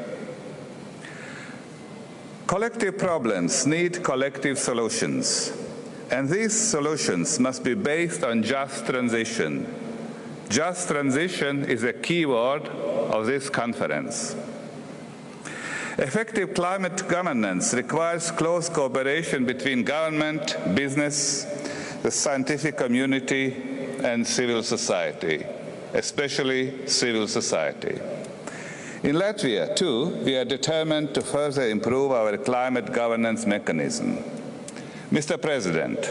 Collective problems need collective solutions, and these solutions must be based on just transition. Just transition is a key word of this conference. Effective climate governance requires close cooperation between government, business, the scientific community, and civil society, especially civil society. In Latvia, too, we are determined to further improve our climate governance mechanism. Mr. President,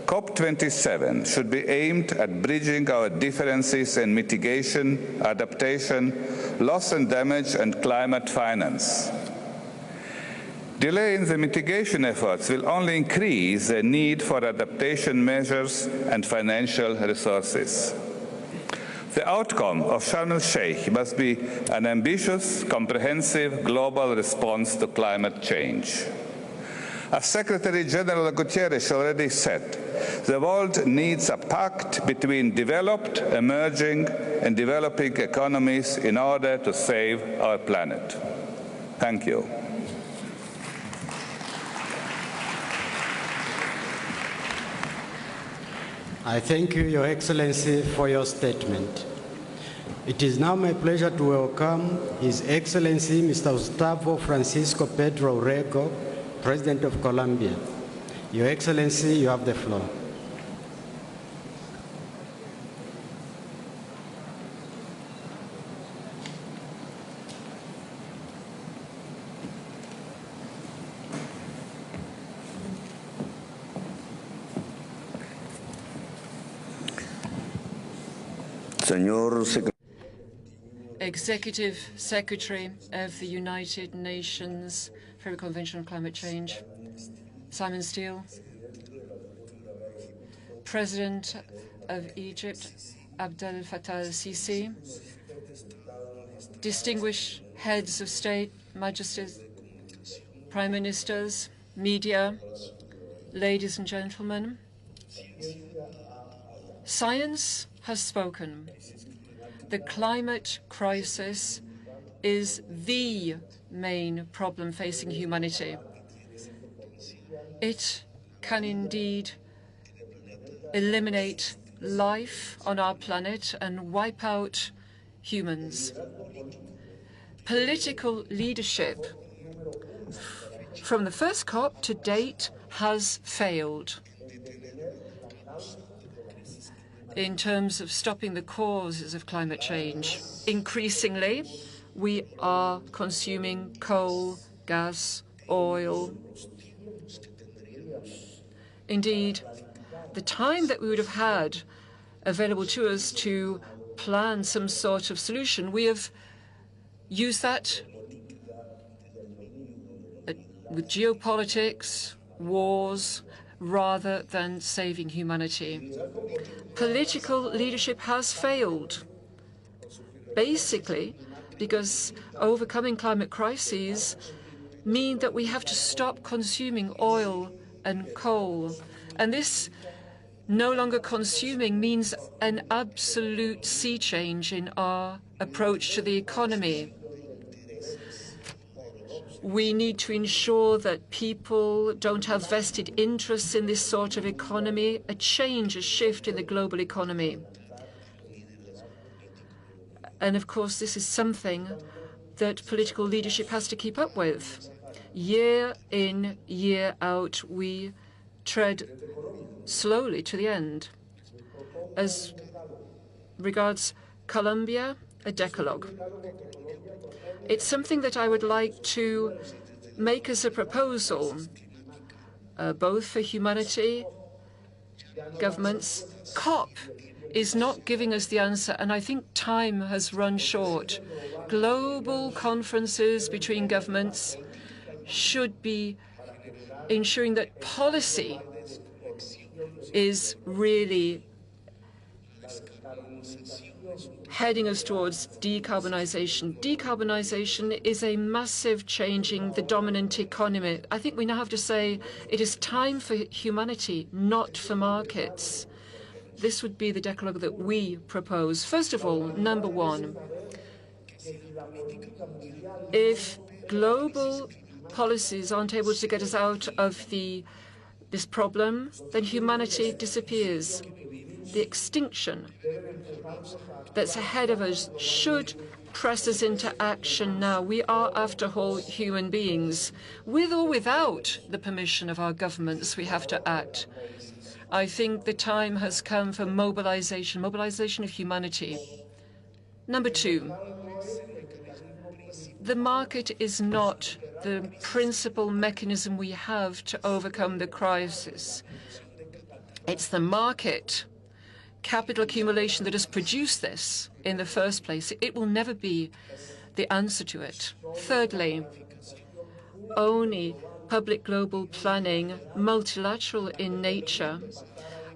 COP27 should be aimed at bridging our differences in mitigation, adaptation, loss and damage, and climate finance. Delay in the mitigation efforts will only increase the need for adaptation measures and financial resources. The outcome of Sharm el-Sheikh must be an ambitious, comprehensive global response to climate change. As Secretary General Guterres already said, the world needs a pact between developed, emerging, and developing economies in order to save our planet. Thank you. I thank you, Your Excellency, for your statement. It is now my pleasure to welcome His Excellency Mr. Gustavo Francisco Pedro Rego, President of Colombia. Your Excellency, you have the floor. Executive Secretary of the United Nations Framework Convention on Climate Change, Simon Steele, President of Egypt, Abdel Fattah al-Sisi, distinguished heads of state, majesties, prime ministers, media, ladies and gentlemen, science has spoken. The climate crisis is the main problem facing humanity. It can indeed eliminate life on our planet and wipe out humans. Political leadership from the first COP to date has failed in terms of stopping the causes of climate change. Increasingly, we are consuming coal, gas, oil. Indeed, the time that we would have had available to us to plan some sort of solution, we have used that with geopolitics, wars, rather than saving humanity. Political leadership has failed, basically because overcoming climate crises mean that we have to stop consuming oil and coal. And this no longer consuming means an absolute sea change in our approach to the economy. We need to ensure that people don't have vested interests in this sort of economy, a change, a shift in the global economy. And of course, this is something that political leadership has to keep up with. Year in, year out, we tread slowly to the end. As regards Colombia, a decalogue. It's something that I would like to make as a proposal, both for humanity, governments. COP is not giving us the answer, and I think time has run short. Global conferences between governments should be ensuring that policy is really heading us towards decarbonization. Decarbonization is a massive changing the dominant economy. I think we now have to say it is time for humanity, not for markets. This would be the decalogue that we propose. First of all, number one, if global policies aren't able to get us out of this problem, then humanity disappears. The extinction that's ahead of us should press us into action now. We are, after all, human beings. With or without the permission of our governments, we have to act. I think the time has come for mobilization of humanity. Number two, the market is not the principal mechanism we have to overcome the crisis. It's the market, capital accumulation, that has produced this in the first place. It will never be the answer to it. Thirdly, only public global planning, multilateral in nature,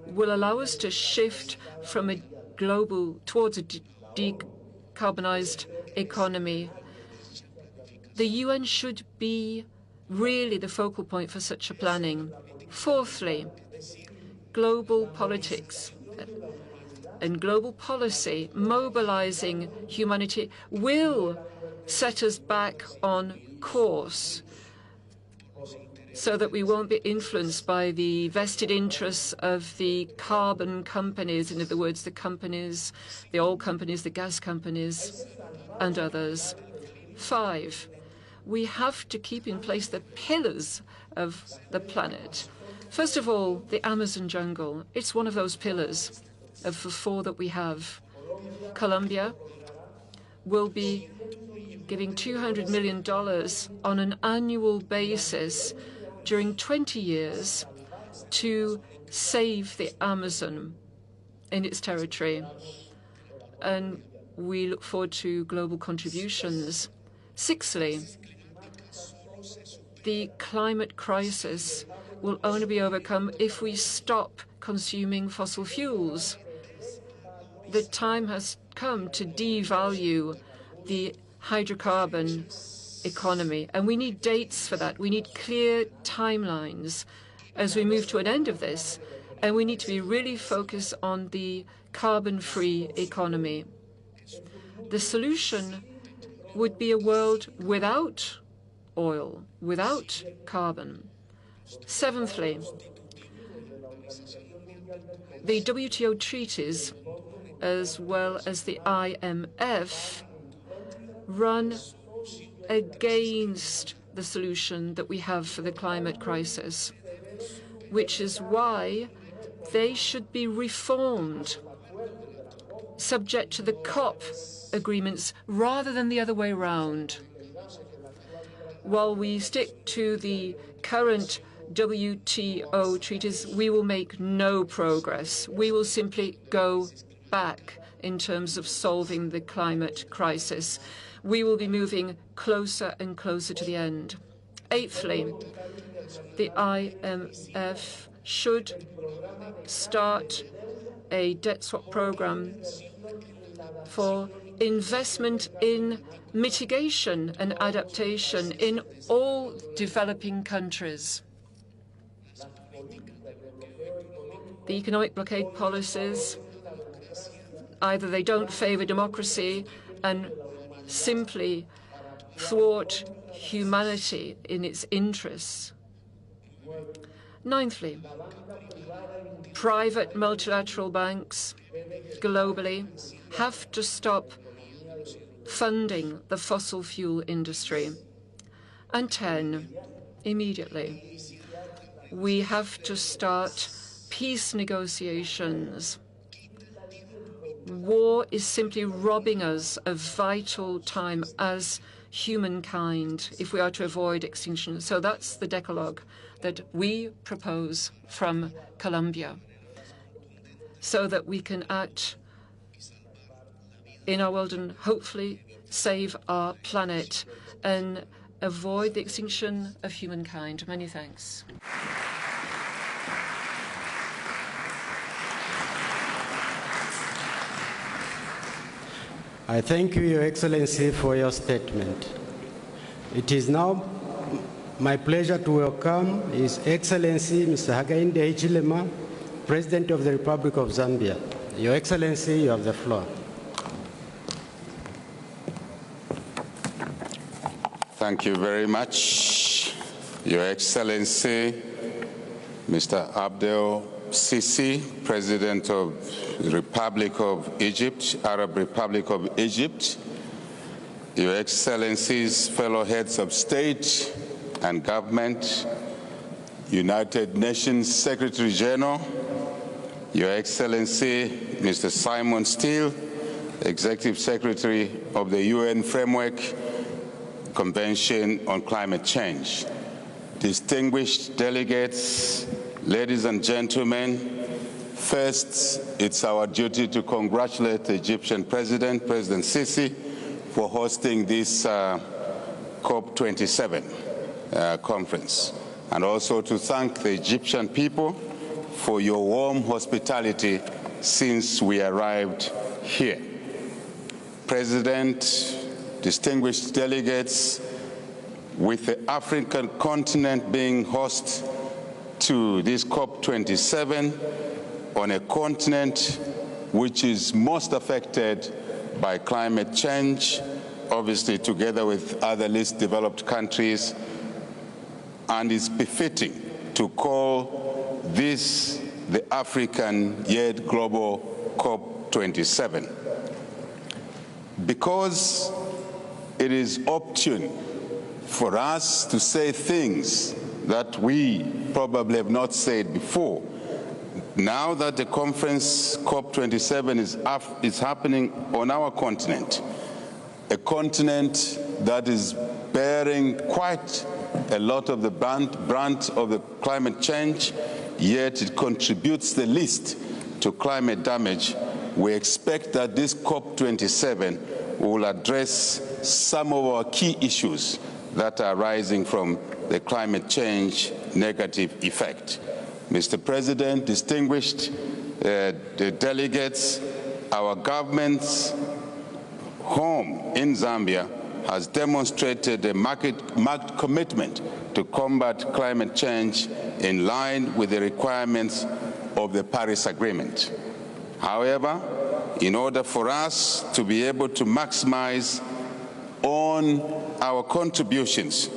will allow us to shift from a global towards a decarbonized economy. The UN should be really the focal point for such a planning. Fourthly, global politics and global policy, mobilizing humanity, will set us back on course so that we won't be influenced by the vested interests of the carbon companies, in other words, the companies, the oil companies, the gas companies, and others. 5, we have to keep in place the pillars of the planet. First of all, the Amazon jungle. It's one of those pillars of the 4 that we have. Colombia will be giving $200 million on an annual basis during 20 years to save the Amazon in its territory. and we look forward to global contributions. Sixthly, the climate crisis will only be overcome if we stop consuming fossil fuels. The time has come to devalue the hydrocarbon economy, and we need dates for that. We need clear timelines as we move to an end of this, and we need to be really focused on the carbon-free economy. The solution would be a world without oil, without carbon. Seventhly, the WTO treaties, as well as the IMF, run against the solution that we have for the climate crisis, which is why they should be reformed, subject to the COP agreements rather than the other way around. While we stick to the current WTO treaties, we will make no progress. We will simply go back in terms of solving the climate crisis. We will be moving closer and closer to the end. Eighthly, the IMF should start a debt swap program for investment in mitigation and adaptation in all developing countries. The economic blockade policies, either they don't favor democracy and simply thwart humanity in its interests. Ninthly, private multilateral banks globally have to stop funding the fossil fuel industry. And 10, immediately, we have to start peace negotiations. War is simply robbing us of vital time as humankind if we are to avoid extinction. So that's the decalogue that we propose from Colombia, so that we can act in our world and hopefully save our planet and avoid the extinction of humankind. Many thanks. I thank you, Your Excellency, for your statement. It is now my pleasure to welcome His Excellency Mr. Hakainde Hichilema, President of the Republic of Zambia. Your Excellency, you have the floor. Thank you very much, Your Excellency, Mr. Abdel Sisi, President of the Republic of Egypt, Arab Republic of Egypt, Your Excellencies, fellow heads of state and government, United Nations Secretary General, Your Excellency, Mr. Simon Steele, Executive Secretary of the UN Framework Convention on Climate Change, distinguished delegates, ladies and gentlemen, first, it's our duty to congratulate the Egyptian President, President Sisi, for hosting this COP27 conference, and also to thank the Egyptian people for your warm hospitality since we arrived here. President, distinguished delegates, with the African continent being host to this COP27 on a continent which is most affected by climate change, obviously together with other least developed countries, and it's befitting to call this the African yet global COP27, because it is opportune for us to say things that we probably have not said before. Now that the conference COP27 is happening on our continent, a continent that is bearing quite a lot of the brunt of the climate change, yet it contributes the least to climate damage, we expect that this COP27 will address some of our key issues that are arising from the climate change negative effect. Mr. President, distinguished delegates, our government's home in Zambia has demonstrated a marked commitment to combat climate change in line with the requirements of the Paris Agreement. However, in order for us to be able to maximize on our contributions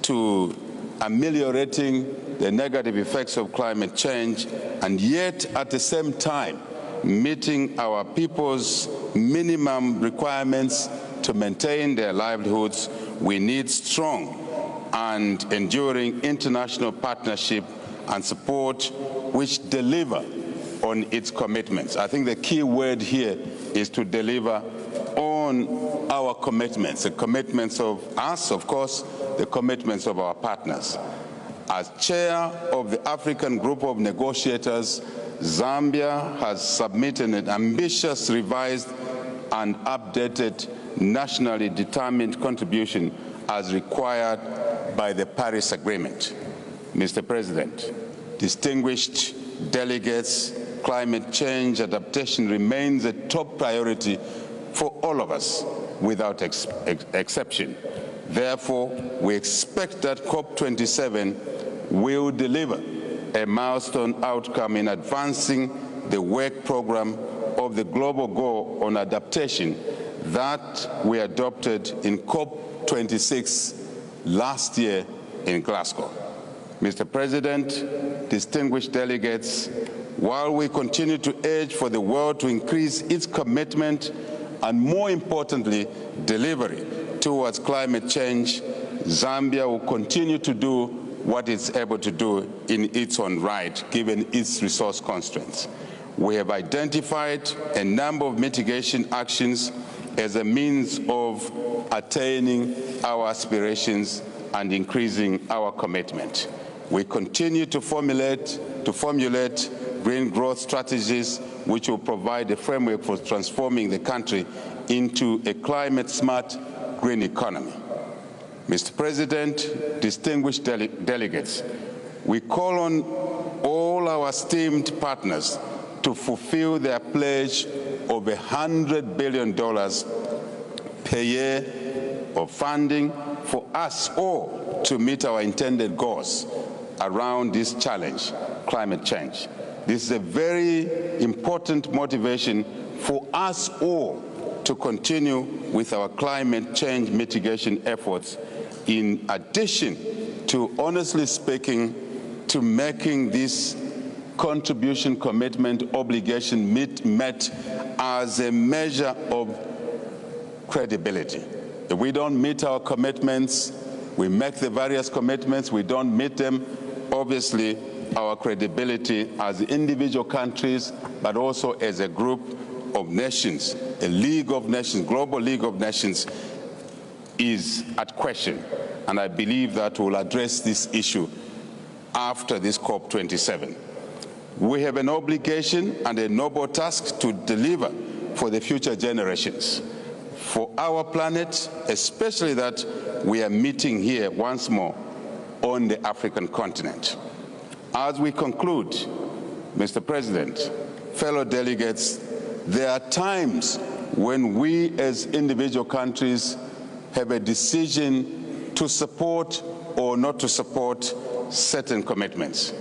to ameliorating the negative effects of climate change, and yet at the same time meeting our people's minimum requirements to maintain their livelihoods, we need strong and enduring international partnership and support which deliver on its commitments. I think the key word here is to deliver on our commitments, the commitments of us, of course, the commitments of our partners. As chair of the African Group of Negotiators, Zambia has submitted an ambitious, revised, and updated nationally determined contribution as required by the Paris Agreement. Mr. President, distinguished delegates, climate change adaptation remains a top priority for all of us without exception. Therefore, we expect that COP27 will deliver a milestone outcome in advancing the work program of the global goal on adaptation that we adopted in COP26 last year in Glasgow. Mr. President, distinguished delegates, while we continue to urge for the world to increase its commitment and, more importantly, delivery towards climate change, Zambia will continue to do what it's able to do in its own right, given its resource constraints. We have identified a number of mitigation actions as a means of attaining our aspirations and increasing our commitment. We continue to formulate green growth strategies which will provide a framework for transforming the country into a climate-smart green economy. Mr. President, distinguished delegates, we call on all our esteemed partners to fulfill their pledge of $100 billion per year of funding for us all to meet our intended goals around this challenge, climate change. This is a very important motivation for us all to continue with our climate change mitigation efforts, in addition to, honestly speaking, to making this contribution, commitment, obligation met as a measure of credibility. If we don't meet our commitments, we make the various commitments, we don't meet them, obviously our credibility as individual countries, but also as a group of nations, a League of Nations, global League of Nations, is at question. And I believe that we'll address this issue after this COP27. We have an obligation and a noble task to deliver for the future generations, for our planet, especially that we are meeting here once more on the African continent. As we conclude, Mr. President, fellow delegates, there are times when we as individual countries have a decision to support or not to support certain commitments.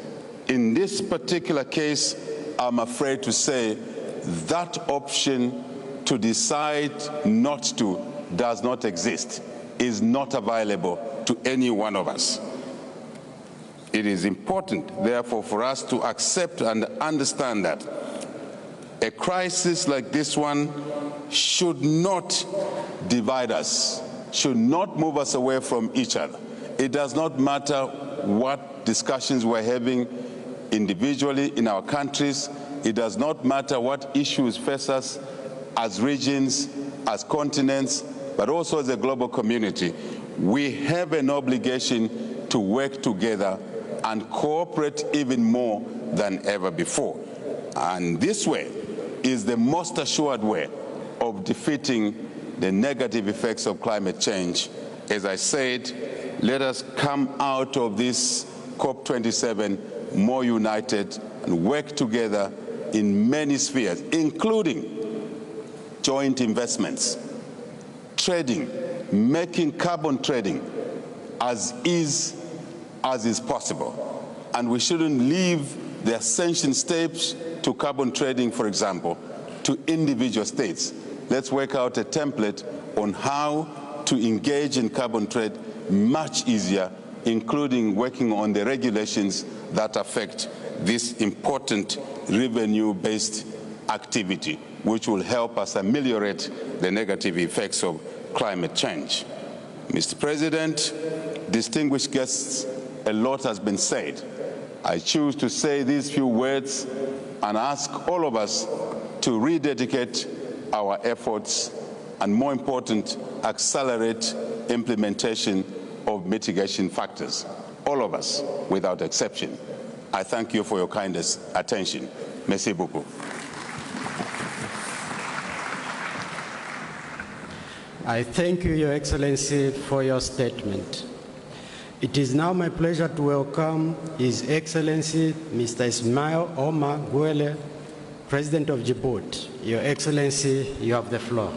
In this particular case, I'm afraid to say that option to decide not to does not exist, is not available to any one of us. It is important, therefore, for us to accept and understand that a crisis like this one should not divide us, should not move us away from each other. It does not matter what discussions we're having individually in our countries. It does not matter what issues face us as regions, as continents, but also as a global community. We have an obligation to work together and cooperate even more than ever before. And this way, is the most assured way of defeating the negative effects of climate change. As I said, let us come out of this COP27 more united and work together in many spheres, including joint investments, trading, making carbon trading as is possible. And we shouldn't leave the ascension steps to carbon trading, for example, to individual states. Let's work out a template on how to engage in carbon trade much easier, including working on the regulations that affect this important revenue-based activity, which will help us ameliorate the negative effects of climate change. Mr. President, distinguished guests, a lot has been said. I choose to say these few words and ask all of us to rededicate our efforts and, more important, accelerate implementation of mitigation factors. All of us, without exception. I thank you for your kindest attention. Merci beaucoup. I thank you, Your Excellency, for your statement. It is now my pleasure to welcome His Excellency Mr. Ismail Omar Guelleh, President of Djibouti. Your Excellency, you have the floor.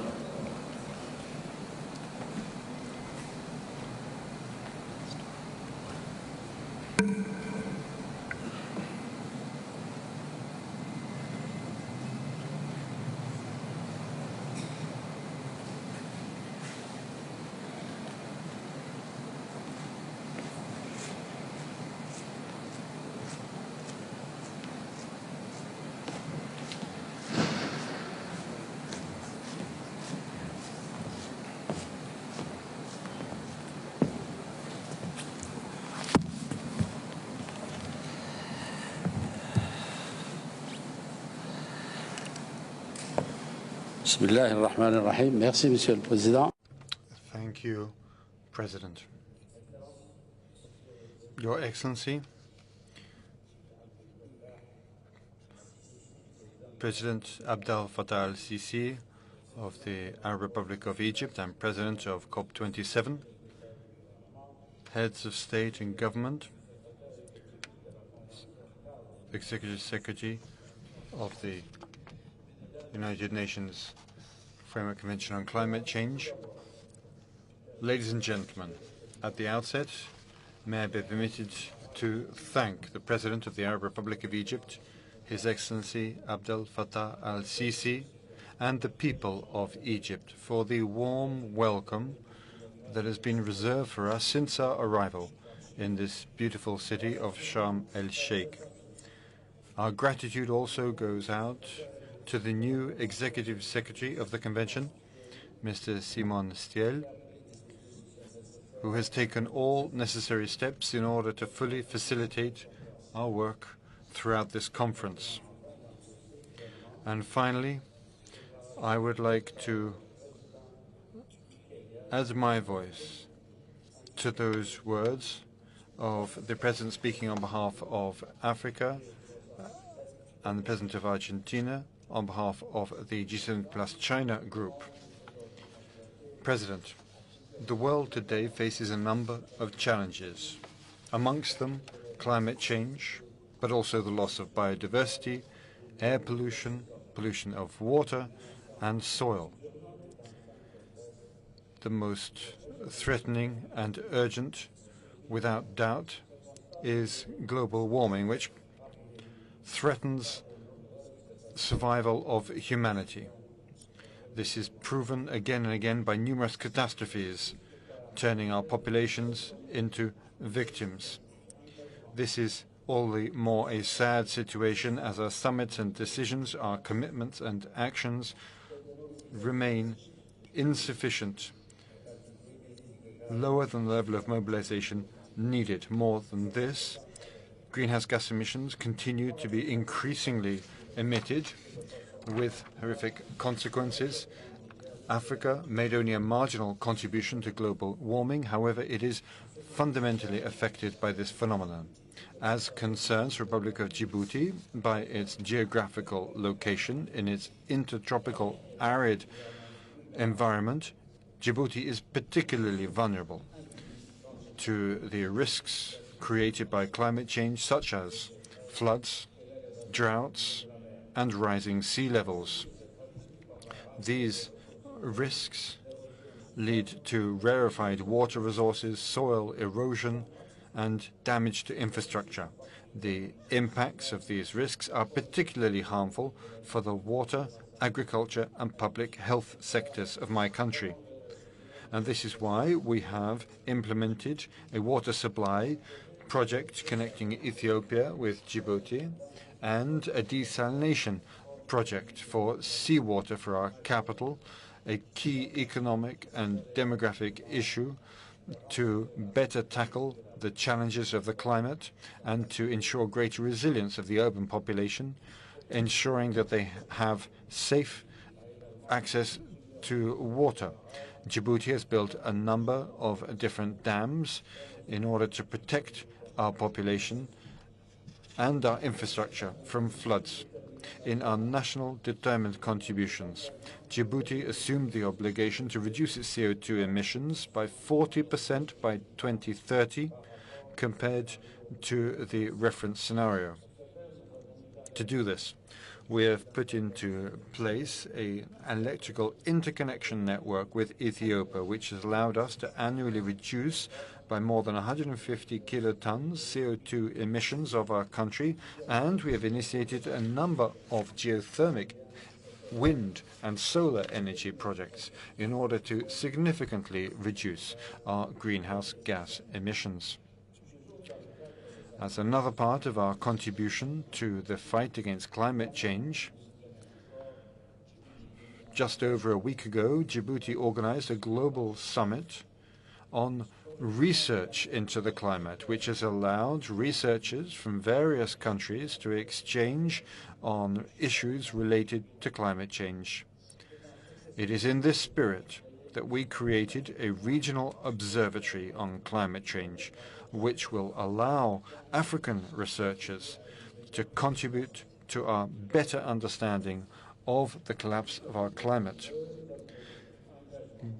Merci, Monsieur le Président. Thank you, President. Your Excellency, President Abdel Fattah al-Sisi of the Arab Republic of Egypt and President of COP27, heads of state and government, Executive Secretary of the United Nations Framework Convention on Climate Change. Ladies and gentlemen, at the outset, may I be permitted to thank the President of the Arab Republic of Egypt, His Excellency Abdel Fattah al-Sisi, and the people of Egypt for the warm welcome that has been reserved for us since our arrival in this beautiful city of Sharm el-Sheikh. Our gratitude also goes out to the new Executive Secretary of the Convention, Mr. Simon Stiel, who has taken all necessary steps in order to fully facilitate our work throughout this conference. And finally, I would like to add my voice to those words of the President speaking on behalf of Africa and the President of Argentina on behalf of the G7 plus China group. President, the world today faces a number of challenges, amongst them climate change, but also the loss of biodiversity, air pollution, pollution of water and soil. The most threatening and urgent, without doubt, is global warming, which threatens survival of humanity. This is proven again and again by numerous catastrophes, turning our populations into victims. This is all the more a sad situation as our summits and decisions, our commitments and actions remain insufficient, lower than the level of mobilization needed. More than this, greenhouse gas emissions continue to be increasingly emitted with horrific consequences. Africa made only a marginal contribution to global warming. However, it is fundamentally affected by this phenomenon. as concerns the Republic of Djibouti by its geographical location in its intertropical arid environment. Djibouti is particularly vulnerable to the risks created by climate change, such as floods, droughts, and rising sea levels. These risks lead to rarefied water resources, soil erosion, and damage to infrastructure. The impacts of these risks are particularly harmful for the water, agriculture, and public health sectors of my country. And this is why we have implemented a water supply project connecting Ethiopia with Djibouti and a desalination project for seawater for our capital, a key economic and demographic issue to better tackle the challenges of the climate and to ensure greater resilience of the urban population, ensuring that they have safe access to water. Djibouti has built a number of different dams in order to protect our population and our infrastructure from floods. In our national determined contributions, Djibouti assumed the obligation to reduce its CO2 emissions by 40% by 2030 compared to the reference scenario. To do this, we have put into place an electrical interconnection network with Ethiopia, which has allowed us to annually reduce by more than 150 kilotons CO2 emissions of our country, and we have initiated a number of geothermic, wind and solar energy projects in order to significantly reduce our greenhouse gas emissions. As another part of our contribution to the fight against climate change, just over a week ago, Djibouti organized a global summit on research into the climate, which has allowed researchers from various countries to exchange on issues related to climate change. It is in this spirit that we created a regional observatory on climate change, which will allow African researchers to contribute to our better understanding of the collapse of our climate.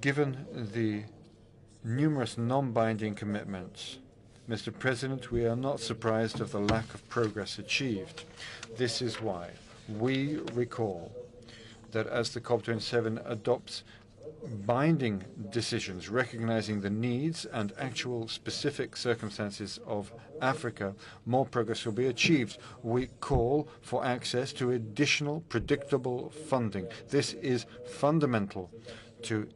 Given the numerous non-binding commitments, Mr. President, we are not surprised of the lack of progress achieved. This is why we recall that as the COP27 adopts binding decisions recognizing the needs and actual specific circumstances of Africa, more progress will be achieved. We call for access to additional predictable funding. This is fundamental to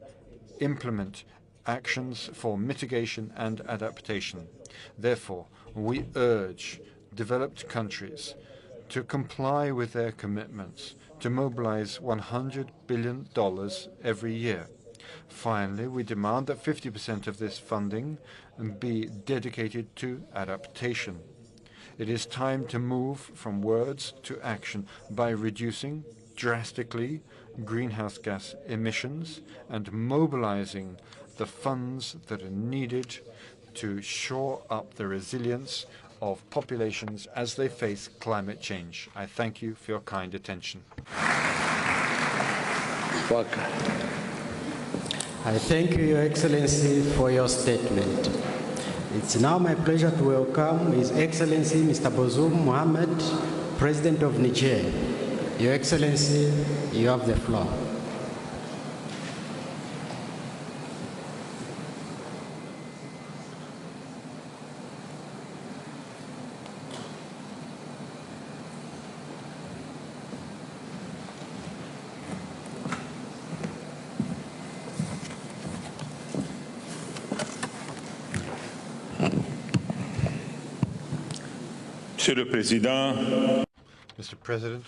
implement actions for mitigation and adaptation. Therefore, we urge developed countries to comply with their commitments to mobilize $100 billion every year. Finally, we demand that 50% of this funding be dedicated to adaptation. It is time to move from words to action by reducing drastically greenhouse gas emissions and mobilizing the funds that are needed to shore up the resilience of populations as they face climate change. I thank you for your kind attention. I thank you, Your Excellency, for your statement. It's now my pleasure to welcome His Excellency Mr. Bazoum Mohamed, President of Niger. Your Excellency, you have the floor. Monsieur le Président, Mr. President,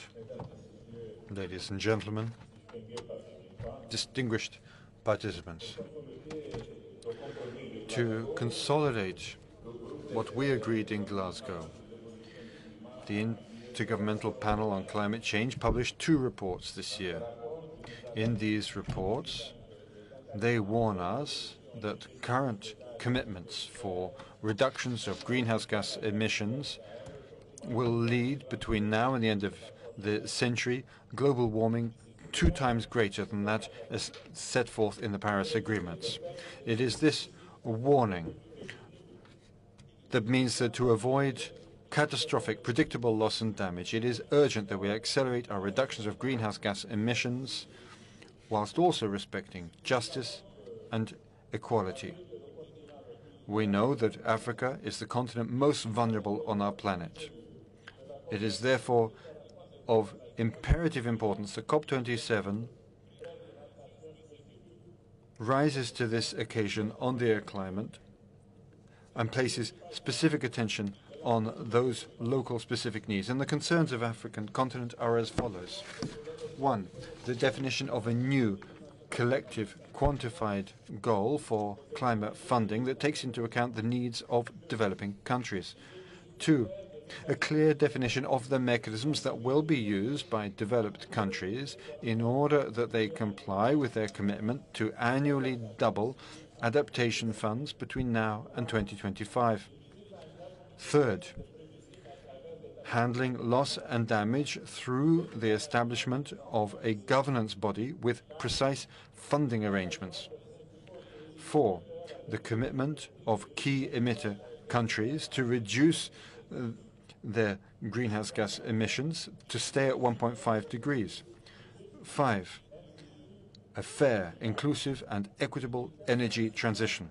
ladies and gentlemen, distinguished participants, to consolidate what we agreed in Glasgow, the Intergovernmental Panel on Climate Change published 2 reports this year. In these reports, they warn us that current commitments for reductions of greenhouse gas emissions will lead, between now and the end of the century, global warming 2 times greater than that as set forth in the Paris agreements. It is this warning that means that to avoid catastrophic, predictable loss and damage, it is urgent that we accelerate our reductions of greenhouse gas emissions whilst also respecting justice and equality. We know that Africa is the continent most vulnerable on our planet. It is therefore of imperative importance that COP27 rises to this occasion on the climate and places specific attention on those local specific needs. And the concerns of the African continent are as follows. 1, the definition of a new collective quantified goal for climate funding that takes into account the needs of developing countries. 2, a clear definition of the mechanisms that will be used by developed countries in order that they comply with their commitment to annually double adaptation funds between now and 2025. 3rd, handling loss and damage through the establishment of a governance body with precise funding arrangements. 4, the commitment of key emitter countries to reduce their greenhouse gas emissions to stay at 1.5 degrees. 5, a fair, inclusive and equitable energy transition.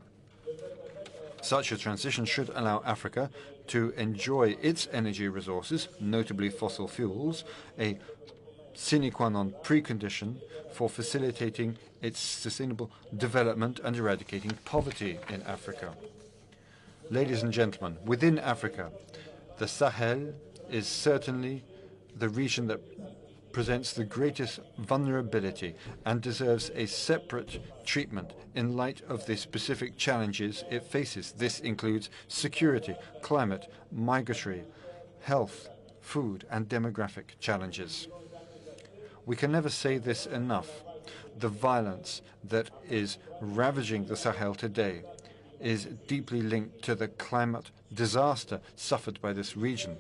Such a transition should allow Africa to enjoy its energy resources, notably fossil fuels, a sine qua non precondition for facilitating its sustainable development and eradicating poverty in Africa. Ladies and gentlemen, within Africa, the Sahel is certainly the region that presents the greatest vulnerability and deserves a separate treatment in light of the specific challenges it faces. This includes security, climate, migratory, health, food, and demographic challenges. We can never say this enough. The violence that is ravaging the Sahel today is deeply linked to the climate disaster suffered by this region.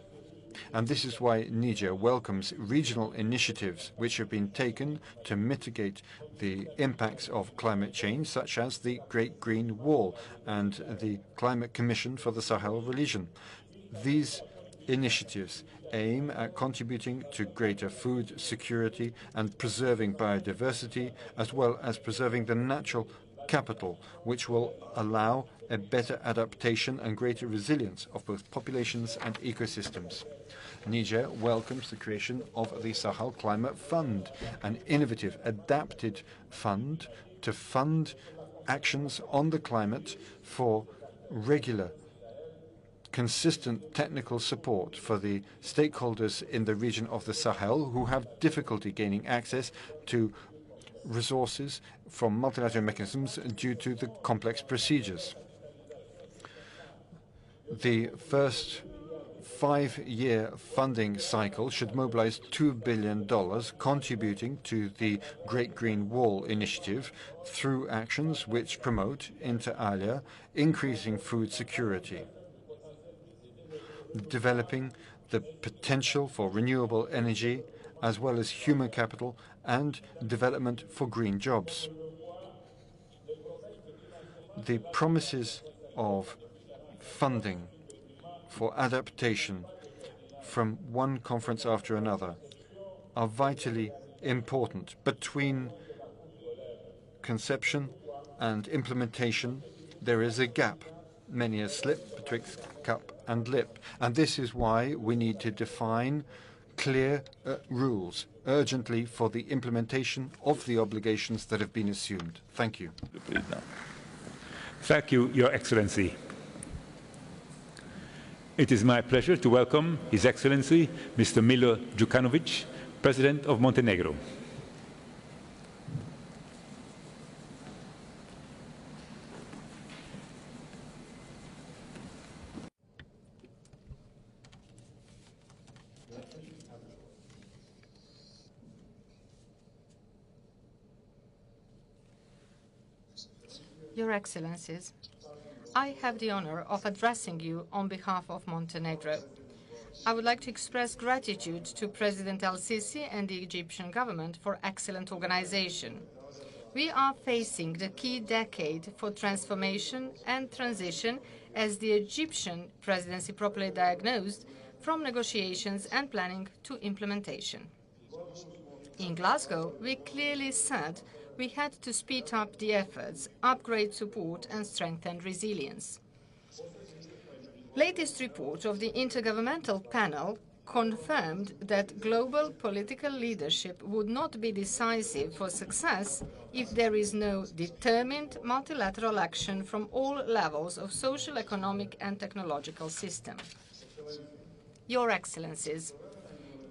And this is why Niger welcomes regional initiatives which have been taken to mitigate the impacts of climate change, such as the Great Green Wall and the Climate Commission for the Sahel region. These initiatives aim at contributing to greater food security and preserving biodiversity, as well as preserving the natural capital, which will allow a better adaptation and greater resilience of both populations and ecosystems. Niger welcomes the creation of the Sahel Climate Fund, an innovative, adapted fund to fund actions on the climate for regular, consistent technical support for the stakeholders in the region of the Sahel who have difficulty gaining access to resources from multilateral mechanisms due to the complex procedures. The first 5-year funding cycle should mobilize $2 billion, contributing to the Great Green Wall initiative through actions which promote, inter alia, increasing food security, developing the potential for renewable energy, as well as human capital and development for green jobs. The promises of funding for adaptation from one conference after another are vitally important. Between conception and implementation, there is a gap, many a slip betwixt cup and lip. And this is why we need to define clear rules urgently for the implementation of the obligations that have been assumed. Thank you. Thank you, Your Excellency. It is my pleasure to welcome His Excellency Mr. Milo Djukanovic, President of Montenegro. Your Excellencies, I have the honor of addressing you on behalf of Montenegro. I would like to express gratitude to President El-Sisi and the Egyptian government for excellent organization. We are facing the key decade for transformation and transition, as the Egyptian presidency properly diagnosed, from negotiations and planning to implementation. In Glasgow, we clearly said we had to speed up the efforts, upgrade support, and strengthen resilience. Latest report of the Intergovernmental Panel confirmed that global political leadership would not be decisive for success if there is no determined multilateral action from all levels of social, economic, and technological system. Your Excellencies,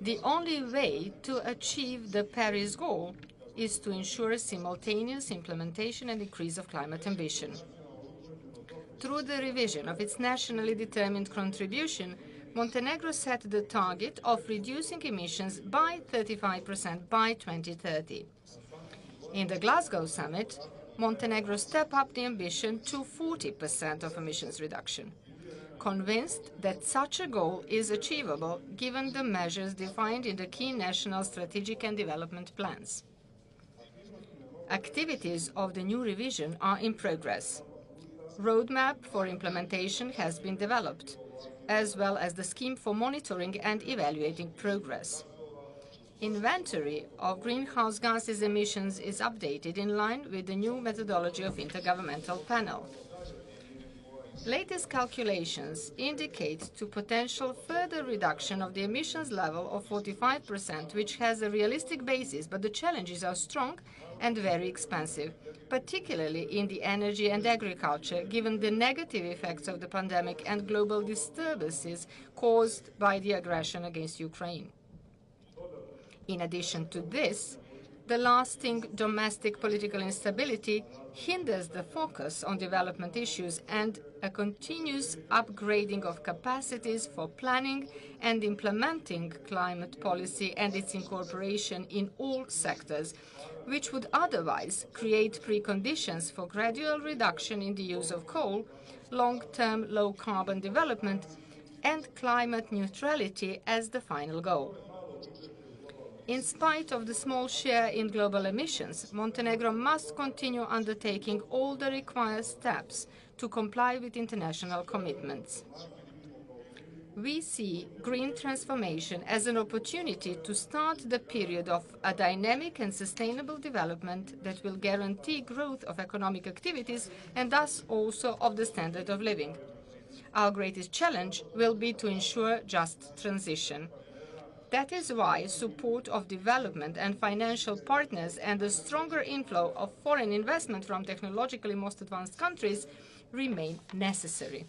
the only way to achieve the Paris goal is to ensure simultaneous implementation and increase of climate ambition. Through the revision of its nationally determined contribution, Montenegro set the target of reducing emissions by 35% by 2030. In the Glasgow summit, Montenegro stepped up the ambition to 40% of emissions reduction, convinced that such a goal is achievable given the measures defined in the key national strategic and development plans. Activities of the new revision are in progress. Roadmap for implementation has been developed, as well as the scheme for monitoring and evaluating progress. Inventory of greenhouse gases emissions is updated in line with the new methodology of Intergovernmental Panel. Latest calculations indicate to potential further reduction of the emissions level of 45%, which has a realistic basis, but the challenges are strong and very expensive, particularly in the energy and agriculture, given the negative effects of the pandemic and global disturbances caused by the aggression against Ukraine. In addition to this, the lasting domestic political instability hinders the focus on development issues and a continuous upgrading of capacities for planning and implementing climate policy and its incorporation in all sectors, which would otherwise create preconditions for gradual reduction in the use of coal, long-term low-carbon development, and climate neutrality as the final goal. In spite of the small share in global emissions, Montenegro must continue undertaking all the required steps to comply with international commitments. We see green transformation as an opportunity to start the period of a dynamic and sustainable development that will guarantee growth of economic activities and thus also of the standard of living. Our greatest challenge will be to ensure just transition. That is why support of development and financial partners and a stronger inflow of foreign investment from technologically most advanced countries remain necessary.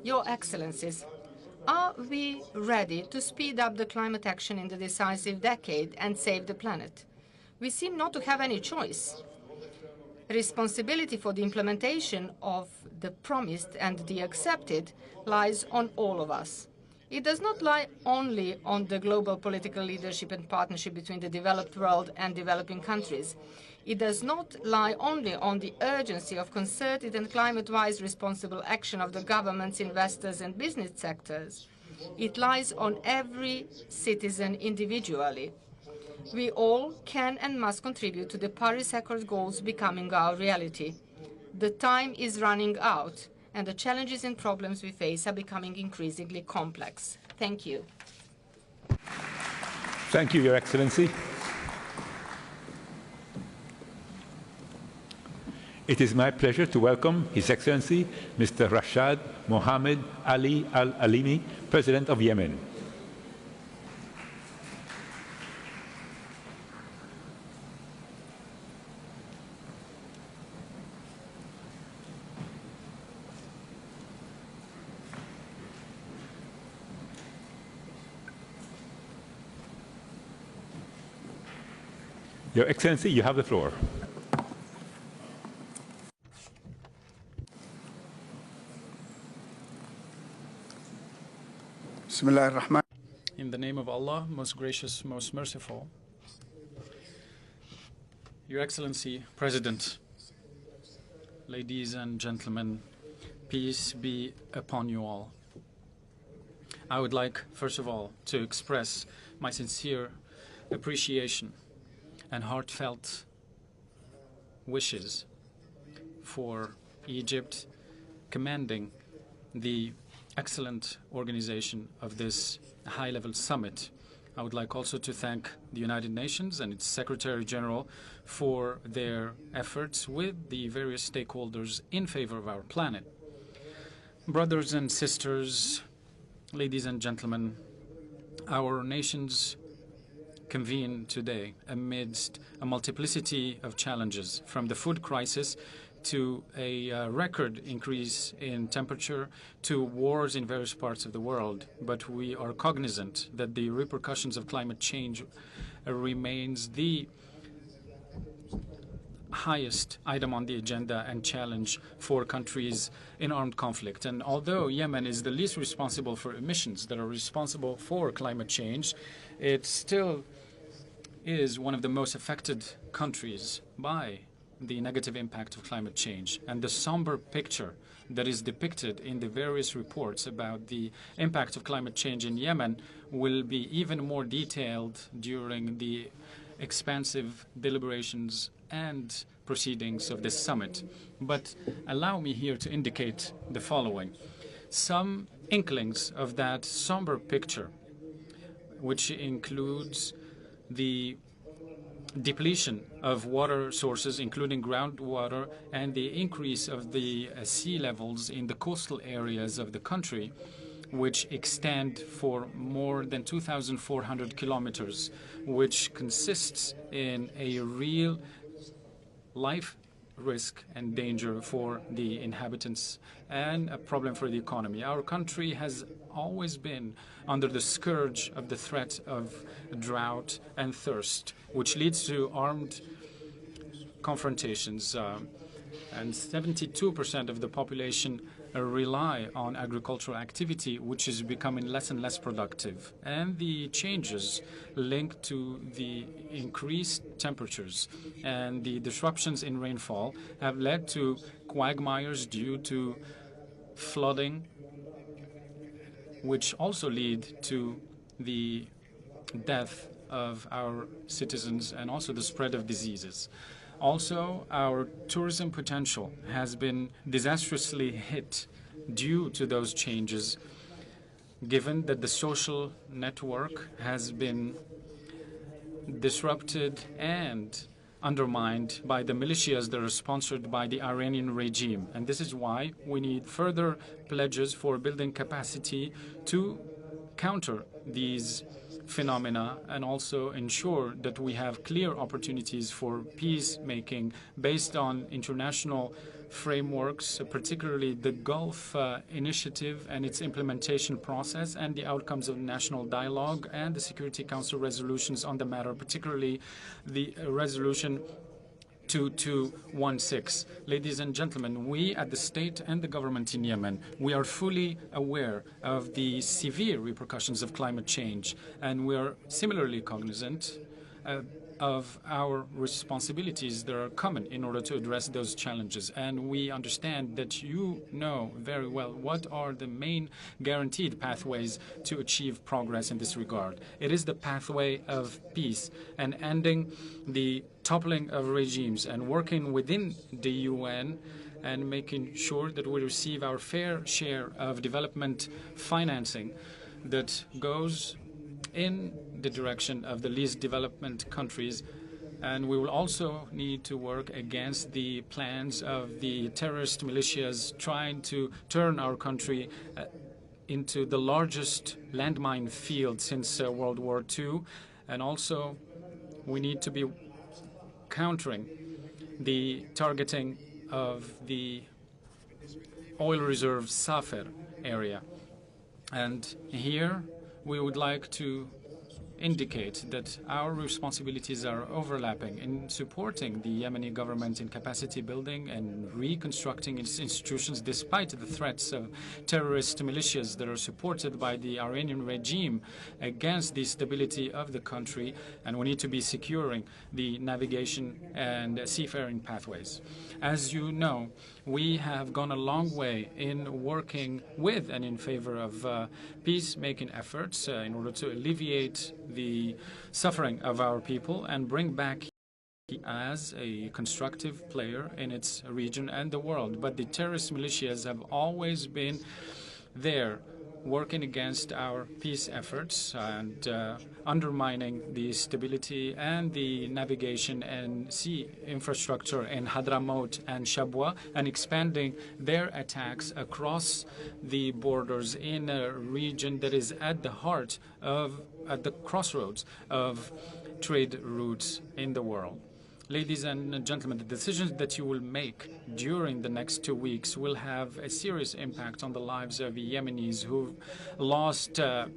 Your Excellencies, are we ready to speed up the climate action in the decisive decade and save the planet? We seem not to have any choice. Responsibility for the implementation of the promised and the accepted lies on all of us. It does not lie only on the global political leadership and partnership between the developed world and developing countries. It does not lie only on the urgency of concerted and climate-wise responsible action of the governments, investors, and business sectors. It lies on every citizen individually. We all can and must contribute to the Paris Accord goals becoming our reality. The time is running out, and the challenges and problems we face are becoming increasingly complex. Thank you. Thank you, Your Excellency. It is my pleasure to welcome His Excellency Mr. Rashad Mohammed Ali Al-Alimi, President of Yemen. Your Excellency, you have the floor. In the name of Allah, most gracious, most merciful. Your Excellency, President, ladies and gentlemen, Peace be upon you all. I would like, first of all, to express my sincere appreciation and heartfelt wishes for Egypt, commending the excellent organization of this high-level summit. I would like also to thank the United Nations and its Secretary General for their efforts with the various stakeholders in favor of our planet. Brothers and sisters, ladies and gentlemen, our nations convene today amidst a multiplicity of challenges, from the food crisis to a record increase in temperature to wars in various parts of the world. But we are cognizant that the repercussions of climate change remains the highest item on the agenda and challenge for countries in armed conflict. And although Yemen is the least responsible for emissions that are responsible for climate change, it still is one of the most affected countries by the negative impact of climate change. And the somber picture that is depicted in the various reports about the impact of climate change in Yemen will be even more detailed during the expansive deliberations and proceedings of this summit. But allow me here to indicate the following. Some inklings of that somber picture, which includes the depletion of water sources, including groundwater, and the increase of the sea levels in the coastal areas of the country, which extend for more than 2,400 kilometers, which consists in a real life risk and danger for the inhabitants and a problem for the economy. Our country has always been under the scourge of the threat of drought and thirst, which leads to armed confrontations. And 72% of the population rely on agricultural activity, which is becoming less and less productive. And the changes linked to the increased temperatures and the disruptions in rainfall have led to quagmires due to flooding, which also lead to the death of our citizens and also the spread of diseases. Also, our tourism potential has been disastrously hit due to those changes, given that the social network has been disrupted and undermined by the militias that are sponsored by the Iranian regime. And this is why we need further pledges for building capacity to counter these phenomena and also ensure that we have clear opportunities for peacemaking based on international frameworks, particularly the Gulf Initiative and its implementation process and the outcomes of national dialogue and the Security Council resolutions on the matter, particularly the resolution 2216. Ladies and gentlemen, we at the state and the government in Yemen, we are fully aware of the severe repercussions of climate change, and we are similarly cognizant of our responsibilities that are common in order to address those challenges. And we understand that you know very well what are the main guaranteed pathways to achieve progress in this regard. It is the pathway of peace and ending the toppling of regimes and working within the UN and making sure that we receive our fair share of development financing that goes in the direction of the least developed countries. And we will also need to work against the plans of the terrorist militias trying to turn our country into the largest landmine field since World War II. And also, we need to be countering the targeting of the oil reserve Safer area. And here, we would like to indicate that our responsibilities are overlapping in supporting the Yemeni government in capacity building and reconstructing its institutions despite the threats of terrorist militias that are supported by the Iranian regime against the stability of the country, and we need to be securing the navigation and seafaring pathways. As you know, We have gone a long way in working with and in favor of peacemaking efforts in order to alleviate the suffering of our people and bring back as a constructive player in its region and the world. But the terrorist militias have always been there working against our peace efforts and undermining the stability and the navigation and sea infrastructure in Hadramaut and Shabwa, and expanding their attacks across the borders in a region that is at the heart of, at the crossroads of trade routes in the world. Ladies and gentlemen, the decisions that you will make during the next 2 weeks will have a serious impact on the lives of Yemenis who lost about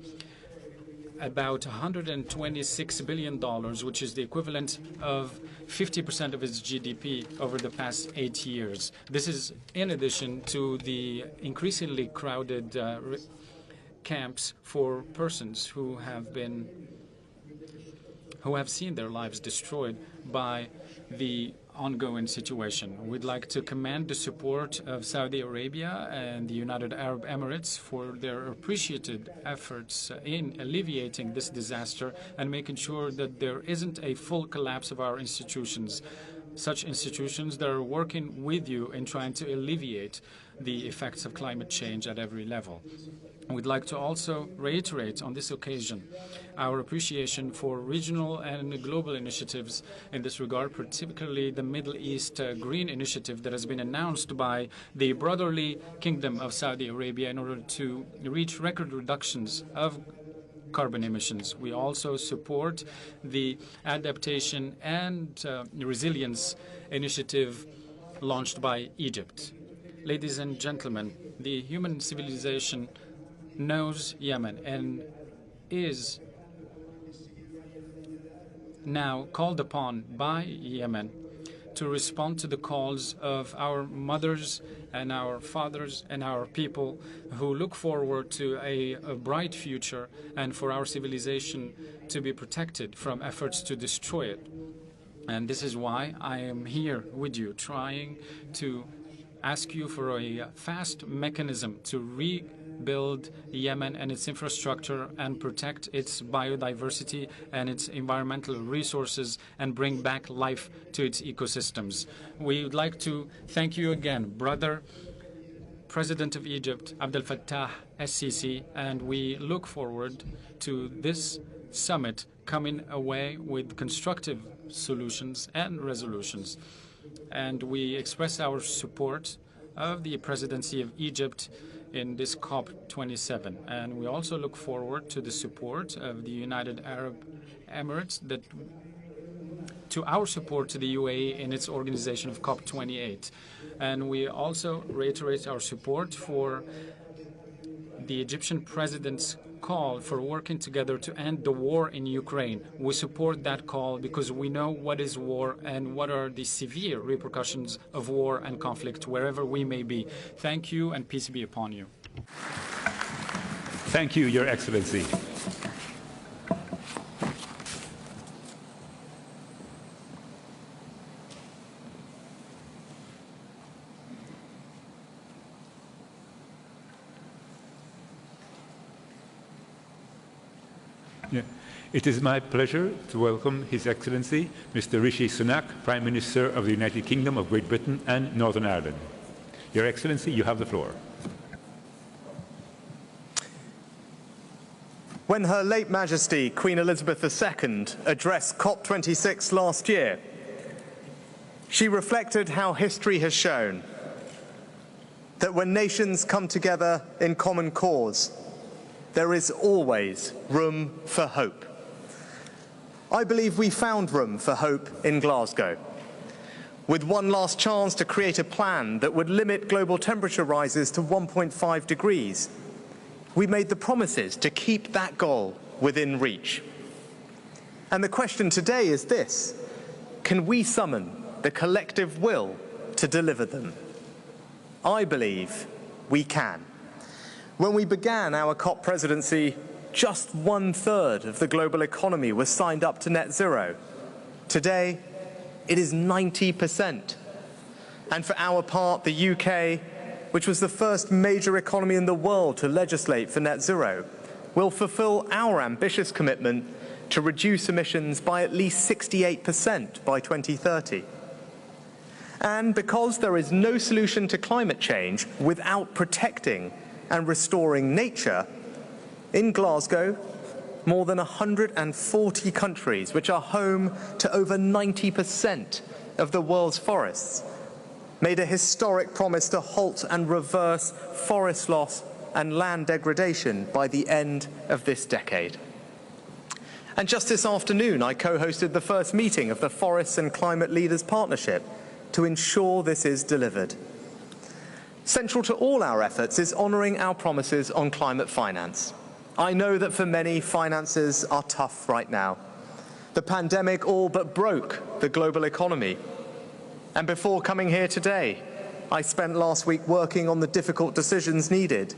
$126 billion, which is the equivalent of 50% of its GDP over the past 8 years. This is in addition to the increasingly crowded camps for persons who have seen their lives destroyed by the ongoing situation. We'd like to commend the support of Saudi Arabia and the United Arab Emirates for their appreciated efforts in alleviating this disaster and making sure that there isn't a full collapse of our institutions, such institutions that are working with you in trying to alleviate the effects of climate change at every level. We'd like to also reiterate on this occasion our appreciation for regional and global initiatives in this regard, particularly the Middle East Green Initiative that has been announced by the brotherly Kingdom of Saudi Arabia in order to reach record reductions of carbon emissions. We also support the Adaptation and Resilience Initiative launched by Egypt. Ladies and gentlemen, the human civilization knows Yemen and is now called upon by Yemen to respond to the calls of our mothers and our fathers and our people who look forward to a bright future and for our civilization to be protected from efforts to destroy it. And this is why I am here with you, trying to ask you for a fast mechanism to rebuild Yemen and its infrastructure and protect its biodiversity and its environmental resources and bring back life to its ecosystems. We would like to thank you again, brother President of Egypt, Abdel Fattah el-Sisi, and we look forward to this summit coming away with constructive solutions and resolutions. And we express our support of the presidency of Egypt in this COP27. And we also look forward to the support of the United Arab Emirates, to our support to the UAE in its organization of COP28. And we also reiterate our support for the Egyptian president's call for working together to end the war in Ukraine. We support that call because we know what is war and what are the severe repercussions of war and conflict wherever we may be. Thank you, and peace be upon you. Thank you, Your Excellency. It is my pleasure to welcome His Excellency Mr. Rishi Sunak, Prime Minister of the United Kingdom of Great Britain and Northern Ireland. Your Excellency, you have the floor. When Her late Majesty Queen Elizabeth II addressed COP26 last year, she reflected how history has shown that when nations come together in common cause, there is always room for hope. I believe we found room for hope in Glasgow, with one last chance to create a plan that would limit global temperature rises to 1.5 degrees. We made the promises to keep that goal within reach. And the question today is this: can we summon the collective will to deliver them? I believe we can. When we began our COP presidency, just 1/3 of the global economy was signed up to net zero. Today, it is 90%. And for our part, the UK, which was the first major economy in the world to legislate for net zero, will fulfill our ambitious commitment to reduce emissions by at least 68% by 2030. And because there is no solution to climate change without protecting and restoring nature, in Glasgow, more than 140 countries, which are home to over 90% of the world's forests, made a historic promise to halt and reverse forest loss and land degradation by the end of this decade. And just this afternoon, I co-hosted the first meeting of the Forests and Climate Leaders Partnership to ensure this is delivered. Central to all our efforts is honouring our promises on climate finance. I know that for many, finances are tough right now. The pandemic all but broke the global economy. And before coming here today, I spent last week working on the difficult decisions needed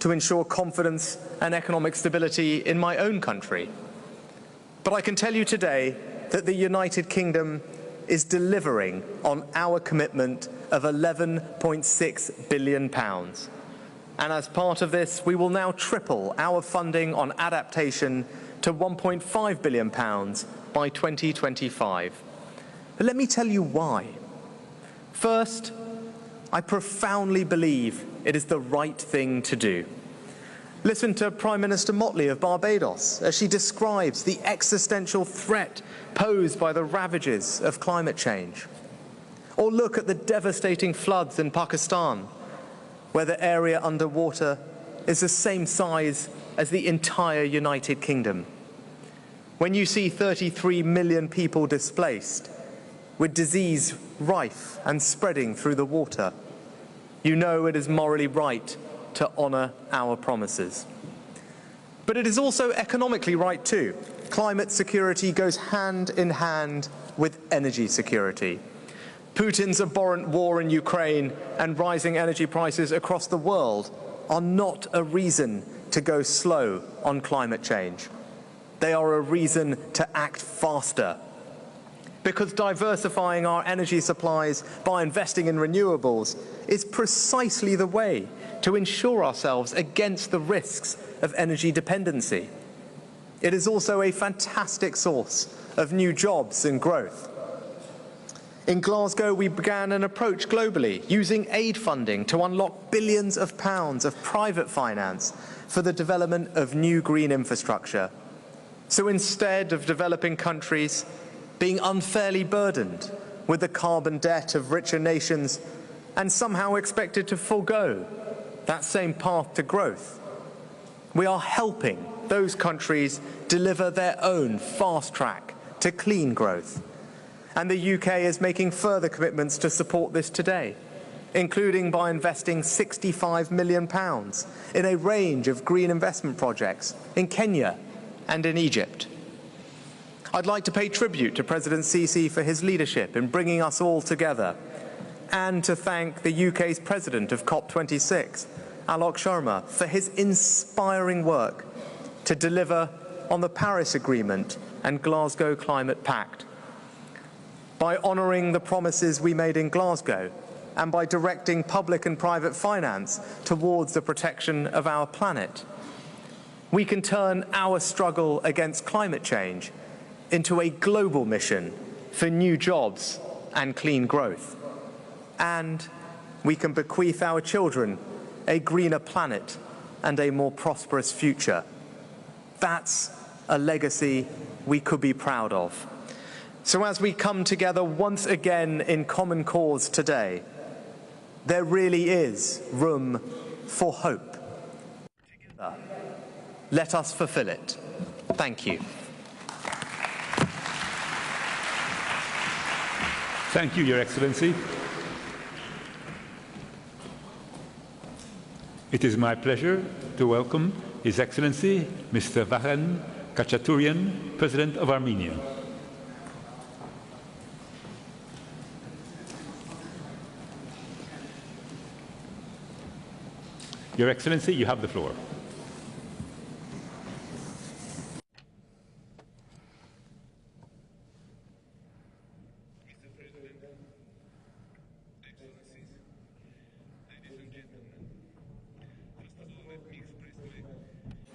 to ensure confidence and economic stability in my own country. But I can tell you today that the United Kingdom is delivering on our commitment of £11.6 billion. And as part of this, we will now triple our funding on adaptation to £1.5 billion by 2025. But let me tell you why. First, I profoundly believe it is the right thing to do. Listen to Prime Minister Motley of Barbados as she describes the existential threat posed by the ravages of climate change. Or look at the devastating floods in Pakistan, where the area underwater is the same size as the entire United Kingdom. When you see 33 million people displaced, with disease rife and spreading through the water, you know it is morally right to honour our promises. But it is also economically right too. Climate security goes hand in hand with energy security. Putin's abhorrent war in Ukraine and rising energy prices across the world are not a reason to go slow on climate change. They are a reason to act faster. Because diversifying our energy supplies by investing in renewables is precisely the way to ensure ourselves against the risks of energy dependency. It is also a fantastic source of new jobs and growth. In Glasgow, we began an approach globally, using aid funding to unlock billions of pounds of private finance for the development of new green infrastructure. So instead of developing countries being unfairly burdened with the carbon debt of richer nations and somehow expected to forego that same path to growth, we are helping those countries deliver their own fast track to clean growth. And the UK is making further commitments to support this today, including by investing £65 million in a range of green investment projects in Kenya and in Egypt. I'd like to pay tribute to President Sisi for his leadership in bringing us all together, and to thank the UK's President of COP26, Alok Sharma, for his inspiring work to deliver on the Paris Agreement and Glasgow Climate Pact. By honouring the promises we made in Glasgow, and by directing public and private finance towards the protection of our planet, we can turn our struggle against climate change into a global mission for new jobs and clean growth. And we can bequeath our children a greener planet and a more prosperous future. That's a legacy we could be proud of. So as we come together once again in common cause today, there really is room for hope. Let us fulfill it. Thank you. Thank you, Your Excellency. It is my pleasure to welcome His Excellency Mr. Vahan Khachaturian, President of Armenia. Your Excellency, you have the floor.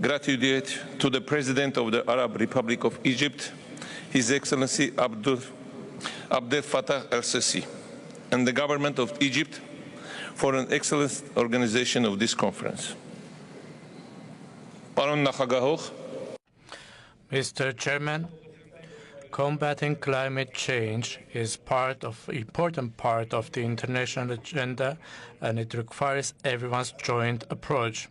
gratitude to the President of the Arab Republic of Egypt, His Excellency Abdel Fattah el-Sisi, and the government of Egypt for an excellent organization of this conference. Mr. Chairman, combating climate change is important part of the international agenda, and it requires everyone's joint approach.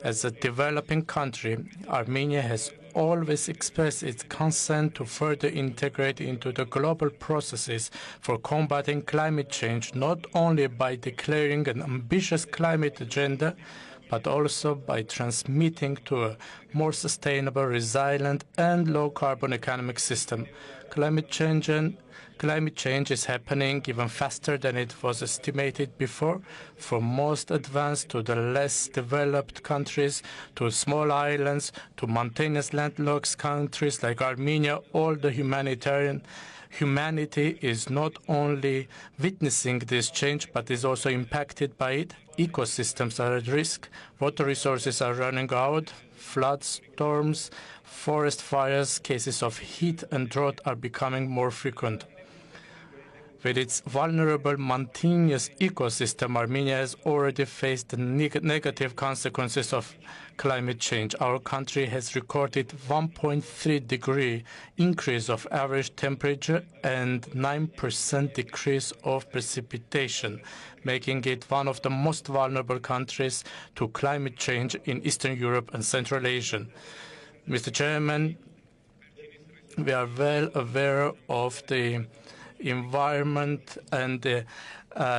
As a developing country, Armenia has always expressed its consent to further integrate into the global processes for combating climate change, not only by declaring an ambitious climate agenda, but also by transmitting to a more sustainable, resilient, and low-carbon economic system. Climate change is happening even faster than it was estimated before, from most advanced to the less developed countries, to small islands, to mountainous landlocked countries like Armenia. All the humanity is not only witnessing this change, but is also impacted by it. Ecosystems are at risk, water resources are running out, floods, storms, forest fires, cases of heat and drought are becoming more frequent. With its vulnerable mountainous ecosystem, Armenia has already faced the negative consequences of climate change. Our country has recorded 1.3-degree increase of average temperature and 9% decrease of precipitation, making it one of the most vulnerable countries to climate change in Eastern Europe and Central Asia. Mr. Chairman, we are well aware of the environment and the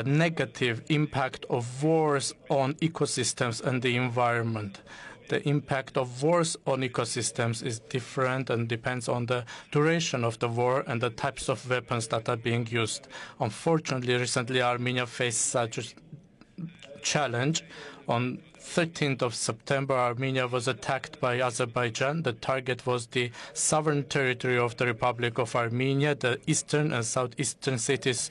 negative impact of wars on ecosystems and the environment. The impact of wars on ecosystems is different and depends on the duration of the war and the types of weapons that are being used. Unfortunately, recently Armenia faced such a challenge. On 13th of September, Armenia was attacked by Azerbaijan. The target was the sovereign territory of the Republic of Armenia, the eastern and southeastern cities,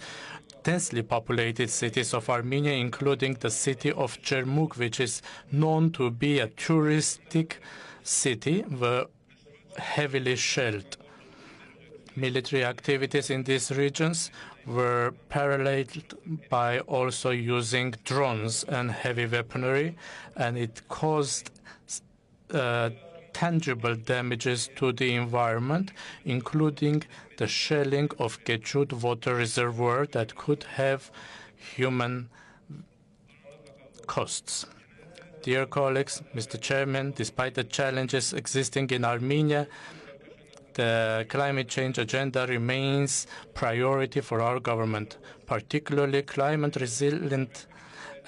densely populated cities of Armenia, including the city of Jermuk, which is known to be a touristic city, were heavily shelled. Military activities in these regions were paralleled by also using drones and heavy weaponry, and it caused tangible damages to the environment, including the shelling of Gechud water reservoir that could have human costs. Dear colleagues, Mr. Chairman, despite the challenges existing in Armenia, the climate change agenda remains priority for our government. Particularly, climate resilient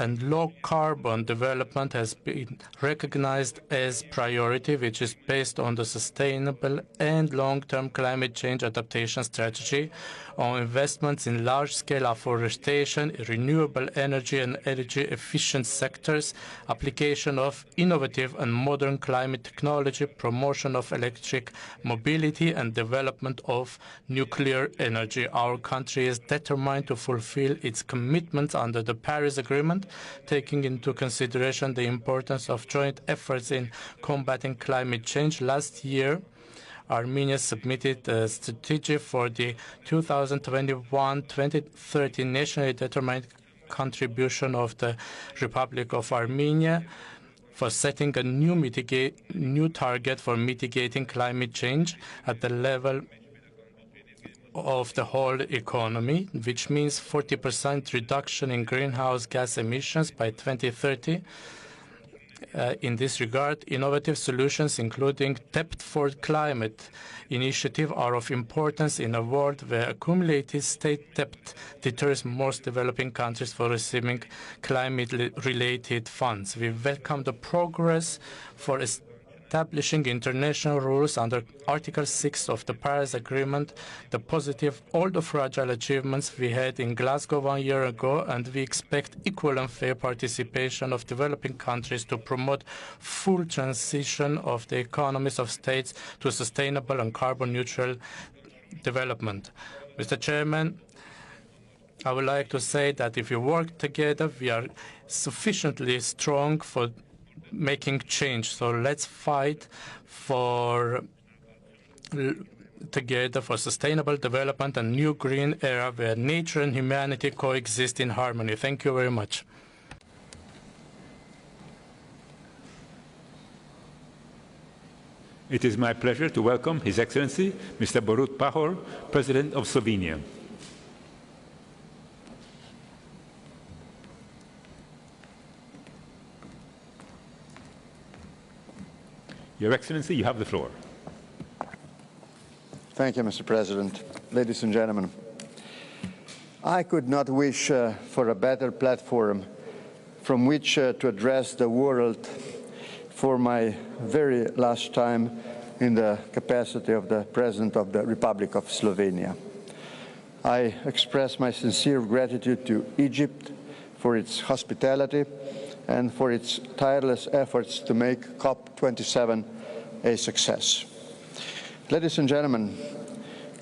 and low-carbon development has been recognized as priority, which is based on the sustainable and long-term climate change adaptation strategy, on investments in large-scale afforestation, renewable energy and energy-efficient sectors, application of innovative and modern climate technology, promotion of electric mobility, and development of nuclear energy. Our country is determined to fulfill its commitments under the Paris Agreement, taking into consideration the importance of joint efforts in combating climate change. Last year, Armenia submitted a strategy for the 2021-2030 nationally determined contribution of the Republic of Armenia for setting a new target for mitigating climate change at the level of the whole economy, which means 40% reduction in greenhouse gas emissions by 2030. In this regard, innovative solutions, including Debt for Climate initiative, are of importance in a world where accumulated state debt deters most developing countries from receiving climate-related funds. We welcome the progress for establishing international rules under Article 6 of the Paris Agreement, the positive, although fragile achievements we had in Glasgow 1 year ago, and we expect equal and fair participation of developing countries to promote full transition of the economies of states to sustainable and carbon-neutral development. Mr. Chairman, I would like to say that if we work together, we are sufficiently strong for making change. So let's fight together for sustainable development and new green era where nature and humanity coexist in harmony. Thank you very much. It is my pleasure to welcome His Excellency Mr. Borut Pahor, President of Slovenia. Your Excellency, you have the floor. Thank you, Mr. President. Ladies and gentlemen, I could not wish for a better platform from which to address the world for my very last time in the capacity of the President of the Republic of Slovenia. I express my sincere gratitude to Egypt for its hospitality and for its tireless efforts to make COP27 a success. Ladies and gentlemen,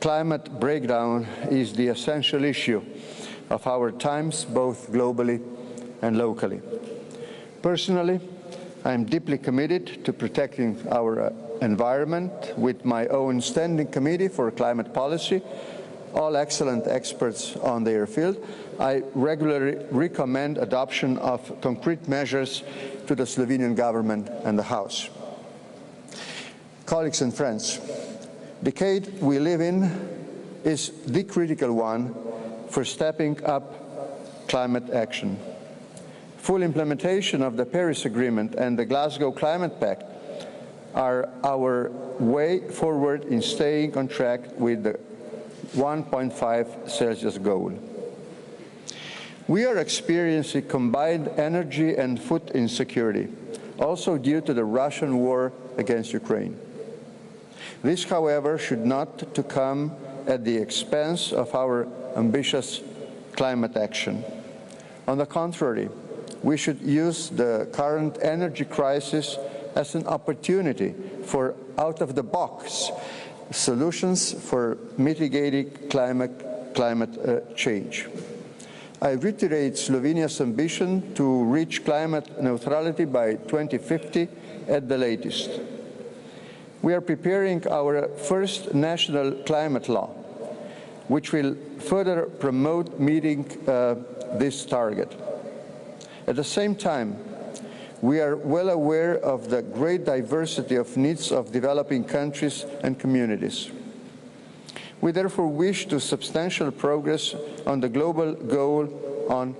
climate breakdown is the essential issue of our times, both globally and locally. Personally, I am deeply committed to protecting our environment with my own standing committee for climate policy, all excellent experts on their field. I regularly recommend adoption of concrete measures to the Slovenian government and the House. Colleagues and friends, the decade we live in is the critical one for stepping up climate action. Full implementation of the Paris Agreement and the Glasgow Climate Pact are our way forward in staying on track with the 1.5 Celsius goal. We are experiencing combined energy and food insecurity, also due to the Russian war against Ukraine. This, however, should not to come at the expense of our ambitious climate action. On the contrary, we should use the current energy crisis as an opportunity for out-of-the-box solutions for mitigating climate change. I reiterate Slovenia's ambition to reach climate neutrality by 2050 at the latest. We are preparing our first national climate law, which will further promote meeting this target. At the same time, we are well aware of the great diversity of needs of developing countries and communities. We therefore wish to substantial progress on the global goal on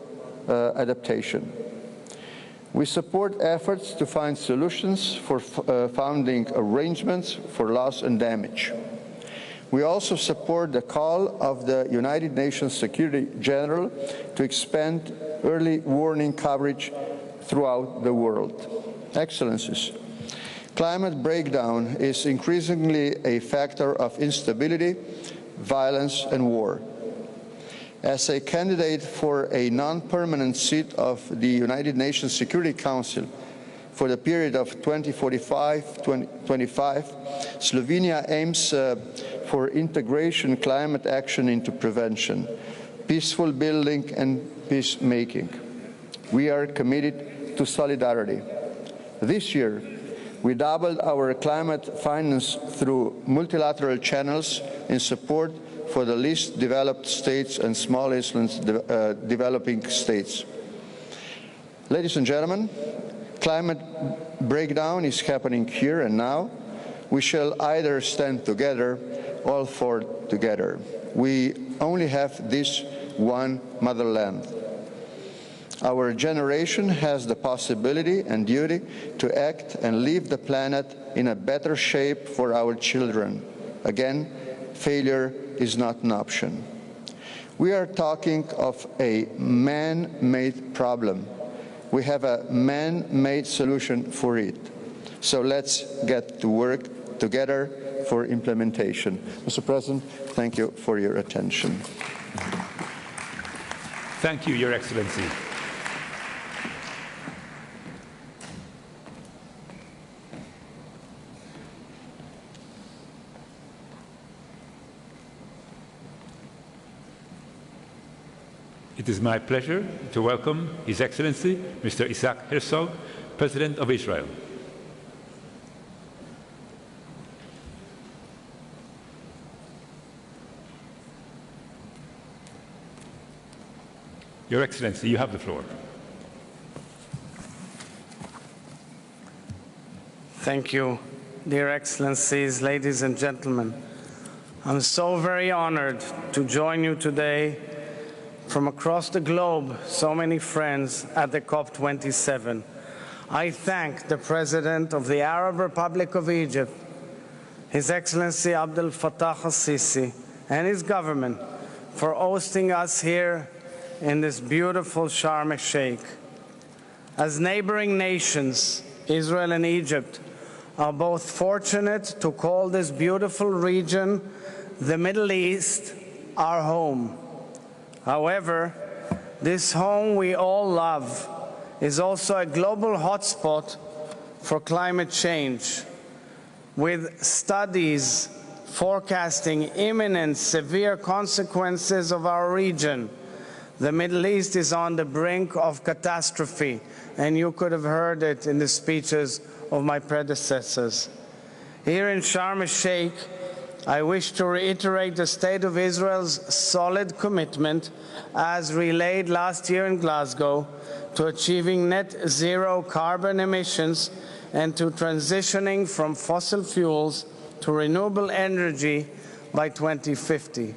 adaptation. We support efforts to find solutions for founding arrangements for loss and damage. We also support the call of the United Nations Secretary General to expand early warning coverage throughout the world. Excellencies, climate breakdown is increasingly a factor of instability, violence, and war. As a candidate for a non-permanent seat of the United Nations Security Council for the period of 2045-2025, Slovenia aims for integration climate action into prevention, peaceful building, and peacemaking. We are committed to solidarity. This year, we doubled our climate finance through multilateral channels in support for the least developed states and small islands developing states. Ladies and gentlemen, climate breakdown is happening here and now. We shall either stand together or fall together. We only have this one motherland. Our generation has the possibility and duty to act and leave the planet in a better shape for our children. Again, failure is not an option. We are talking of a man-made problem. We have a man-made solution for it. So let's get to work together for implementation. Mr. President, thank you for your attention. Thank you, Your Excellency. It is my pleasure to welcome His Excellency Mr. Isaac Herzog, President of Israel. Your Excellency, you have the floor. Thank you, dear Excellencies, ladies and gentlemen. I'm so very honored to join you today from across the globe, so many friends at the COP27. I thank the President of the Arab Republic of Egypt, His Excellency Abdel Fattah al-Sisi, and his government for hosting us here in this beautiful Sharm el-Sheikh. As neighboring nations, Israel and Egypt are both fortunate to call this beautiful region, the Middle East, our home. However, this home we all love is also a global hotspot for climate change, with studies forecasting imminent severe consequences of our region. The Middle East is on the brink of catastrophe, and you could have heard it in the speeches of my predecessors. Here in Sharm el-Sheikh, I wish to reiterate the State of Israel's solid commitment, as relayed last year in Glasgow, to achieving net zero carbon emissions and to transitioning from fossil fuels to renewable energy by 2050.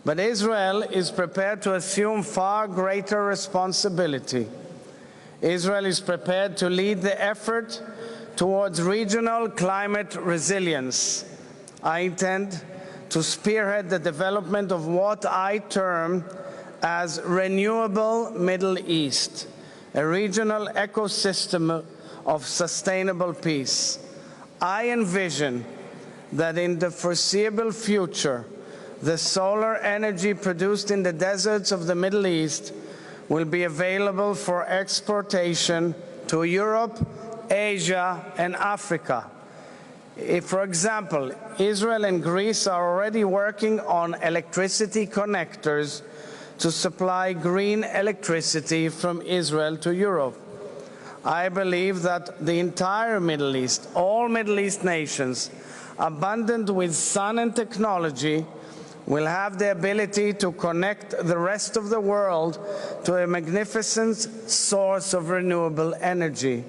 But Israel is prepared to assume far greater responsibility. Israel is prepared to lead the effort towards regional climate resilience. I intend to spearhead the development of what I term as renewable Middle East, a regional ecosystem of sustainable peace. I envision that in the foreseeable future, the solar energy produced in the deserts of the Middle East will be available for exportation to Europe, Asia, and Africa. If, for example, Israel and Greece are already working on electricity connectors to supply green electricity from Israel to Europe, I believe that the entire Middle East, all Middle East nations, abundant with sun and technology, will have the ability to connect the rest of the world to a magnificent source of renewable energy.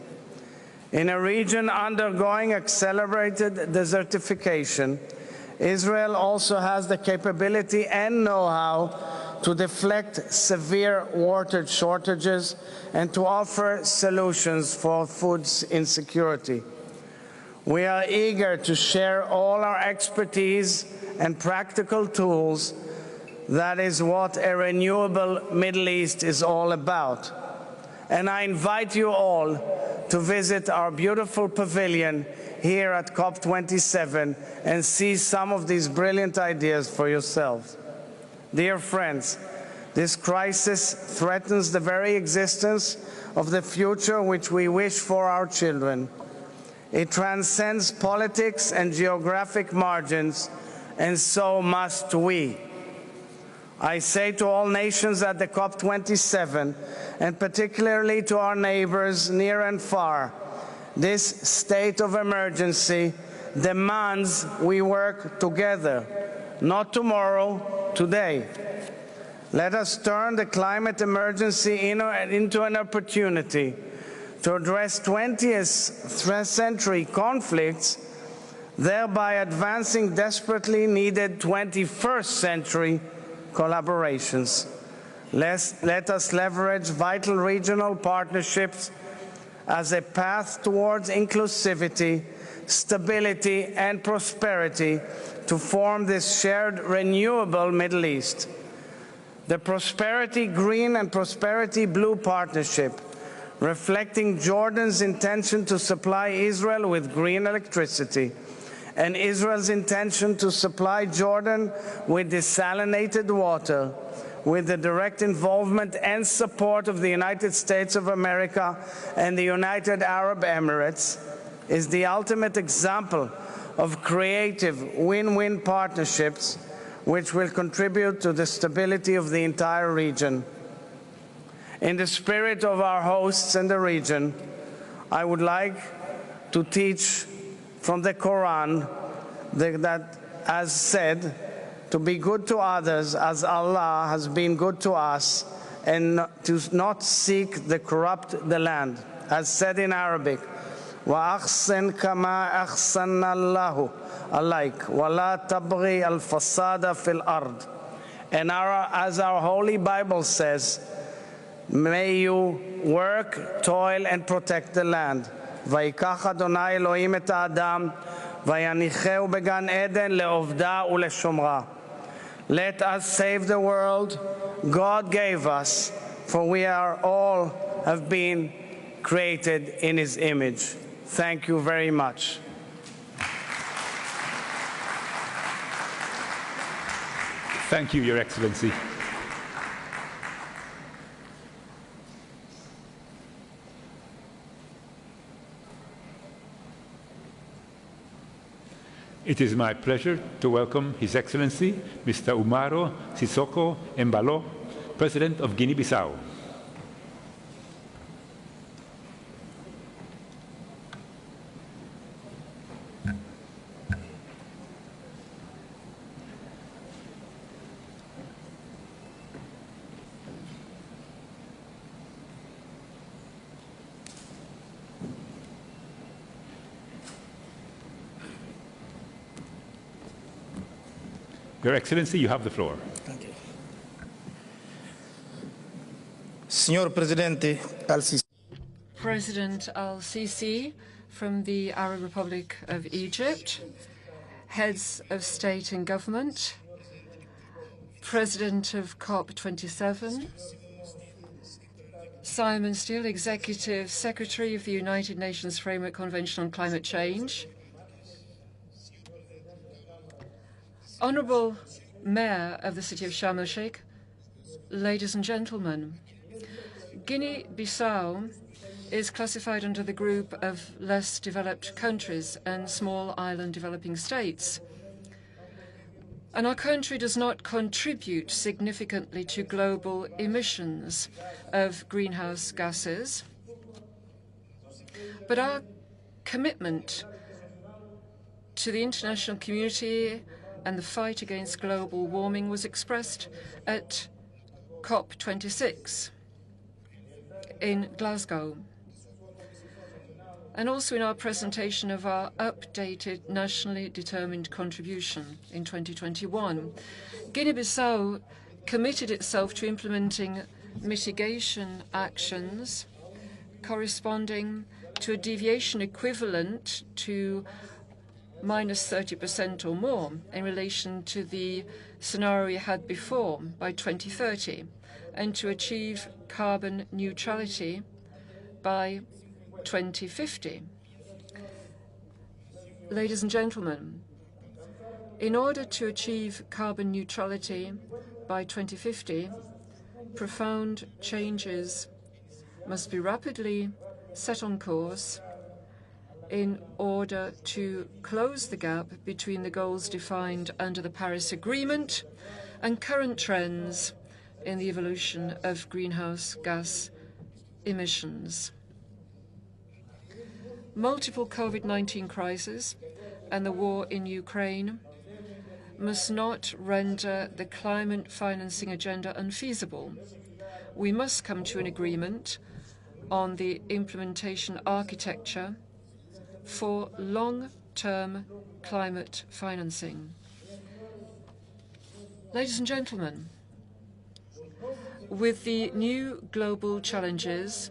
In a region undergoing accelerated desertification, Israel also has the capability and know-how to deflect severe water shortages and to offer solutions for food insecurity. We are eager to share all our expertise and practical tools. That is what a renewable Middle East is all about. And I invite you all to visit our beautiful pavilion here at COP27 and see some of these brilliant ideas for yourselves. Dear friends, this crisis threatens the very existence of the future which we wish for our children. It transcends politics and geographic margins, and so must we. I say to all nations at the COP27, and particularly to our neighbors near and far, this state of emergency demands we work together, not tomorrow, today. Let us turn the climate emergency into an opportunity to address 20th century conflicts, thereby advancing desperately needed 21st century collaborations. Let us leverage vital regional partnerships as a path towards inclusivity, stability, and prosperity to form this shared renewable Middle East. The Prosperity Green and Prosperity Blue Partnership, reflecting Jordan's intention to supply Israel with green electricity, and Israel's intention to supply Jordan with desalinated water, with the direct involvement and support of the United States of America and the United Arab Emirates, is the ultimate example of creative win-win partnerships which will contribute to the stability of the entire region. In the spirit of our hosts in the region, I would like to teach from the Quran that, as said, to be good to others as Allah has been good to us, and to not seek to corrupt the land. As said in Arabic, وَأَحْسِنْ كَمَا أَحْسَنَ اللَّهُ عَلَيْكَ وَلَا تَبْغِي الْفَسَادَ فِي الْأَرْضِ. And as our Holy Bible says, may you work, toil, and protect the land. וَيِקَחَ אדוני אלוהים את האדם ויניחהו בגן עדן לעובדה ולשומרה. Let us save the world God gave us, for we are all have been created in His image. Thank you very much. Thank you, Your Excellency. It is my pleasure to welcome His Excellency, Mr. Umaro Sissoko Embalo, President of Guinea-Bissau. Your Excellency, you have the floor. Thank you. Signor Presidente Al-Sisi. President Al-Sisi from the Arab Republic of Egypt, heads of state and government, President of COP27, Simon Steele, Executive Secretary of the United Nations Framework Convention on Climate Change, Honourable Mayor of the city of Shάμlة, ladies and gentlemen, Guinea-Bissau is classified under the group of less developed countries and small island developing states. And our country does not contribute significantly to global emissions of greenhouse gases. But our commitment to the international community and the fight against global warming was expressed at COP26 in Glasgow, and also in our presentation of our updated nationally determined contribution in 2021. Guinea-Bissau committed itself to implementing mitigation actions corresponding to a deviation equivalent to minus 30% or more in relation to the scenario we had before by 2030, and to achieve carbon neutrality by 2050. Ladies and gentlemen, in order to achieve carbon neutrality by 2050, profound changes must be rapidly set on course in order to close the gap between the goals defined under the Paris Agreement and current trends in the evolution of greenhouse gas emissions. Multiple COVID-19 crises and the war in Ukraine must not render the climate financing agenda unfeasible. We must come to an agreement on the implementation architecture for long-term climate financing. Ladies and gentlemen, with the new global challenges,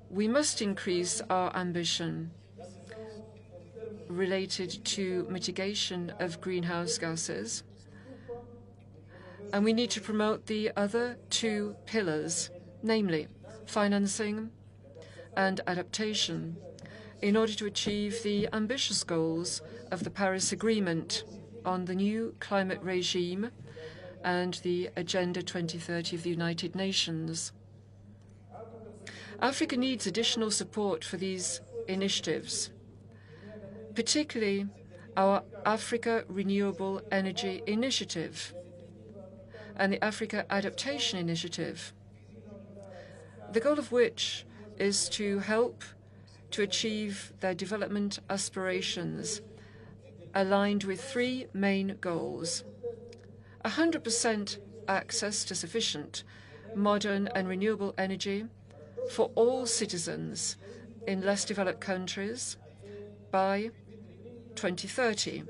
we must increase our ambition related to mitigation of greenhouse gases, and we need to promote the other two pillars, namely financing and adaptation, in order to achieve the ambitious goals of the Paris Agreement on the new climate regime and the Agenda 2030 of the United Nations. Africa needs additional support for these initiatives, particularly our Africa Renewable Energy Initiative and the Africa Adaptation Initiative, the goal of which is to help to achieve their development aspirations, aligned with three main goals: 100% access to sufficient, modern and renewable energy for all citizens in less developed countries by 2030.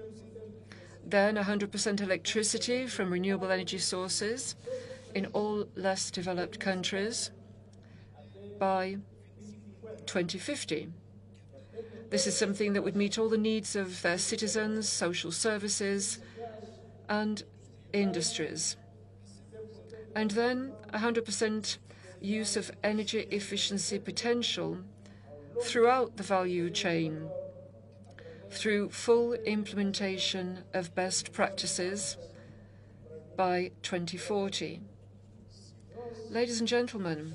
Then 100% electricity from renewable energy sources in all less developed countries by 2050. This is something that would meet all the needs of their citizens, social services, and industries. And then 100% use of energy efficiency potential throughout the value chain, through full implementation of best practices by 2040. Ladies and gentlemen,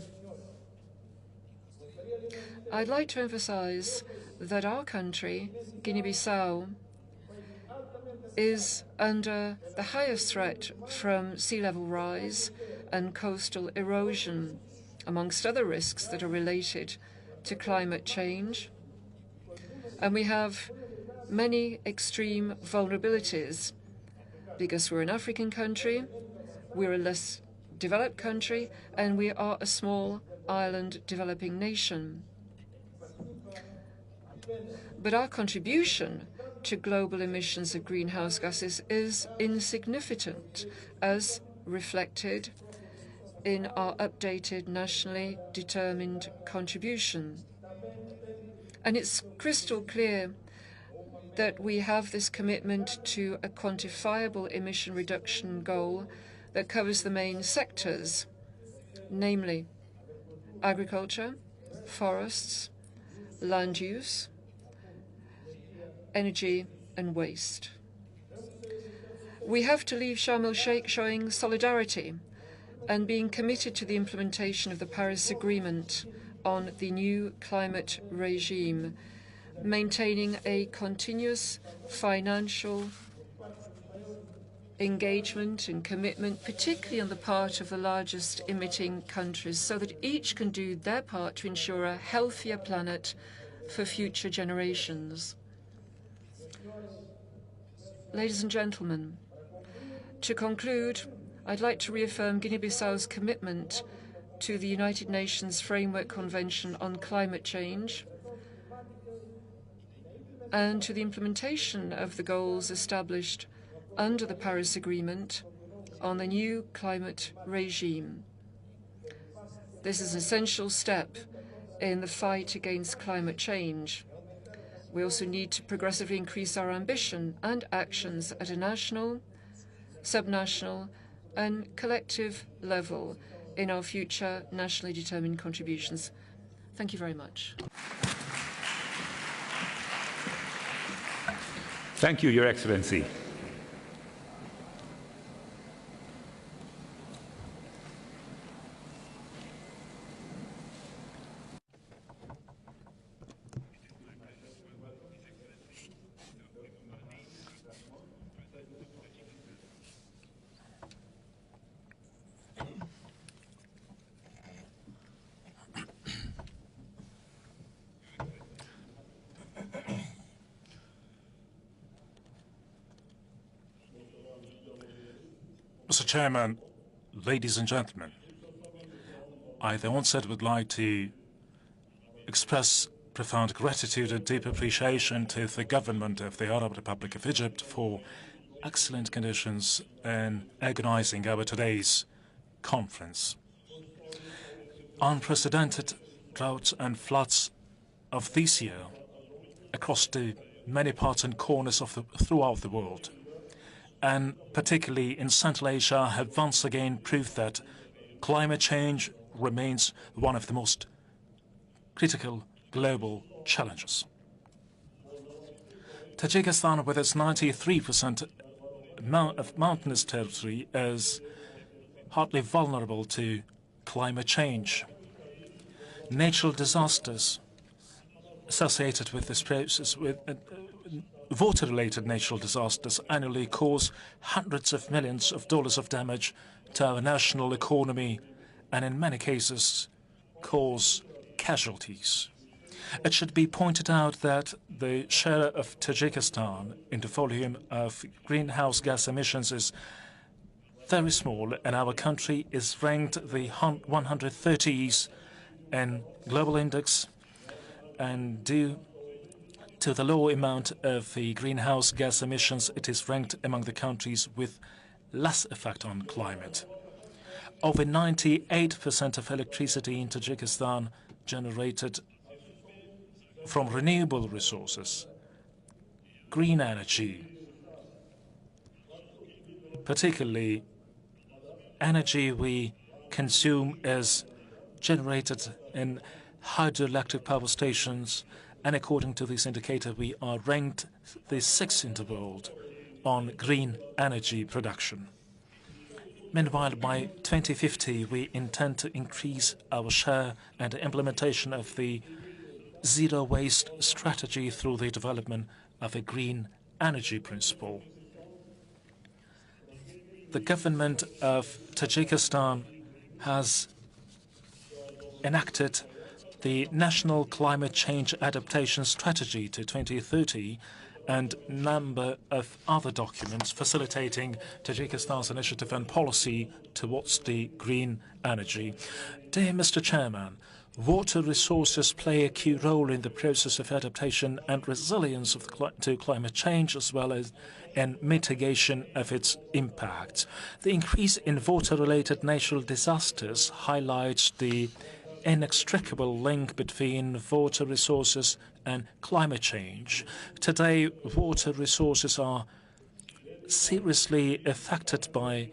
I'd like to emphasize that our country, Guinea-Bissau, is under the highest threat from sea level rise and coastal erosion, amongst other risks that are related to climate change. And we have many extreme vulnerabilities because we're an African country, we're a less developed country, and we are a small island developing nation. But our contribution to global emissions of greenhouse gases is insignificant, as reflected in our updated nationally determined contribution. And it's crystal clear that we have this commitment to a quantifiable emission reduction goal that covers the main sectors, namely agriculture, forests, land use, energy and waste. We have to leave Sharm el-Sheikh showing solidarity and being committed to the implementation of the Paris Agreement on the new climate regime, maintaining a continuous financial engagement and commitment, particularly on the part of the largest emitting countries, so that each can do their part to ensure a healthier planet for future generations. Ladies and gentlemen, to conclude, I'd like to reaffirm Guinea-Bissau's commitment to the United Nations Framework Convention on Climate Change and to the implementation of the goals established under the Paris Agreement on the new climate regime. This is an essential step in the fight against climate change. We also need to progressively increase our ambition and actions at a national, subnational, and collective level in our future nationally determined contributions. Thank you very much. Thank you, Your Excellency. Mr. Chairman, ladies and gentlemen, I at the onset would like to express profound gratitude and deep appreciation to the government of the Arab Republic of Egypt for excellent conditions in organizing our today's conference. Unprecedented droughts and floods of this year across the many parts and corners of throughout the world, and particularly in Central Asia, have once again proved that climate change remains one of the most critical global challenges. Tajikistan, with its 93% of mountainous territory, is hardly vulnerable to climate change. Natural disasters associated with this process, water-related natural disasters, annually cause hundreds of millions of dollars of damage to our national economy and in many cases cause casualties. It should be pointed out that the share of Tajikistan in the volume of greenhouse gas emissions is very small, and our country is ranked the 130th in global index, and due to the low amount of the greenhouse gas emissions, it is ranked among the countries with less effect on climate. Over 98% of electricity in Tajikistan generated from renewable resources, green energy, particularly energy we consume is generated in hydroelectric power stations, and according to this indicator, we are ranked the 6th in the world on green energy production. Meanwhile, by 2050, we intend to increase our share and the implementation of the zero-waste strategy through the development of a green energy principle. The government of Tajikistan has enacted the National Climate Change Adaptation Strategy to 2030 and a number of other documents facilitating Tajikistan's initiative and policy towards the green energy. Dear Mr. Chairman, water resources play a key role in the process of adaptation and resilience to climate change, as well as in mitigation of its impact. The increase in water-related natural disasters highlights the inextricable link between water resources and climate change. Today, water resources are seriously affected by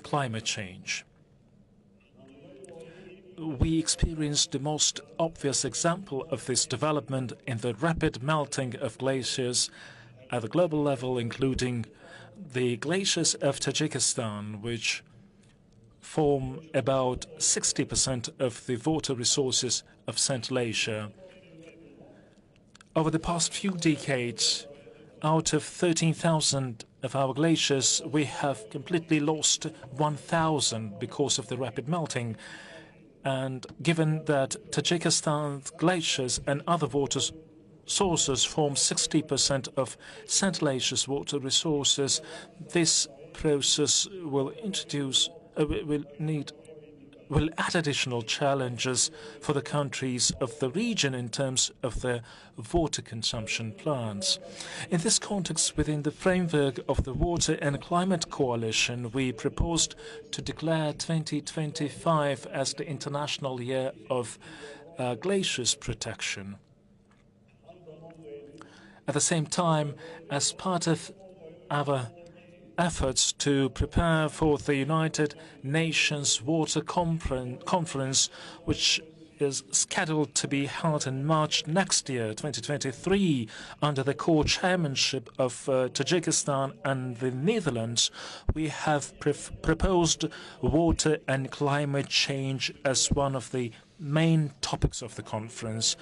climate change. We experienced the most obvious example of this development in the rapid melting of glaciers at the global level, including the glaciers of Tajikistan, which form about 60% of the water resources of Central Asia. Over the past few decades, out of 13,000 of our glaciers, we have completely lost 1,000 because of the rapid melting. And given that Tajikistan's glaciers and other water sources form 60% of Central Asia's water resources, this process will add additional challenges for the countries of the region in terms of their water consumption plans. In this context, within the framework of the Water and Climate Coalition, we proposed to declare 2025 as the International Year of Glaciers Protection. At the same time, as part of our efforts to prepare for the United Nations Water Conference, which is scheduled to be held in March next year, 2023, under the co-chairmanship of Tajikistan and the Netherlands, we have proposed water and climate change as one of the main topics of the conference.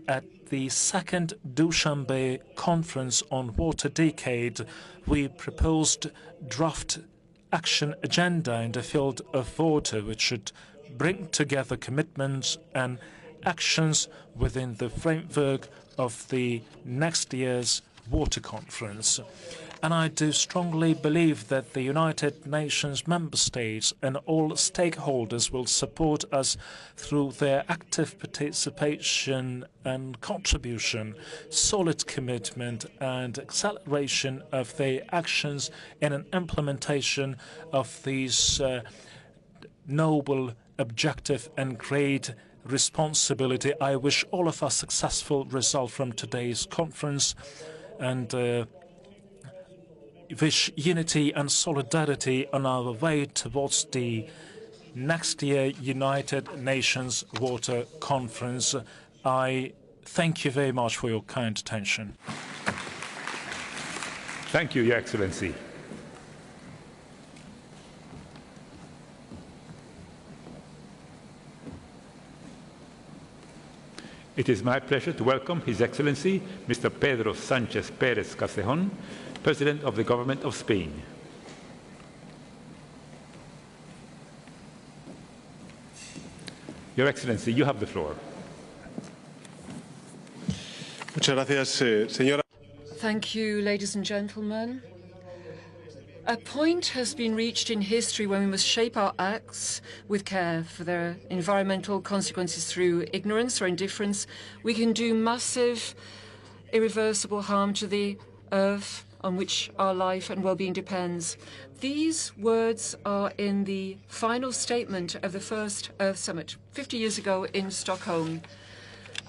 At the second Dushanbe Conference on Water Decade, we proposed draft action agenda in the field of water, which should bring together commitments and actions within the framework of the next year's water conference. And I do strongly believe that the United Nations member states and all stakeholders will support us through their active participation and contribution, solid commitment and acceleration of their actions in an implementation of these noble objective and great responsibility. I wish all of us successful result from today's conference, and wish unity and solidarity on our way towards the next year United Nations Water Conference. I thank you very much for your kind attention. Thank you, Your Excellency. It is my pleasure to welcome His Excellency Mr. Pedro Sánchez Pérez Castejón, President of the Government of Spain. Your Excellency, you have the floor. Thank you, ladies and gentlemen. A point has been reached in history when we must shape our acts with care for their environmental consequences. Through ignorance or indifference, we can do massive, irreversible harm to the earth on which our life and well-being depends. These words are in the final statement of the first Earth Summit 50 years ago in Stockholm.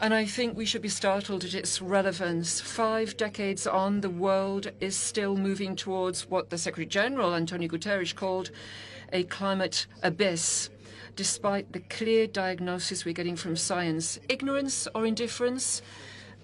And I think we should be startled at its relevance. 5 decades on, the world is still moving towards what the Secretary-General, Antonio Guterres, called a climate abyss, despite the clear diagnosis we're getting from science. Ignorance or indifference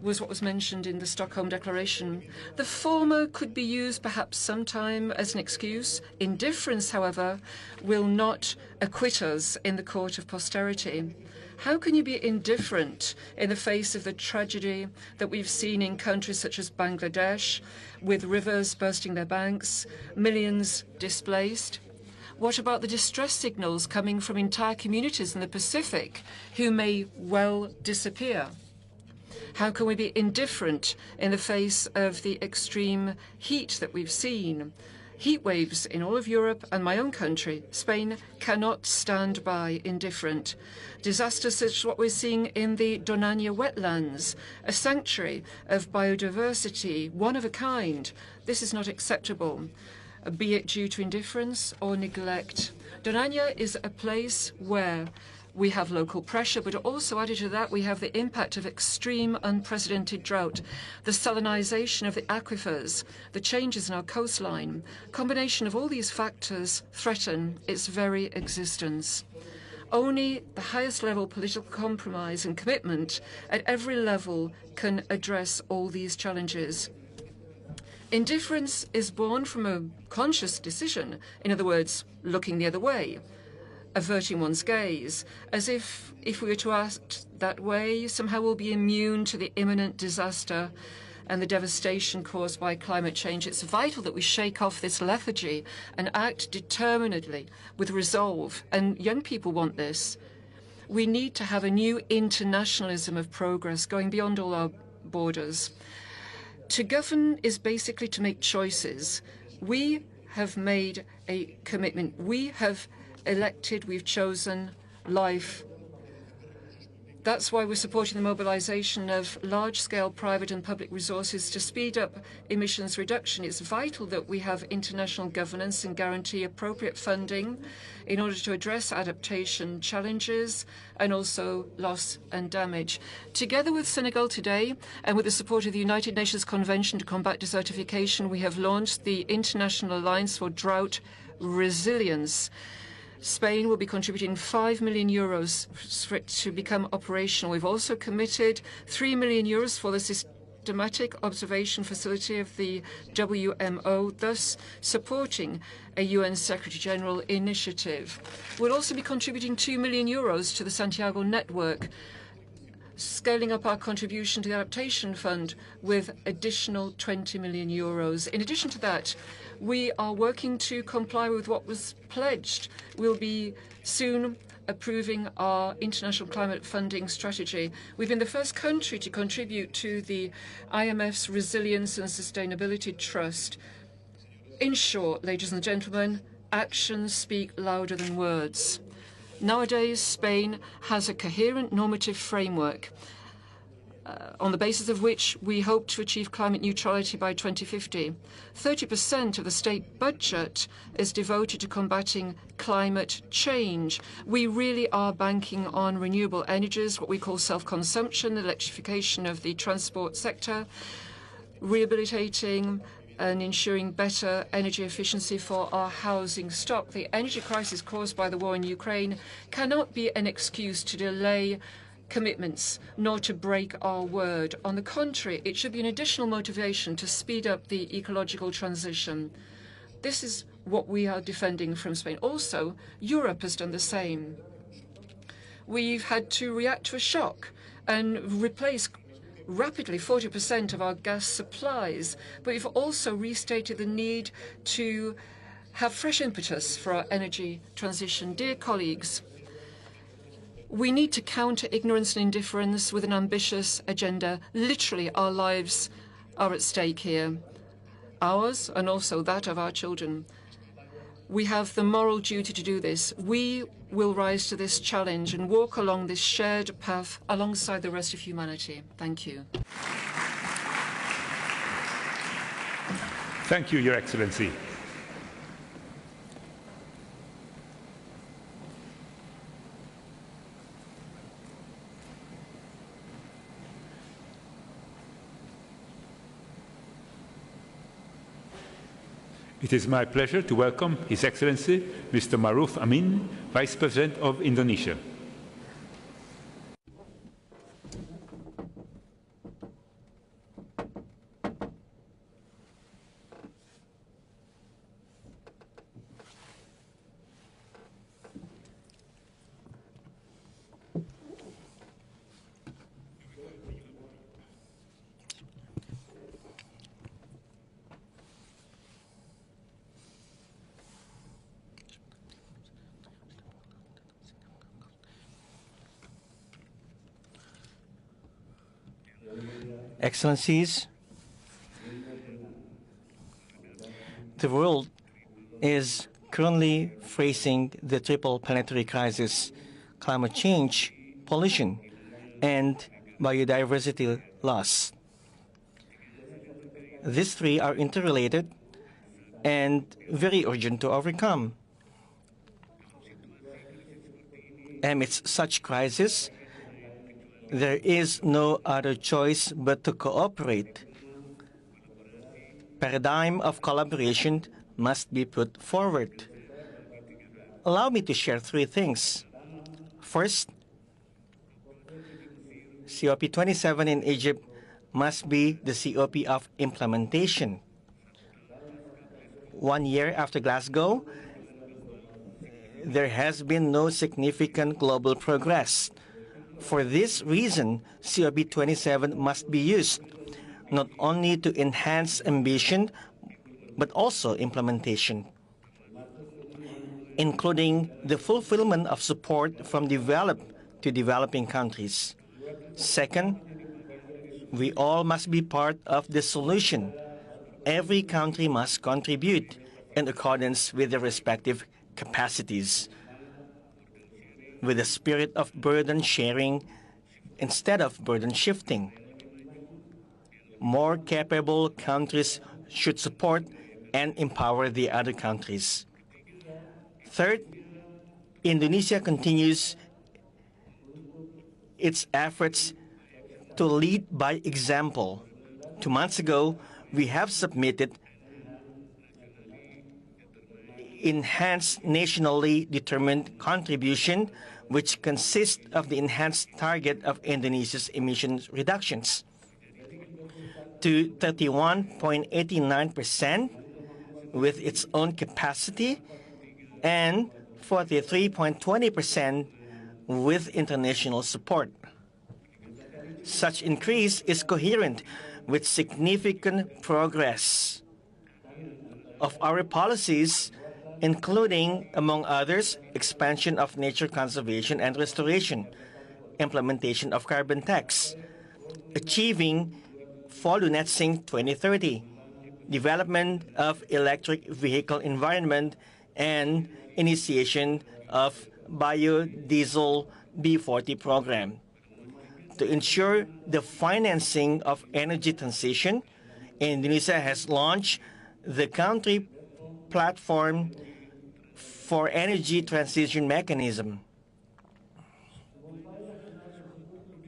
was what was mentioned in the Stockholm Declaration. The former could be used perhaps sometime as an excuse. Indifference, however, will not acquit us in the court of posterity. How can you be indifferent in the face of the tragedy that we've seen in countries such as Bangladesh, with rivers bursting their banks, millions displaced? What about the distress signals coming from entire communities in the Pacific who may well disappear? How can we be indifferent in the face of the extreme heat that we've seen? Heat waves in all of Europe and my own country, Spain, cannot stand by indifferent. Disasters such as what we're seeing in the Doñana wetlands, a sanctuary of biodiversity, one of a kind. This is not acceptable, be it due to indifference or neglect. Doñana is a place where we have local pressure, but also added to that, we have the impact of extreme, unprecedented drought, the salinization of the aquifers, the changes in our coastline. Combination of all these factors threaten its very existence. Only the highest level political compromise and commitment at every level can address all these challenges. Indifference is born from a conscious decision, in other words, looking the other way, averting one's gaze, as if we were to act that way, somehow we'll be immune to the imminent disaster and the devastation caused by climate change. It's vital that we shake off this lethargy and act determinedly with resolve, and young people want this. We need to have a new internationalism of progress going beyond all our borders. To govern is basically to make choices. We have made a commitment. We have elected, we've chosen life. That's why we're supporting the mobilization of large-scale private and public resources to speed up emissions reduction. It's vital that we have international governance and guarantee appropriate funding in order to address adaptation challenges and also loss and damage. Together with Senegal today, and with the support of the United Nations Convention to Combat Desertification, we have launched the International Alliance for Drought Resilience. Spain will be contributing €5 million for it to become operational. We've also committed €3 million for the systematic observation facility of the WMO, thus supporting a UN Secretary-General initiative. We'll also be contributing €2 million to the Santiago Network, scaling up our contribution to the Adaptation Fund with additional €20 million. In addition to that, we are working to comply with what was pledged. We'll be soon approving our international climate funding strategy. We've been the first country to contribute to the IMF's Resilience and Sustainability Trust. In short, ladies and gentlemen, actions speak louder than words. Nowadays, Spain has a coherent normative framework on the basis of which we hope to achieve climate neutrality by 2050. 30% of the state budget is devoted to combating climate change. We really are banking on renewable energies, what we call self-consumption, electrification of the transport sector, rehabilitating and ensuring better energy efficiency for our housing stock. The energy crisis caused by the war in Ukraine cannot be an excuse to delay commitments, nor to break our word. On the contrary, it should be an additional motivation to speed up the ecological transition. This is what we are defending from Spain. Also, Europe has done the same. We've had to react to a shock and replace rapidly 40% of our gas supplies, but we've also restated the need to have fresh impetus for our energy transition. Dear colleagues, We need to counter ignorance and indifference with an ambitious agenda. Literally, our lives are at stake here, ours and also that of our children. We have the moral duty to do this. We will rise to this challenge and walk along this shared path alongside the rest of humanity. Thank you. Thank you, Your Excellency. It is my pleasure to welcome His Excellency Mr. Maruf Amin, Vice President of Indonesia. Excellencies, the world is currently facing the triple planetary crisis: climate change, pollution, and biodiversity loss. These three are interrelated and very urgent to overcome. Amidst such crisis, there is no other choice but to cooperate. Paradigm of collaboration must be put forward. Allow me to share three things. First, COP27 in Egypt must be the COP of implementation. 1 year after Glasgow, there has been no significant global progress. For this reason, COP27 must be used not only to enhance ambition, but also implementation, including the fulfillment of support from developed to developing countries. Second, we all must be part of the solution. Every country must contribute in accordance with their respective capacities, with a spirit of burden sharing instead of burden shifting. More capable countries should support and empower the other countries. Third, Indonesia continues its efforts to lead by example. 2 months ago, we have submitted enhanced nationally determined contribution, which consists of the enhanced target of Indonesia's emissions reductions to 31.89% with its own capacity and 43.20% with international support. Such increase is coherent with significant progress of our policies, including, among others, expansion of nature conservation and restoration, implementation of carbon tax, achieving full net sink 2030, development of electric vehicle environment, and initiation of biodiesel B40 program. To ensure the financing of energy transition, Indonesia has launched the country platform for energy transition mechanism.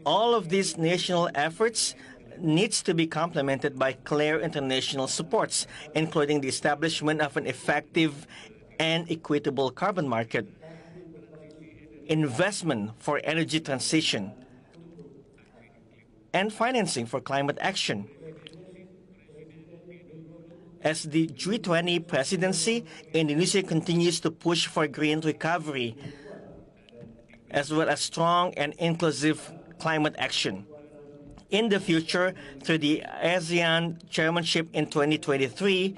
All of these national efforts needs to be complemented by clear international supports, including the establishment of an effective and equitable carbon market, investment for energy transition, and financing for climate action. As the G20 presidency, Indonesia continues to push for green recovery, as well as strong and inclusive climate action. In the future, through the ASEAN chairmanship in 2023,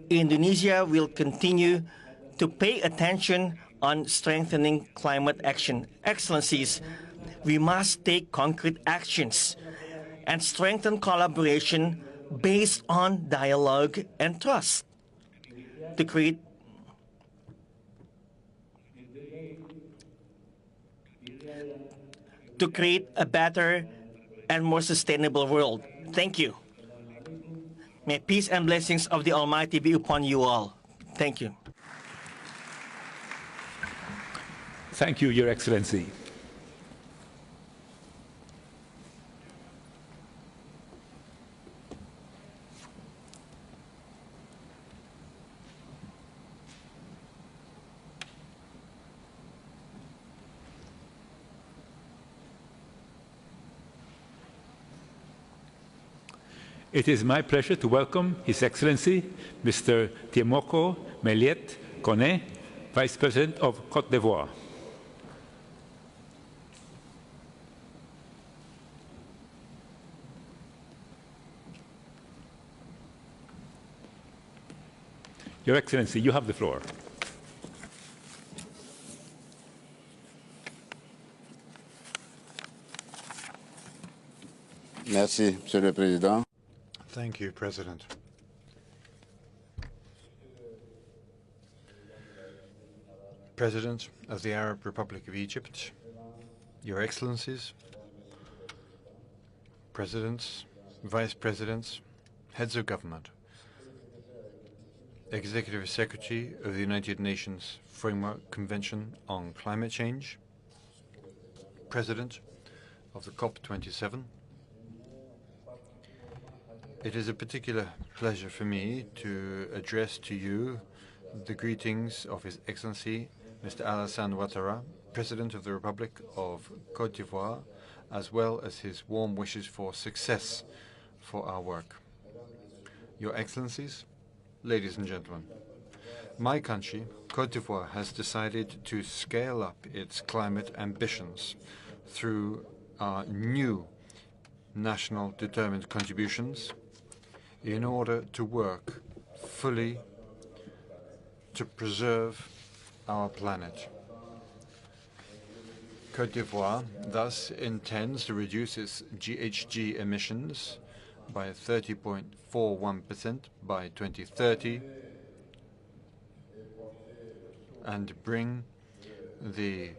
Indonesia will continue to pay attention on strengthening climate action. Excellencies, we must take concrete actions and strengthen collaboration based on dialogue and trust to create a better and more sustainable world. Thank you. May peace and blessings of the Almighty be upon you all. Thank you. Thank you, Your Excellency. It is my pleasure to welcome His Excellency, Mr. Tiemoko Meliet Kone, Vice President of Côte d'Ivoire. Your Excellency, you have the floor. Merci, Monsieur le Président. Thank you, President. President of the Arab Republic of Egypt, Your Excellencies, Presidents, Vice Presidents, Heads of Government, Executive Secretary of the United Nations Framework Convention on Climate Change, President of the COP27, it is a particular pleasure for me to address to you the greetings of His Excellency Mr. Alassane Ouattara, President of the Republic of Côte d'Ivoire, as well as his warm wishes for success for our work. Your Excellencies, ladies and gentlemen, my country, Côte d'Ivoire, has decided to scale up its climate ambitions through our new national determined contributions in order to work fully to preserve our planet. Côte d'Ivoire thus intends to reduce its GHG emissions by 30.41% by 2030 and bring the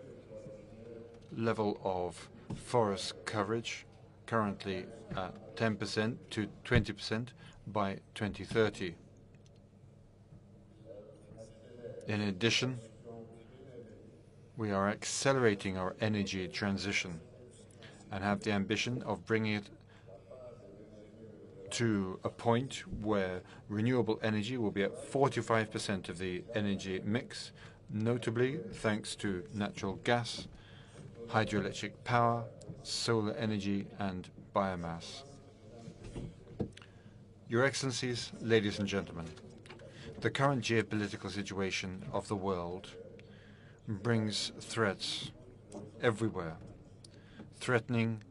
level of forest coverage currently at 10% to 20% by 2030. In addition, we are accelerating our energy transition and have the ambition of bringing it to a point where renewable energy will be at 45% of the energy mix, notably thanks to natural gas, hydroelectric power, solar energy, and biomass. Your Excellencies, ladies and gentlemen, the current geopolitical situation of the world brings threats everywhere, threatening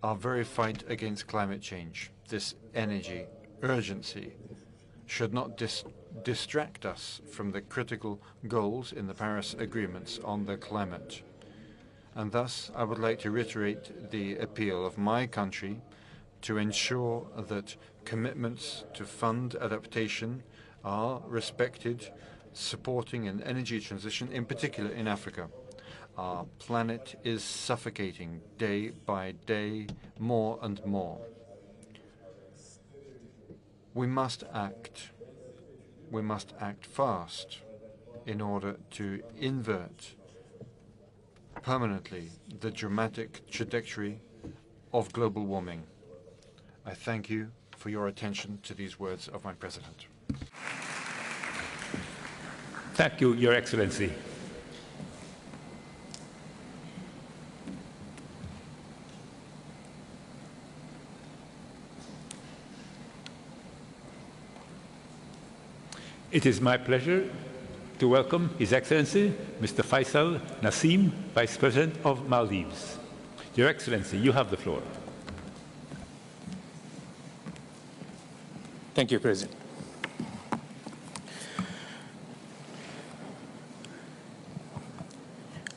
our very fight against climate change. This energy urgency should not distract us from the critical goals in the Paris agreements on the climate. And thus, I would like to reiterate the appeal of my country to ensure that commitments to fund adaptation are respected, supporting an energy transition, in particular in Africa. Our planet is suffocating day by day, more and more. We must act. We must act fast in order to invert permanently the dramatic trajectory of global warming. I thank you for your attention to these words of my President. Thank you, Your Excellency. It is my pleasure to welcome His Excellency, Mr. Faisal Nassim, Vice President of Maldives. Your Excellency, you have the floor. Thank you, President.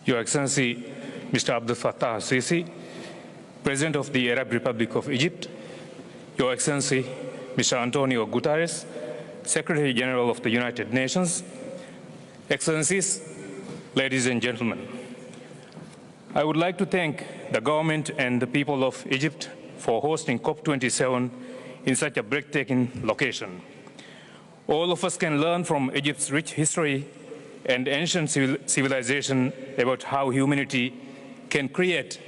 Your Excellency, Mr. Abdel Fattah al-Sisi, President of the Arab Republic of Egypt, Your Excellency, Mr. Antonio Guterres, Secretary General of the United Nations, Excellencies, ladies and gentlemen, I would like to thank the government and the people of Egypt for hosting COP27 in such a breathtaking location. All of us can learn from Egypt's rich history and ancient civilization about how humanity can create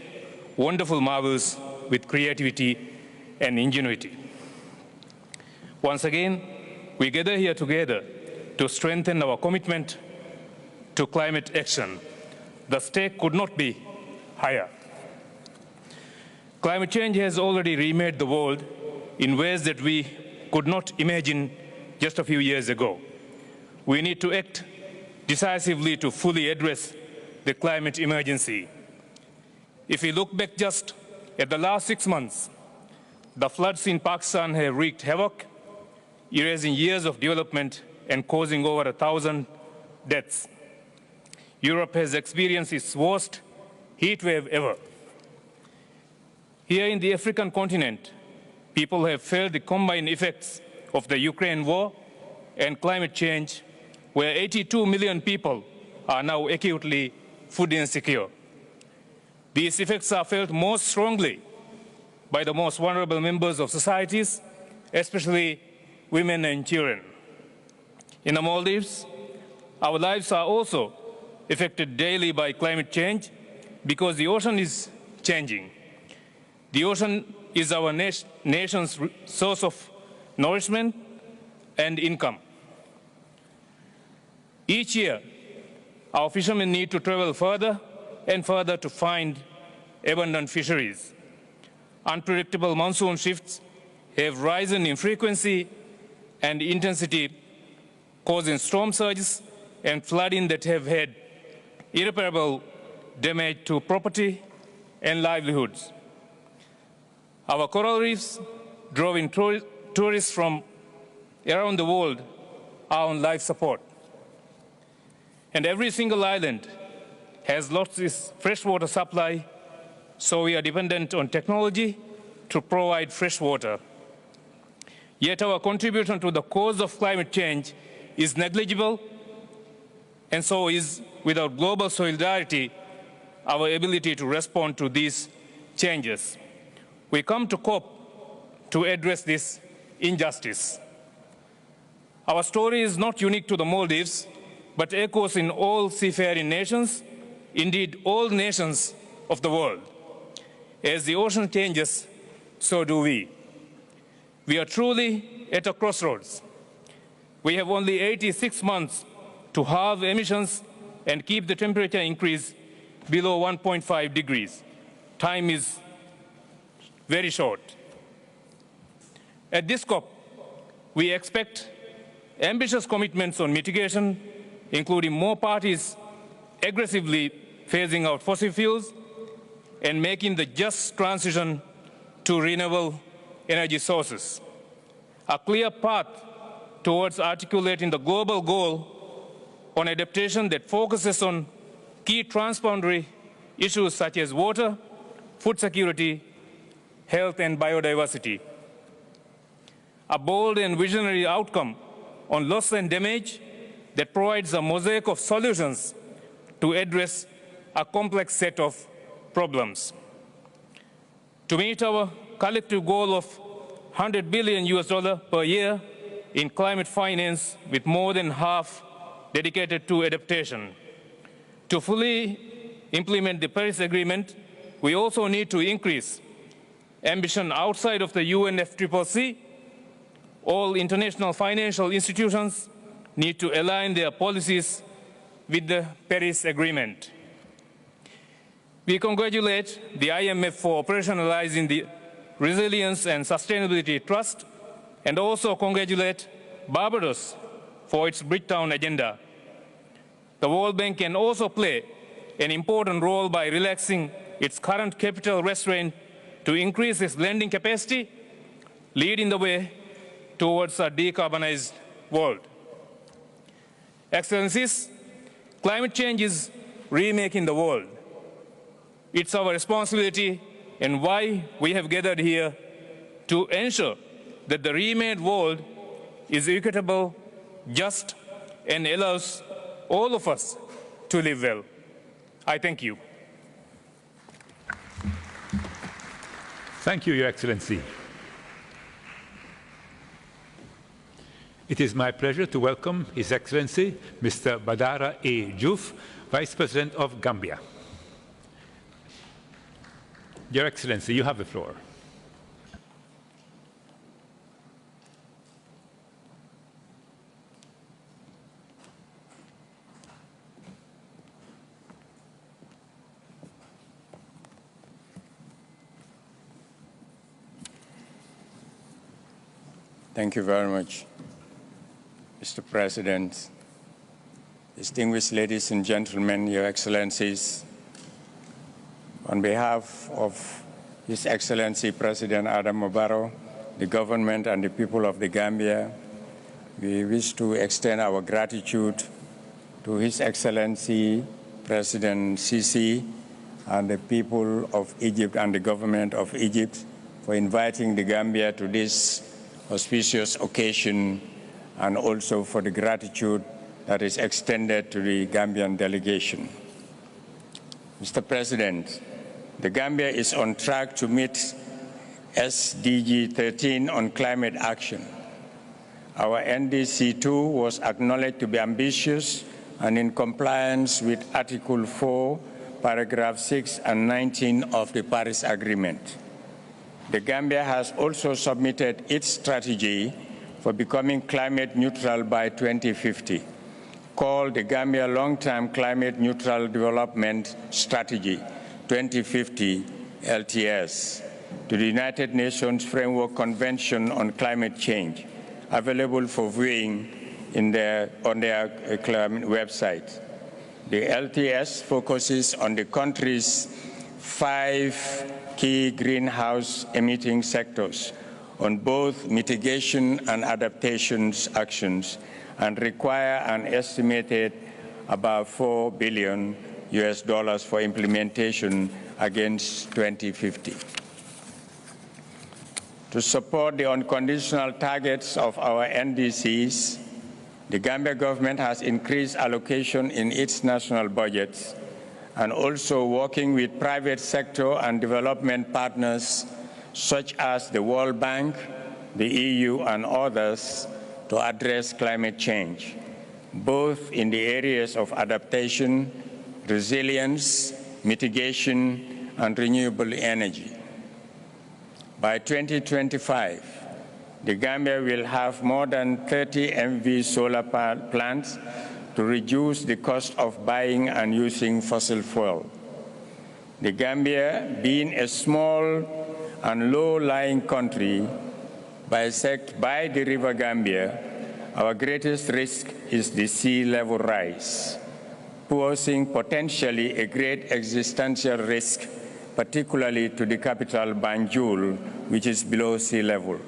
wonderful marvels with creativity and ingenuity. Once again, we gather here together to strengthen our commitment to climate action. The stake could not be higher. Climate change has already remade the world in ways that we could not imagine just a few years ago. We need to act decisively to fully address the climate emergency. If we look back just at the last 6 months, the floods in Pakistan have wreaked havoc, erasing years of development and causing over 1,000 deaths. Europe has experienced its worst heat wave ever. Here in the African continent, people have felt the combined effects of the Ukraine war and climate change, where 82 million people are now acutely food insecure. These effects are felt most strongly by the most vulnerable members of societies, especially women and children. In the Maldives, our lives are also affected daily by climate change because the ocean is changing. The ocean is our nation's source of nourishment and income. Each year, our fishermen need to travel further and further to find abundant fisheries. Unpredictable monsoon shifts have risen in frequency and intensity, causing storm surges and flooding that have had irreparable damage to property and livelihoods. Our coral reefs, drawing tourists from around the world, are on life support. And every single island has lost its freshwater supply, so we are dependent on technology to provide fresh water. Yet our contribution to the cause of climate change is negligible, and so is, without global solidarity, our ability to respond to these changes. We come to COP to address this injustice. Our story is not unique to the Maldives, but echoes in all seafaring nations, indeed all nations of the world. As the ocean changes, so do we. We are truly at a crossroads. We have only 86 months to halve emissions and keep the temperature increase below 1.5 degrees. Time is very short. At this COP, we expect ambitious commitments on mitigation, including more parties aggressively phasing out fossil fuels and making the just transition to renewable energy sources. A clear path towards articulating the global goal on adaptation that focuses on key transboundary issues such as water, food security, health, and biodiversity. A bold and visionary outcome on loss and damage that provides a mosaic of solutions to address a complex set of problems. To meet our collective goal of $100 billion per year in climate finance, with more than half dedicated to adaptation. To fully implement the Paris Agreement, we also need to increase ambition outside of the UNFCCC. All international financial institutions need to align their policies with the Paris Agreement. We congratulate the IMF for operationalizing the Resilience and Sustainability Trust, and also congratulate Barbados for its Bridgetown agenda. The World Bank can also play an important role by relaxing its current capital restraint to increase its lending capacity, leading the way towards a decarbonized world. Excellencies, climate change is remaking the world. It's our responsibility and why we have gathered here to ensure that the remade world is equitable, just, and allows all of us to live well. I thank you. Thank you, Your Excellency. It is my pleasure to welcome His Excellency, Mr. Badara A. Diouf, Vice President of Gambia. Your Excellency, you have the floor. Thank you very much, Mr. President. Distinguished ladies and gentlemen, Your Excellencies, on behalf of His Excellency President Adam Barrow, the government and the people of the Gambia, we wish to extend our gratitude to His Excellency President Sisi and the people of Egypt and the government of Egypt for inviting the Gambia to this auspicious occasion, and also for the gratitude that is extended to the Gambian delegation. Mr. President, the Gambia is on track to meet SDG 13 on climate action. Our NDC 2 was acknowledged to be ambitious and in compliance with Article 4, Paragraph 6 and 19 of the Paris Agreement. The Gambia has also submitted its strategy for becoming climate neutral by 2050, called the Gambia Long-Term Climate Neutral Development Strategy 2050 LTS, to the United Nations Framework Convention on Climate Change, available for viewing on their website. The LTS focuses on the country's 5 key greenhouse emitting sectors on both mitigation and adaptations actions, and require an estimated about $4 billion for implementation against 2050. To support the unconditional targets of our NDCs, the Gambia government has increased allocation in its national budgets, and also working with private sector and development partners such as the World Bank, the EU, and others to address climate change, both in the areas of adaptation, resilience, mitigation, and renewable energy. By 2025, the Gambia will have more than 30 MV solar plants to reduce the cost of buying and using fossil fuel. The Gambia, being a small and low-lying country bisected by the River Gambia, our greatest risk is the sea level rise, posing potentially a great existential risk, particularly to the capital Banjul, which is below sea level.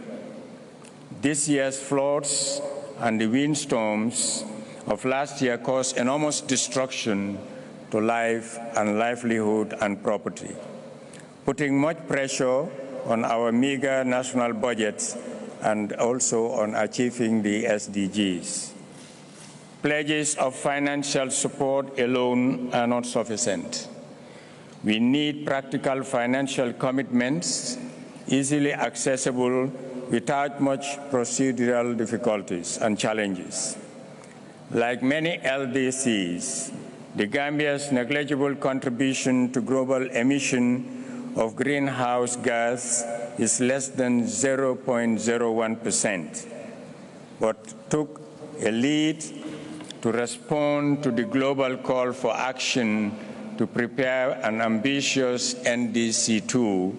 This year's floods and the windstorms of last year caused enormous destruction to life and livelihood and property, putting much pressure on our meager national budgets and also on achieving the SDGs. Pledges of financial support alone are not sufficient. We need practical financial commitments, easily accessible without much procedural difficulties and challenges. Like many LDCs, the Gambia's negligible contribution to global emission of greenhouse gas is less than 0.01%, but took a lead to respond to the global call for action to prepare an ambitious NDC2,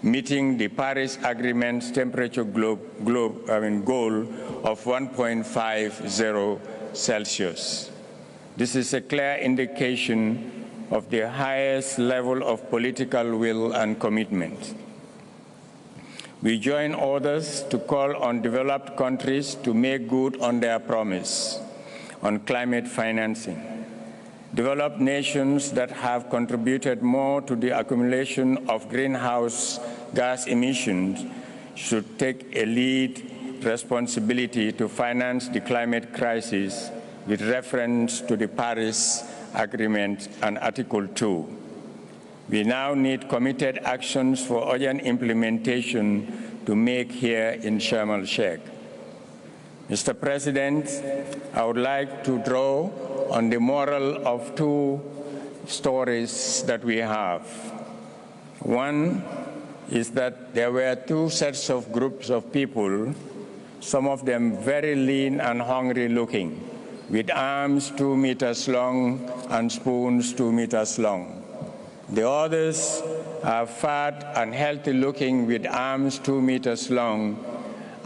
meeting the Paris Agreement's temperature goal of 1.50 Celsius. This is a clear indication of the highest level of political will and commitment. We join others to call on developed countries to make good on their promise on climate financing. Developed nations that have contributed more to the accumulation of greenhouse gas emissions should take a lead responsibility to finance the climate crisis with reference to the Paris Agreement and Article 2. We now need committed actions for urgent implementation to make here in Sharm el-Sheikh. Mr. President, I would like to draw on the moral of two stories that we have. One is that there were two sets of groups of people, some of them very lean and hungry looking, with arms 2 meters long and spoons 2 meters long. The others are fat and healthy looking with arms 2 meters long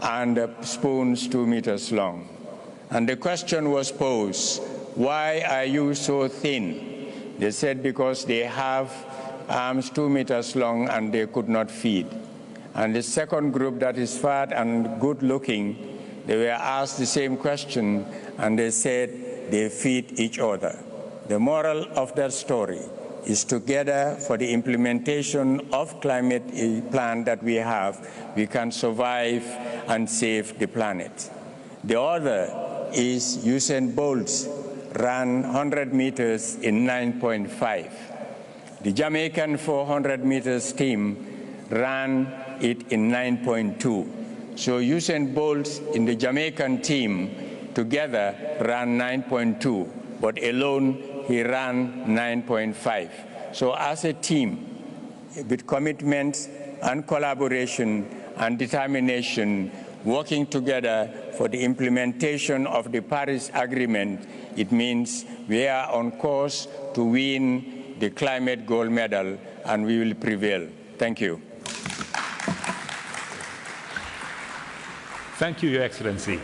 and spoons 2 meters long. And the question was posed, why are you so thin? They said because they have arms 2 meters long and they could not feed. And the second group that is fat and good looking, they were asked the same question and they said they feed each other. The moral of that story is together for the implementation of climate plan that we have, we can survive and save the planet. The other is Usain Bolt ran 100 meters in 9.5. The Jamaican 400 meters team ran it in 9.2. So Usain Bolt in the Jamaican team together ran 9.2, but alone he ran 9.5. So as a team, with commitment and collaboration and determination, working together for the implementation of the Paris Agreement, it means we are on course to win the climate gold medal and we will prevail. Thank you. Thank you, Your Excellency.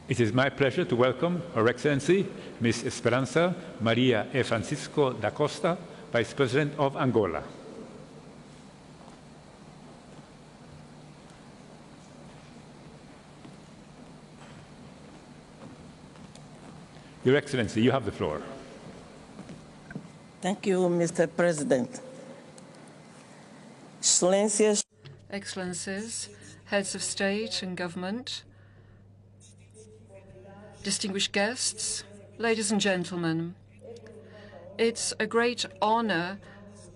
It is my pleasure to welcome Her Excellency, Ms. Esperanza Maria e Francisco da Costa, Vice President of Angola. Your Excellency, you have the floor. Thank you, Mr. President. Excellencies, Excellencies, heads of state and government, distinguished guests, ladies and gentlemen, it's a great honor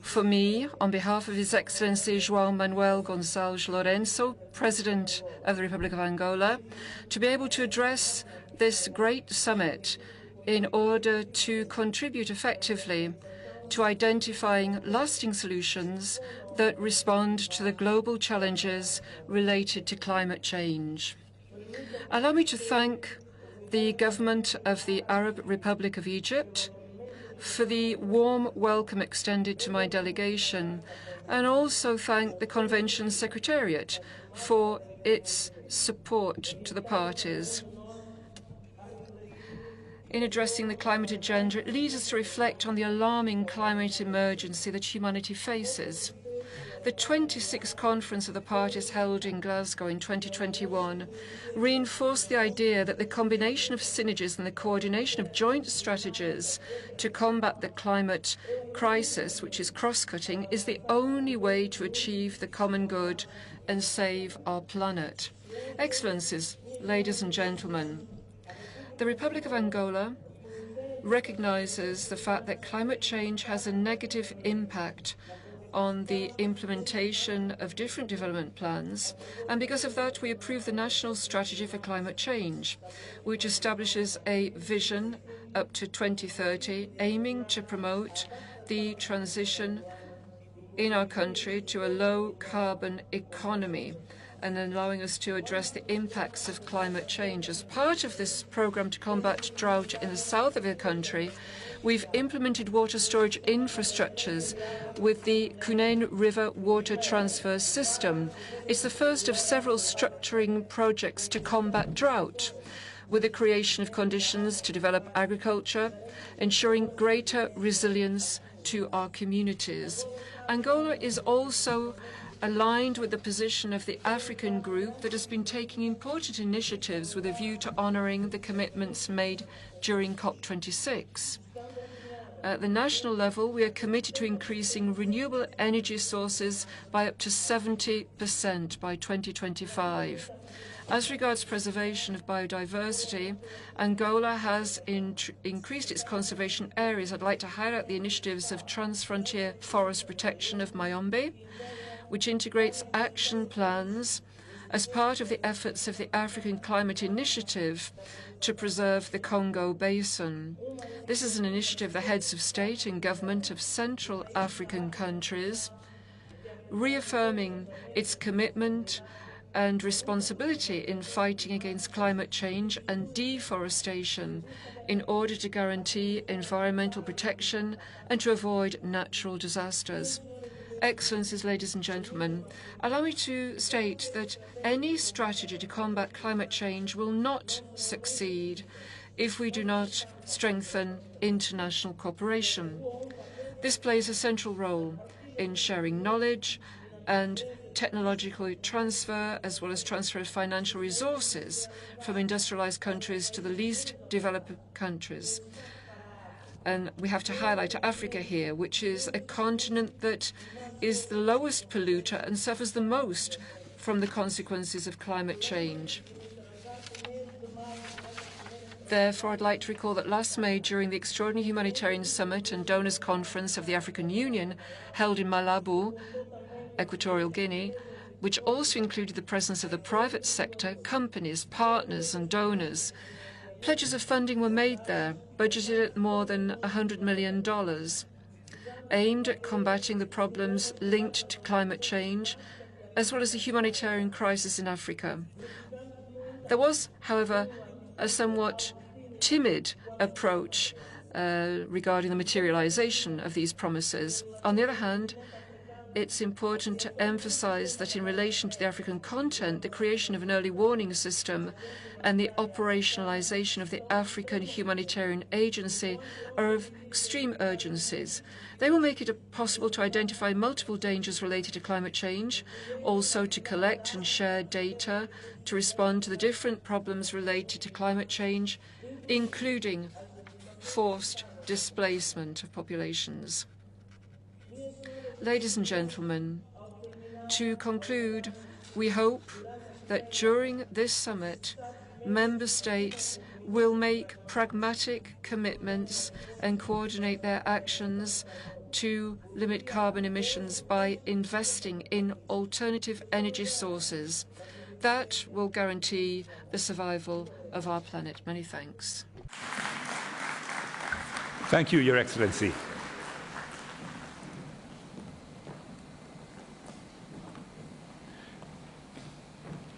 for me, on behalf of His Excellency João Manuel Gonçalves Lourenço, President of the Republic of Angola, to be able to address this great summit in order to contribute effectively to identifying lasting solutions that respond to the global challenges related to climate change. Allow me to thank the government of the Arab Republic of Egypt for the warm welcome extended to my delegation, and also thank the Convention Secretariat for its support to the parties. In addressing the climate agenda, it leads us to reflect on the alarming climate emergency that humanity faces. The 26th Conference of the Parties held in Glasgow in 2021 reinforced the idea that the combination of synergies and the coordination of joint strategies to combat the climate crisis, which is cross-cutting, is the only way to achieve the common good and save our planet. Excellencies, ladies and gentlemen, the Republic of Angola recognizes the fact that climate change has a negative impact on the implementation of different development plans, and because of that we approved the National Strategy for Climate Change, which establishes a vision up to 2030 aiming to promote the transition in our country to a low-carbon economy and allowing us to address the impacts of climate change. As part of this program to combat drought in the south of the country, we've implemented water storage infrastructures with the Cunene River water transfer system. It's the first of several structuring projects to combat drought, with the creation of conditions to develop agriculture, ensuring greater resilience to our communities. Angola is also aligned with the position of the African group that has been taking important initiatives with a view to honouring the commitments made during COP26. At the national level, we are committed to increasing renewable energy sources by up to 70% by 2025. As regards preservation of biodiversity, Angola has increased its conservation areas. I'd like to highlight the initiatives of Transfrontier Forest Protection of Mayombe, which integrates action plans as part of the efforts of the African Climate Initiative to preserve the Congo Basin. This is an initiative the heads of state and government of Central African countries, reaffirming its commitment and responsibility in fighting against climate change and deforestation in order to guarantee environmental protection and to avoid natural disasters. Excellencies, ladies and gentlemen, allow me to state that any strategy to combat climate change will not succeed if we do not strengthen international cooperation. This plays a central role in sharing knowledge and technological transfer, as well as transfer of financial resources from industrialized countries to the least developed countries. And we have to highlight Africa here, which is a continent that is the lowest polluter and suffers the most from the consequences of climate change. Therefore, I'd like to recall that last May, during the Extraordinary Humanitarian Summit and Donors Conference of the African Union, held in Malabo, Equatorial Guinea, which also included the presence of the private sector, companies, partners and donors, pledges of funding were made there, budgeted at more than $100 million, aimed at combating the problems linked to climate change, as well as the humanitarian crisis in Africa. There was, however, a somewhat timid approach regarding the materialization of these promises. On the other hand, it's important to emphasize that in relation to the African continent, the creation of an early warning system and the operationalization of the African Humanitarian Agency are of extreme urgencies. They will make it possible to identify multiple dangers related to climate change, also to collect and share data to respond to the different problems related to climate change, including forced displacement of populations. Ladies and gentlemen, to conclude, we hope that during this summit, member states will make pragmatic commitments and coordinate their actions to limit carbon emissions by investing in alternative energy sources. That will guarantee the survival of our planet. Many thanks. Thank you, Your Excellency.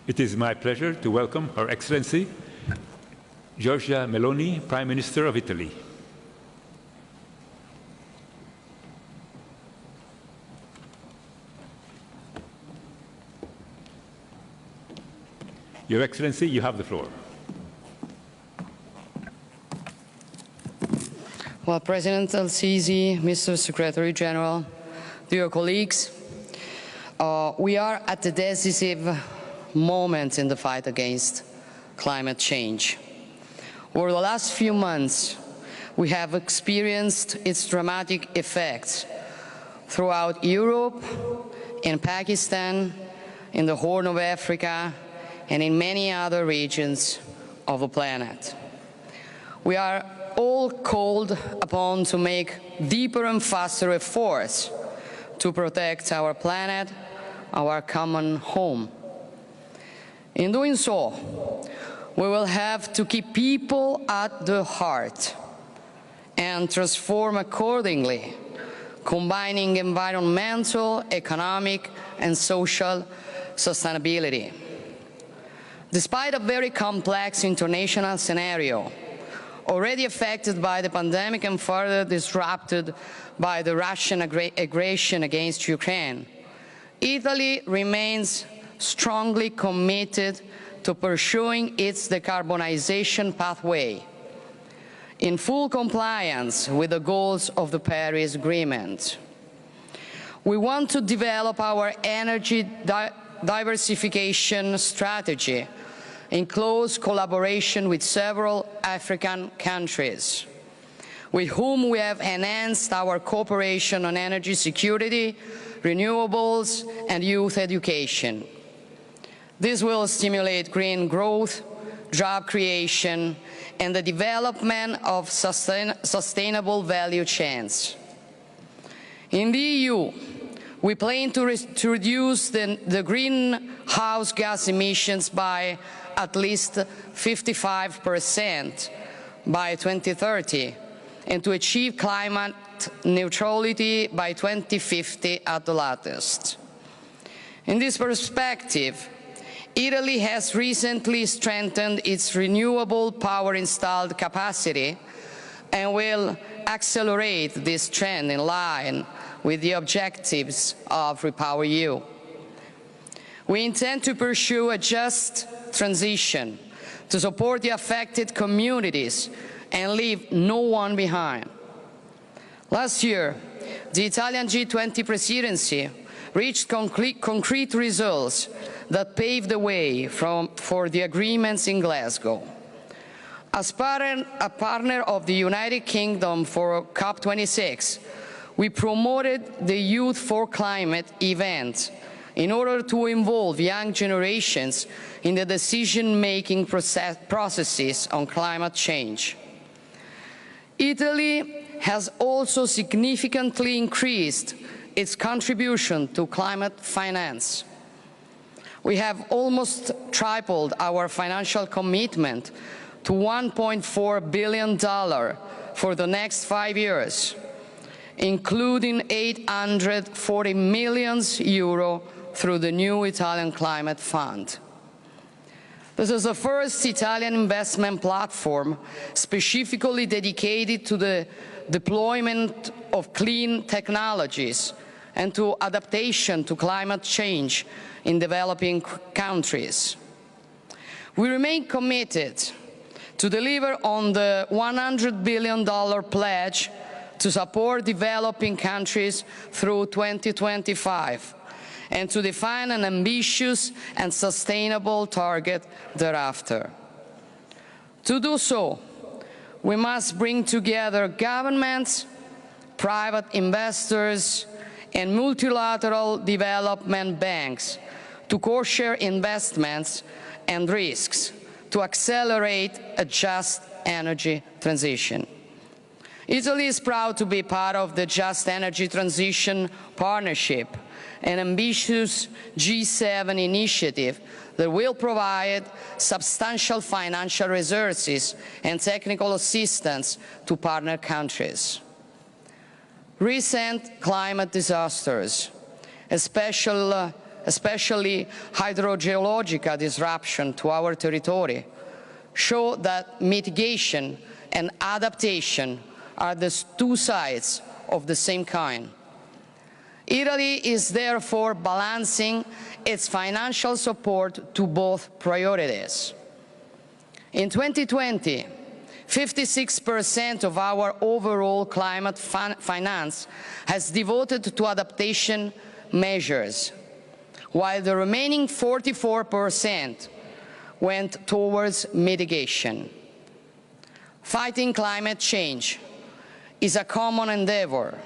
It is my pleasure to welcome Her Excellency Giorgia Meloni, Prime Minister of Italy. Your Excellency, you have the floor. Well, President El-Sisi, Mr. Secretary General, dear colleagues, we are at the decisive moment in the fight against climate change. Over the last few months, we have experienced its dramatic effects throughout Europe, in Pakistan, in the Horn of Africa, and in many other regions of the planet. We are all called upon to make deeper and faster efforts to protect our planet, our common home. In doing so, we will have to keep people at the heart and transform accordingly, combining environmental, economic, and social sustainability. Despite a very complex international scenario, already affected by the pandemic and further disrupted by the Russian aggression against Ukraine, Italy remains strongly committed to pursuing its decarbonization pathway. in full compliance with the goals of the Paris Agreement. We want to develop our energy diversification strategy in close collaboration with several African countries, with whom we have enhanced our cooperation on energy security, renewables, and youth education. This will stimulate green growth, job creation, and the development of sustainable value chains. In the EU, we plan to reduce the greenhouse gas emissions by at least 55% by 2030, and to achieve climate neutrality by 2050 at the latest. In this perspective, Italy has recently strengthened its renewable power installed capacity and will accelerate this trend in line with the objectives of REPowerEU. We intend to pursue a just transition to support the affected communities and leave no one behind. Last year, the Italian G20 presidency reached concrete results that paved the way for the agreements in Glasgow. As a partner of the United Kingdom for COP26, we promoted the Youth for Climate event in order to involve young generations in the decision-making processes on climate change. Italy has also significantly increased its contribution to climate finance. We have almost tripled our financial commitment to $1.4 billion for the next 5 years, including €840 million through the new Italian Climate Fund. This is the first Italian investment platform specifically dedicated to the deployment of clean technologies and to adaptation to climate change in developing countries. We remain committed to deliver on the $100 billion pledge to support developing countries through 2025, and to define an ambitious and sustainable target thereafter. To do so, we must bring together governments, private investors, and multilateral development banks to co-share investments and risks to accelerate a just energy transition. Italy is proud to be part of the Just Energy Transition Partnership, an ambitious G7 initiative that will provide substantial financial resources and technical assistance to partner countries. Recent climate disasters, especially hydrogeological disruption to our territory, show that mitigation and adaptation are the two sides of the same coin. Italy is therefore balancing its financial support to both priorities. In 2020, 56% of our overall climate finance has devoted to adaptation measures, while the remaining 44% went towards mitigation. Fighting climate change is a common endeavor,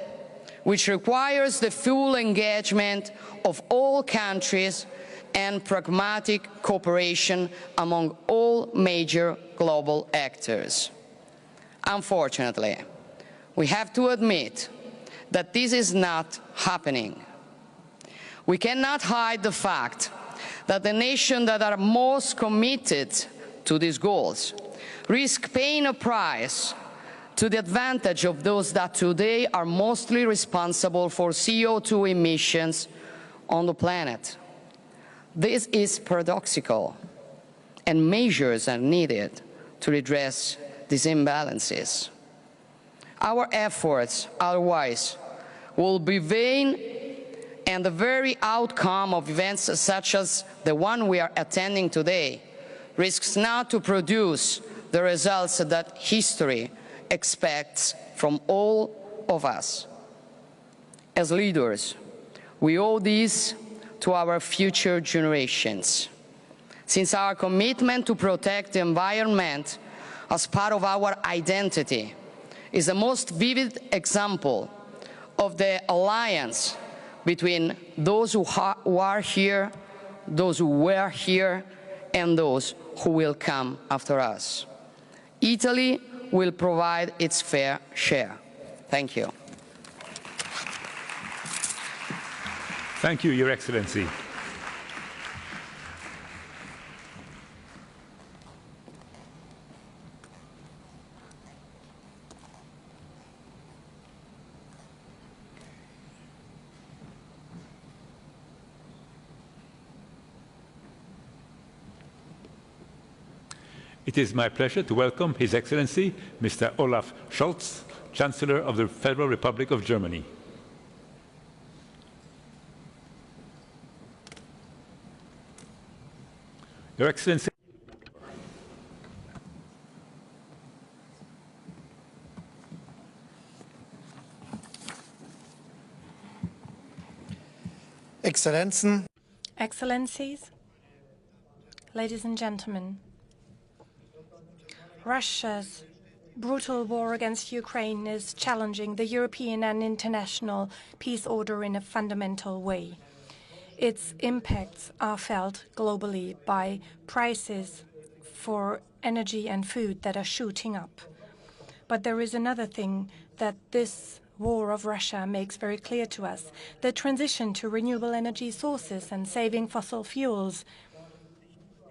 which requires the full engagement of all countries and pragmatic cooperation among all major global actors. Unfortunately, we have to admit that this is not happening. We cannot hide the fact that the nations that are most committed to these goals risk paying a price to the advantage of those that today are mostly responsible for CO2 emissions on the planet. This is paradoxical, and measures are needed to redress these imbalances. Our efforts, otherwise, will be vain, and the very outcome of events such as the one we are attending today risks not to produce the results that history expects from all of us. As leaders, we owe this to our future generations, since our commitment to protect the environment as part of our identity is the most vivid example of the alliance between those who are here, those who were here, and those who will come after us. Italy will provide its fair share. Thank you. Thank you, Your Excellency. It is my pleasure to welcome His Excellency, Mr. Olaf Scholz, Chancellor of the Federal Republic of Germany. Your Excellency, Exzellenzen, Excellencies, ladies and gentlemen, Russia's brutal war against Ukraine is challenging the European and international peace order in a fundamental way. Its impacts are felt globally by prices for energy and food that are shooting up. But there is another thing that this war of Russia makes very clear to us. The transition to renewable energy sources and saving fossil fuels.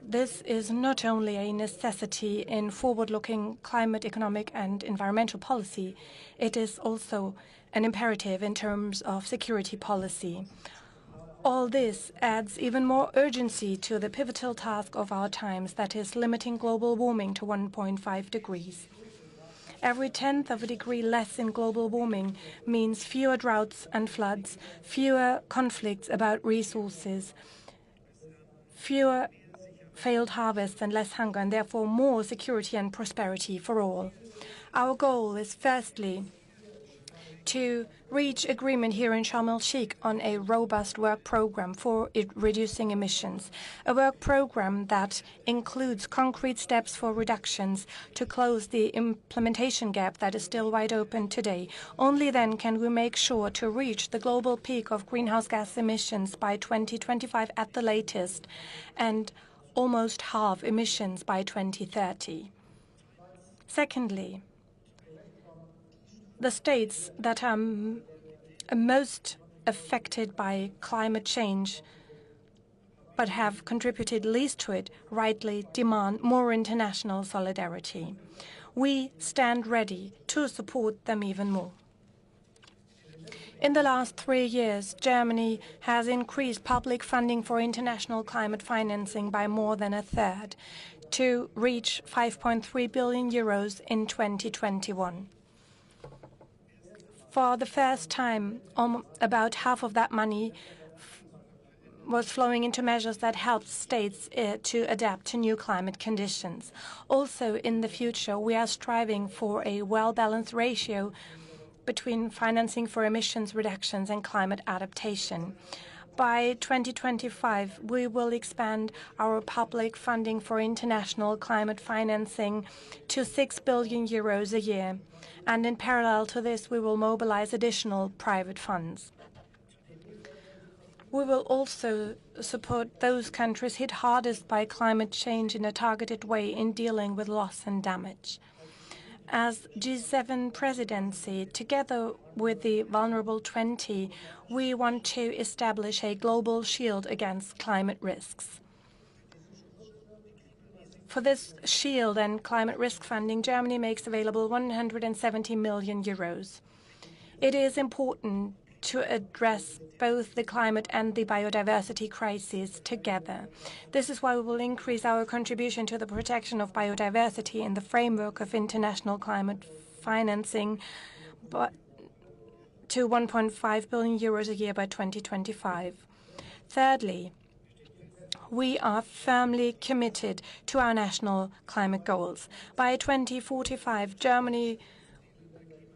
This is not only a necessity in forward-looking climate, economic, and environmental policy, it is also an imperative in terms of security policy. All this adds even more urgency to the pivotal task of our times, that is limiting global warming to 1.5 degrees. Every tenth of a degree less in global warming means fewer droughts and floods, fewer conflicts about resources, fewer failed harvests and less hunger, and therefore more security and prosperity for all. Our goal is firstly to reach agreement here in Sharm el-Sheikh on a robust work program for reducing emissions, a work program that includes concrete steps for reductions to close the implementation gap that is still wide open today. Only then can we make sure to reach the global peak of greenhouse gas emissions by 2025 at the latest, and almost halve emissions by 2030. Secondly, the states that are most affected by climate change but have contributed least to it rightly demand more international solidarity. We stand ready to support them even more. In the last 3 years, Germany has increased public funding for international climate financing by more than a third to reach 5.3 billion euros in 2021. For the first time, about half of that money was flowing into measures that helped states to adapt to new climate conditions. Also, in the future, we are striving for a well-balanced ratio between financing for emissions reductions and climate adaptation. By 2025, we will expand our public funding for international climate financing to 6 billion euros a year. And in parallel to this, we will mobilize additional private funds. We will also support those countries hit hardest by climate change in a targeted way in dealing with loss and damage. As G7 presidency, together with the vulnerable 20, we want to establish a global shield against climate risks. For this shield and climate risk funding, Germany makes available 170 million euros. It is important to address both the climate and the biodiversity crises together. This is why we will increase our contribution to the protection of biodiversity in the framework of international climate financing to 1.5 billion euros a year by 2025. Thirdly, we are firmly committed to our national climate goals. By 2045, Germany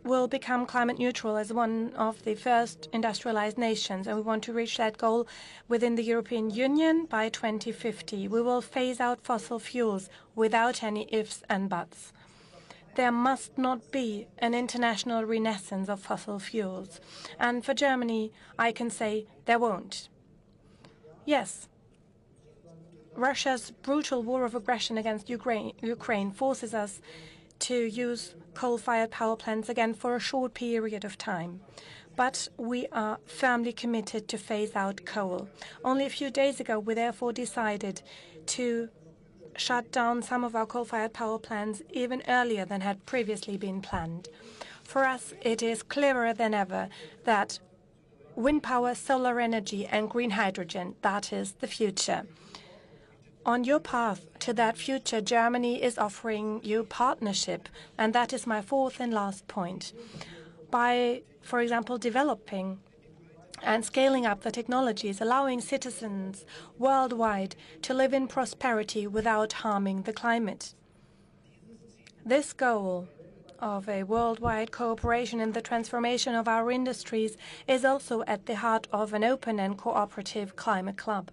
will become climate neutral as one of the first industrialized nations, and we want to reach that goal within the European Union by 2050. We will phase out fossil fuels without any ifs and buts. There must not be an international renaissance of fossil fuels. And for Germany, I can say there won't. Yes, Russia's brutal war of aggression against Ukraine forces us to use coal-fired power plants again for a short period of time. But we are firmly committed to phase out coal. Only a few days ago, we therefore decided to shut down some of our coal-fired power plants even earlier than had previously been planned. For us, it is clearer than ever that wind power, solar energy, and green hydrogen, that is the future. On your path to that future, Germany is offering you partnership, and that is my fourth and last point. By, for example, developing and scaling up the technologies, allowing citizens worldwide to live in prosperity without harming the climate. This goal of a worldwide cooperation in the transformation of our industries is also at the heart of an open and cooperative climate club.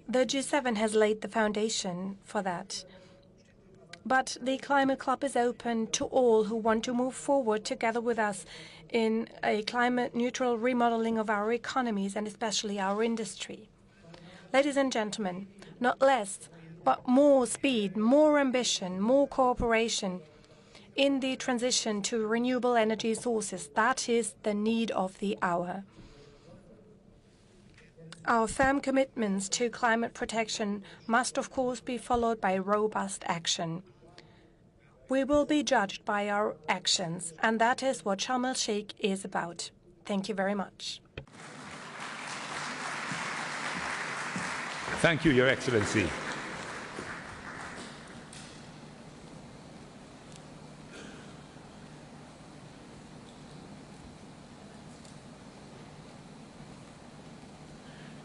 The G7 has laid the foundation for that. But the Climate Club is open to all who want to move forward together with us in a climate-neutral remodeling of our economies and especially our industry. Ladies and gentlemen, not less, but more speed, more ambition, more cooperation in the transition to renewable energy sources. That is the need of the hour. Our firm commitments to climate protection must, of course, be followed by robust action. We will be judged by our actions, and that is what Sharm el-Sheikh is about. Thank you very much. Thank you, Your Excellency.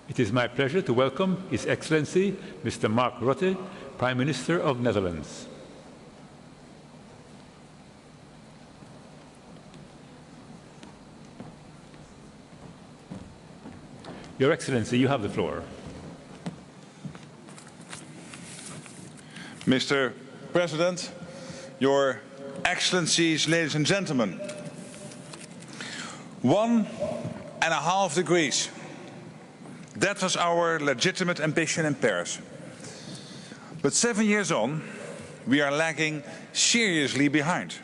It is my pleasure to welcome His Excellency Mr. Mark Rutte, Prime Minister of Netherlands. Your Excellency, you have the floor. Mr. President, Your Excellencies, ladies and gentlemen, 1.5 degrees. That was our legitimate ambition in Paris. But 7 years on, we are lagging seriously behind.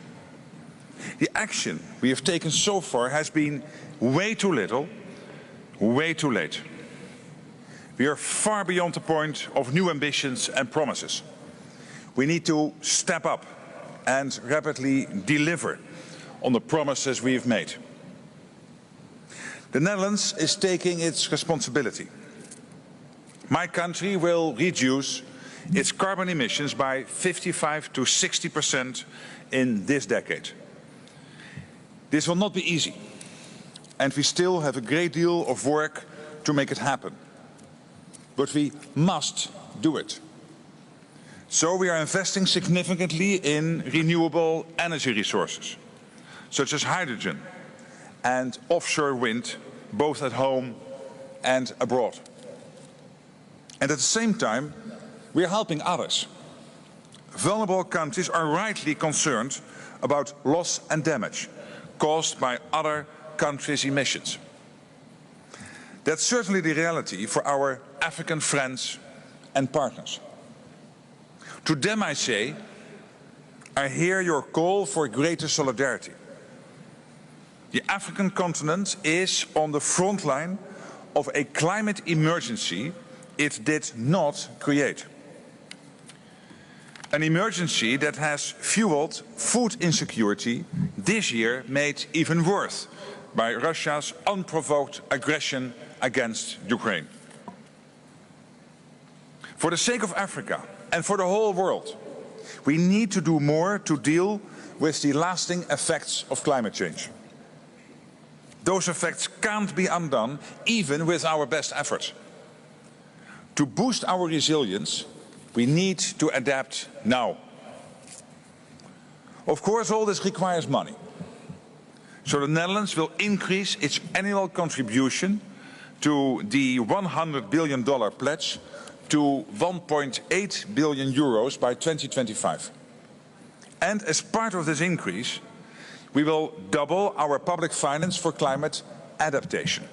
The action we have taken so far has been way too little, way too late. We are far beyond the point of new ambitions and promises. We need to step up and rapidly deliver on the promises we have made. The Netherlands is taking its responsibility. My country will reduce its carbon emissions by 55 to 60% in this decade. This will not be easy, and we still have a great deal of work to make it happen. But we must do it. So we are investing significantly in renewable energy resources, such as hydrogen and offshore wind, both at home and abroad. And at the same time, we are helping others. Vulnerable countries are rightly concerned about loss and damage caused by other countries' emissions. That's certainly the reality for our African friends and partners. To them I say, I hear your call for greater solidarity. The African continent is on the front line of a climate emergency it did not create. An emergency that has fueled food insecurity this year, made even worse by Russia's unprovoked aggression against Ukraine. For the sake of Africa and for the whole world, we need to do more to deal with the lasting effects of climate change. Those effects can't be undone, even with our best efforts. To boost our resilience, we need to adapt now. Of course, all this requires money. So the Netherlands will increase its annual contribution to the $100 billion pledge to 1.8 billion euros by 2025. And as part of this increase, we will double our public finance for climate adaptation,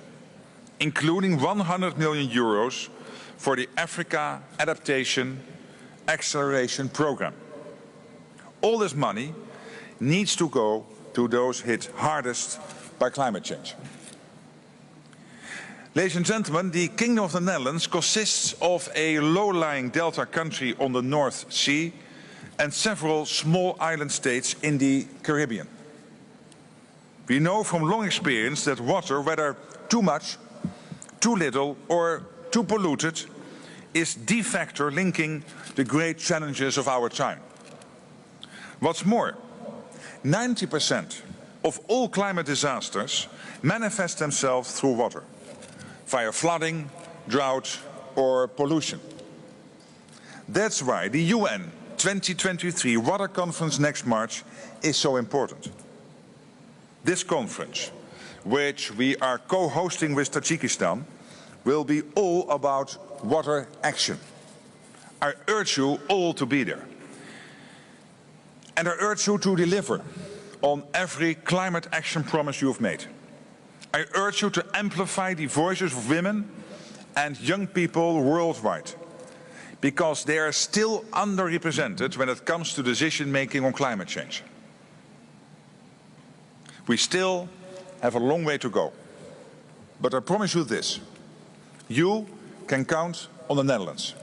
including 100 million euros for the Africa Adaptation Acceleration Programme. All this money needs to go to those hit hardest by climate change. Ladies and gentlemen, the Kingdom of the Netherlands consists of a low-lying delta country on the North Sea and several small island states in the Caribbean. We know from long experience that water, whether too much, too little or too polluted, is the factor linking the great challenges of our time. What's more, 90% of all climate disasters manifest themselves through water, via flooding, drought or pollution. That's why the UN 2023 Water Conference next March is so important. This conference, which we are co-hosting with Tajikistan, will be all about water action. I urge you all to be there. And I urge you to deliver on every climate action promise you have made. I urge you to amplify the voices of women and young people worldwide, because they are still underrepresented when it comes to decision-making on climate change. We still have a long way to go. But I promise you this, you can count on the Netherlands,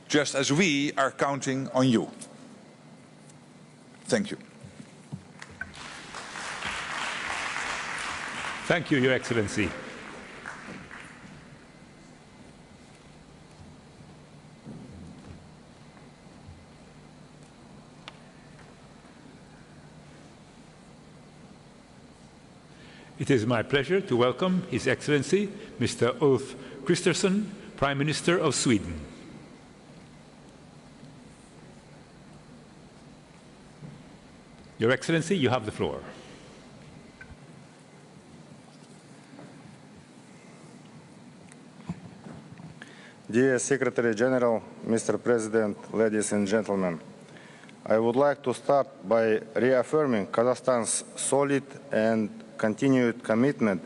just as we are counting on you. Thank you. Thank you, Your Excellency. It is my pleasure to welcome His Excellency Mr. Ulf Kristersson, Prime Minister of Sweden. Your Excellency, you have the floor. Dear Secretary General, Mr. President, ladies and gentlemen, I would like to start by reaffirming Kazakhstan's solid and continued commitment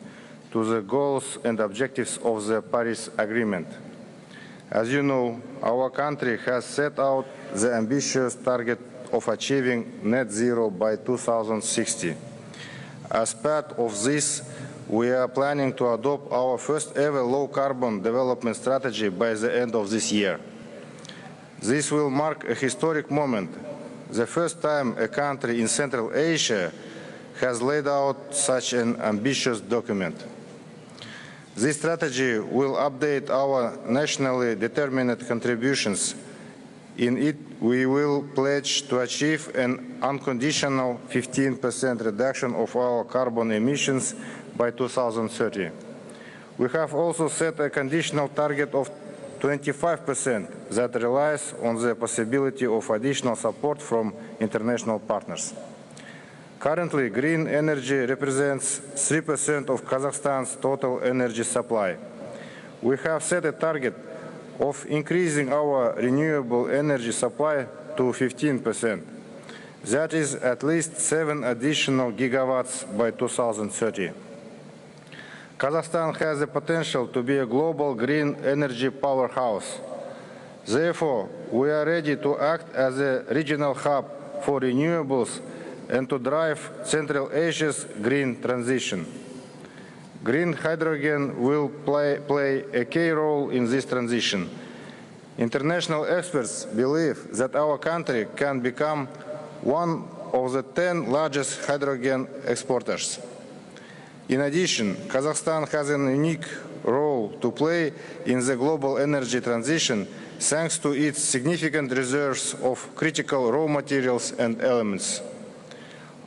to the goals and objectives of the Paris Agreement. As you know, our country has set out the ambitious target of achieving net zero by 2060. As part of this, we are planning to adopt our first ever low-carbon development strategy by the end of this year. This will mark a historic moment, the first time a country in Central Asia has laid out such an ambitious document. This strategy will update our nationally determined contributions. In it, we will pledge to achieve an unconditional 15% reduction of our carbon emissions by 2030. We have also set a conditional target of 25% that relies on the possibility of additional support from international partners. Currently, green energy represents 3% of Kazakhstan's total energy supply. We have set a target of increasing our renewable energy supply to 15%. That is at least 7 additional gigawatts by 2030. Kazakhstan has the potential to be a global green energy powerhouse. Therefore, we are ready to act as a regional hub for renewables and to drive Central Asia's green transition. Green hydrogen will play a key role in this transition. International experts believe that our country can become one of the 10 largest hydrogen exporters. In addition, Kazakhstan has a unique role to play in the global energy transition thanks to its significant reserves of critical raw materials and elements.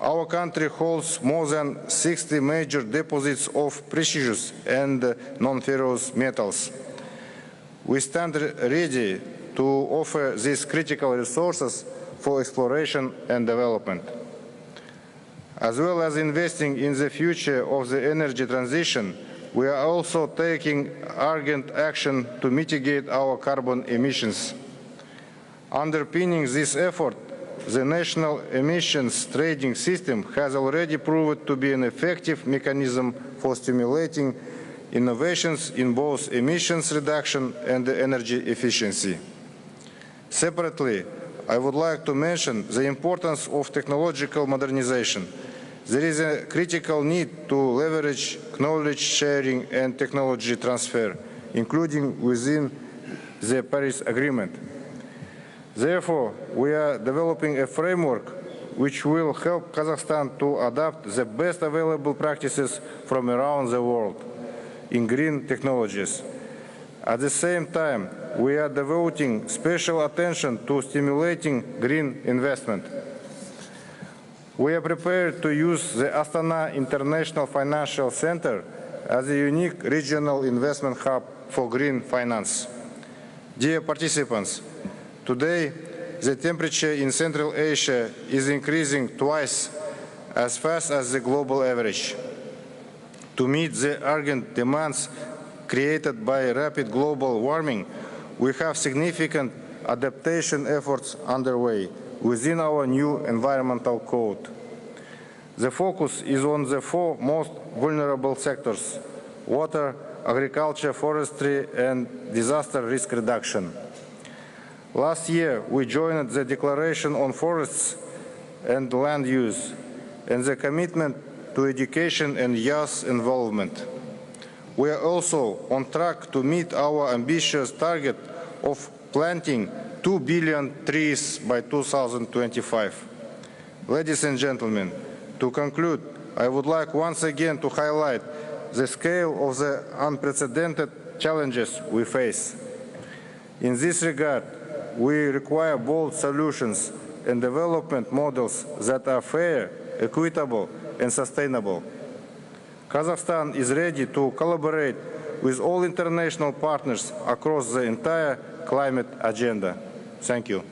Our country holds more than 60 major deposits of precious and non-ferrous metals. We stand ready to offer these critical resources for exploration and development. As well as investing in the future of the energy transition, we are also taking urgent action to mitigate our carbon emissions. Underpinning this effort, the national emissions trading system has already proved to be an effective mechanism for stimulating innovations in both emissions reduction and energy efficiency. Separately, I would like to mention the importance of technological modernization. There is a critical need to leverage knowledge sharing and technology transfer, including within the Paris Agreement. Therefore, we are developing a framework which will help Kazakhstan to adopt the best available practices from around the world in green technologies. At the same time, we are devoting special attention to stimulating green investment. We are prepared to use the Astana International Financial Center as a unique regional investment hub for green finance. Dear participants, today, the temperature in Central Asia is increasing twice as fast as the global average. To meet the urgent demands created by rapid global warming, we have significant adaptation efforts underway within our new environmental code. The focus is on the four most vulnerable sectors: water, agriculture, forestry, and disaster risk reduction. Last year, we joined the Declaration on Forests and Land Use and the commitment to education and youth involvement. We are also on track to meet our ambitious target of planting 2 billion trees by 2025. Ladies and gentlemen, to conclude, I would like once again to highlight the scale of the unprecedented challenges we face. In this regard, we require bold solutions and development models that are fair, equitable, and sustainable. Kazakhstan is ready to collaborate with all international partners across the entire climate agenda. Thank you.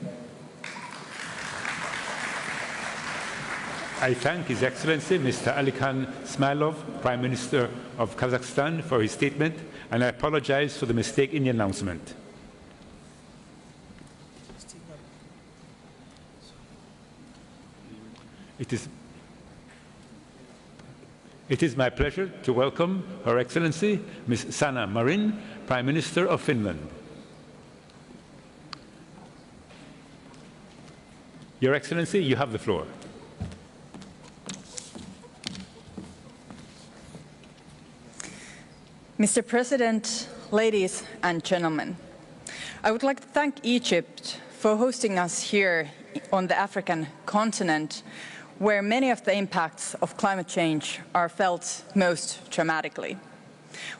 I thank His Excellency Mr. Alikan Smilov, Prime Minister of Kazakhstan, for his statement, and I apologize for the mistake in the announcement. It is my pleasure to welcome Her Excellency Ms. Sanna Marin, Prime Minister of Finland. Your Excellency, you have the floor. Mr. President, ladies and gentlemen, I would like to thank Egypt for hosting us here on the African continent, where many of the impacts of climate change are felt most dramatically.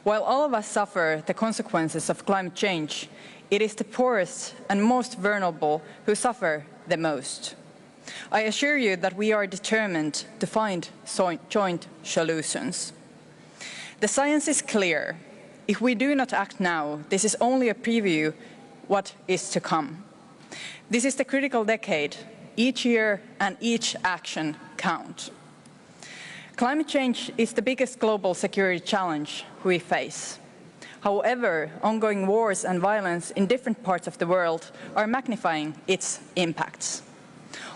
While all of us suffer the consequences of climate change, it is the poorest and most vulnerable who suffer the most. I assure you that we are determined to find joint solutions. The science is clear. If we do not act now, this is only a preview of what is to come. This is the critical decade. Each year and each action count. Climate change is the biggest global security challenge we face. However, ongoing wars and violence in different parts of the world are magnifying its impacts.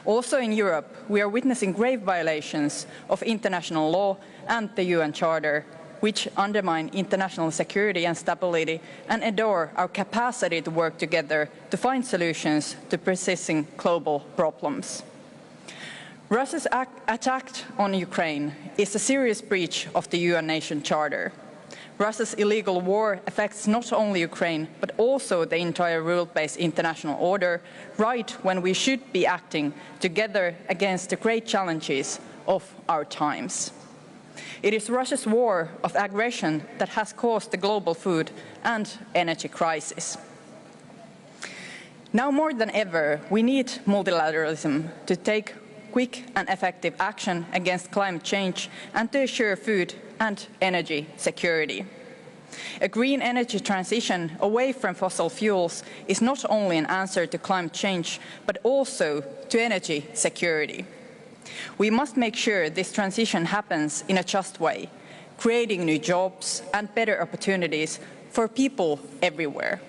Also in Europe, we are witnessing grave violations of international law and the UN Charter, which undermine international security and stability and endure our capacity to work together to find solutions to persisting global problems. Russia's attack on Ukraine is a serious breach of the UN Nation Charter. Russia's illegal war affects not only Ukraine, but also the entire rule-based international order, right when we should be acting together against the great challenges of our times. It is Russia's war of aggression that has caused the global food and energy crisis. Now more than ever, we need multilateralism to take quick and effective action against climate change and to assure food and energy security. A green energy transition away from fossil fuels is not only an answer to climate change, but also to energy security. We must make sure this transition happens in a just way, creating new jobs and better opportunities for people everywhere.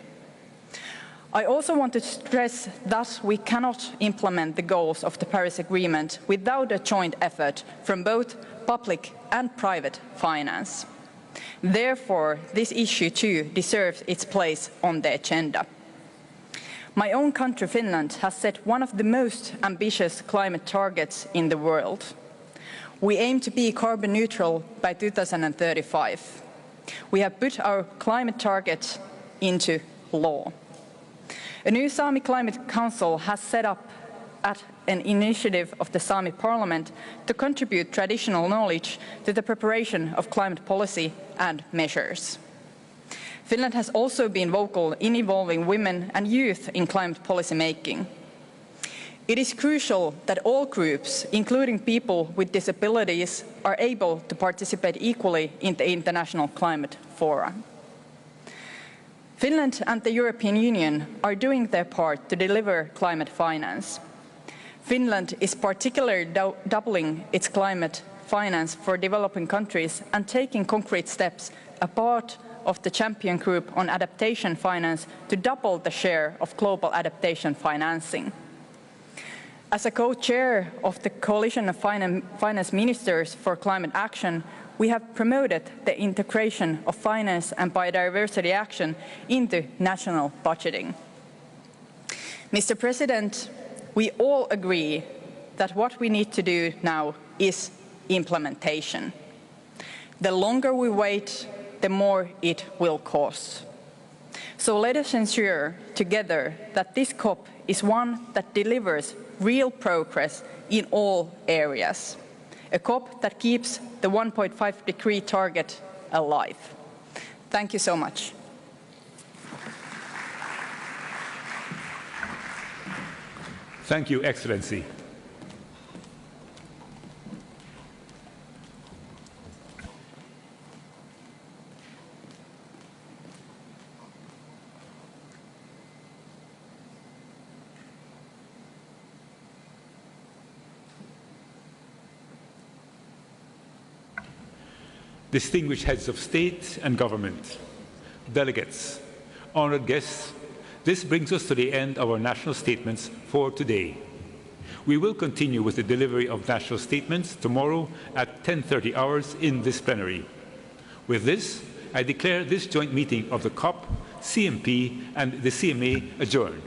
I also want to stress that we cannot implement the goals of the Paris Agreement without a joint effort from both public and private finance. Therefore, this issue too deserves its place on the agenda. My own country, Finland, has set one of the most ambitious climate targets in the world. We aim to be carbon neutral by 2035. We have put our climate target into law. A new Sami Climate Council has set up at an initiative of the Sami Parliament to contribute traditional knowledge to the preparation of climate policy and measures. Finland has also been vocal in involving women and youth in climate policy making. It is crucial that all groups, including people with disabilities, are able to participate equally in the international climate fora. Finland and the European Union are doing their part to deliver climate finance. Finland is particularly doubling its climate finance for developing countries and taking concrete steps, a part of the champion group on adaptation finance, to double the share of global adaptation financing. As a co-chair of the Coalition of Finance Ministers for Climate Action, we have promoted the integration of finance and biodiversity action into national budgeting. Mr. President, we all agree that what we need to do now is implementation. The longer we wait, the more it will cost. So let us ensure together that this COP is one that delivers real progress in all areas. A COP that keeps the 1.5-degree target alive. Thank you so much. Thank you, Excellency. Distinguished heads of state and government, delegates, honored guests, this brings us to the end of our national statements for today. We will continue with the delivery of national statements tomorrow at 10:30 hours in this plenary. With this, I declare this joint meeting of the COP, CMP and the CMA adjourned.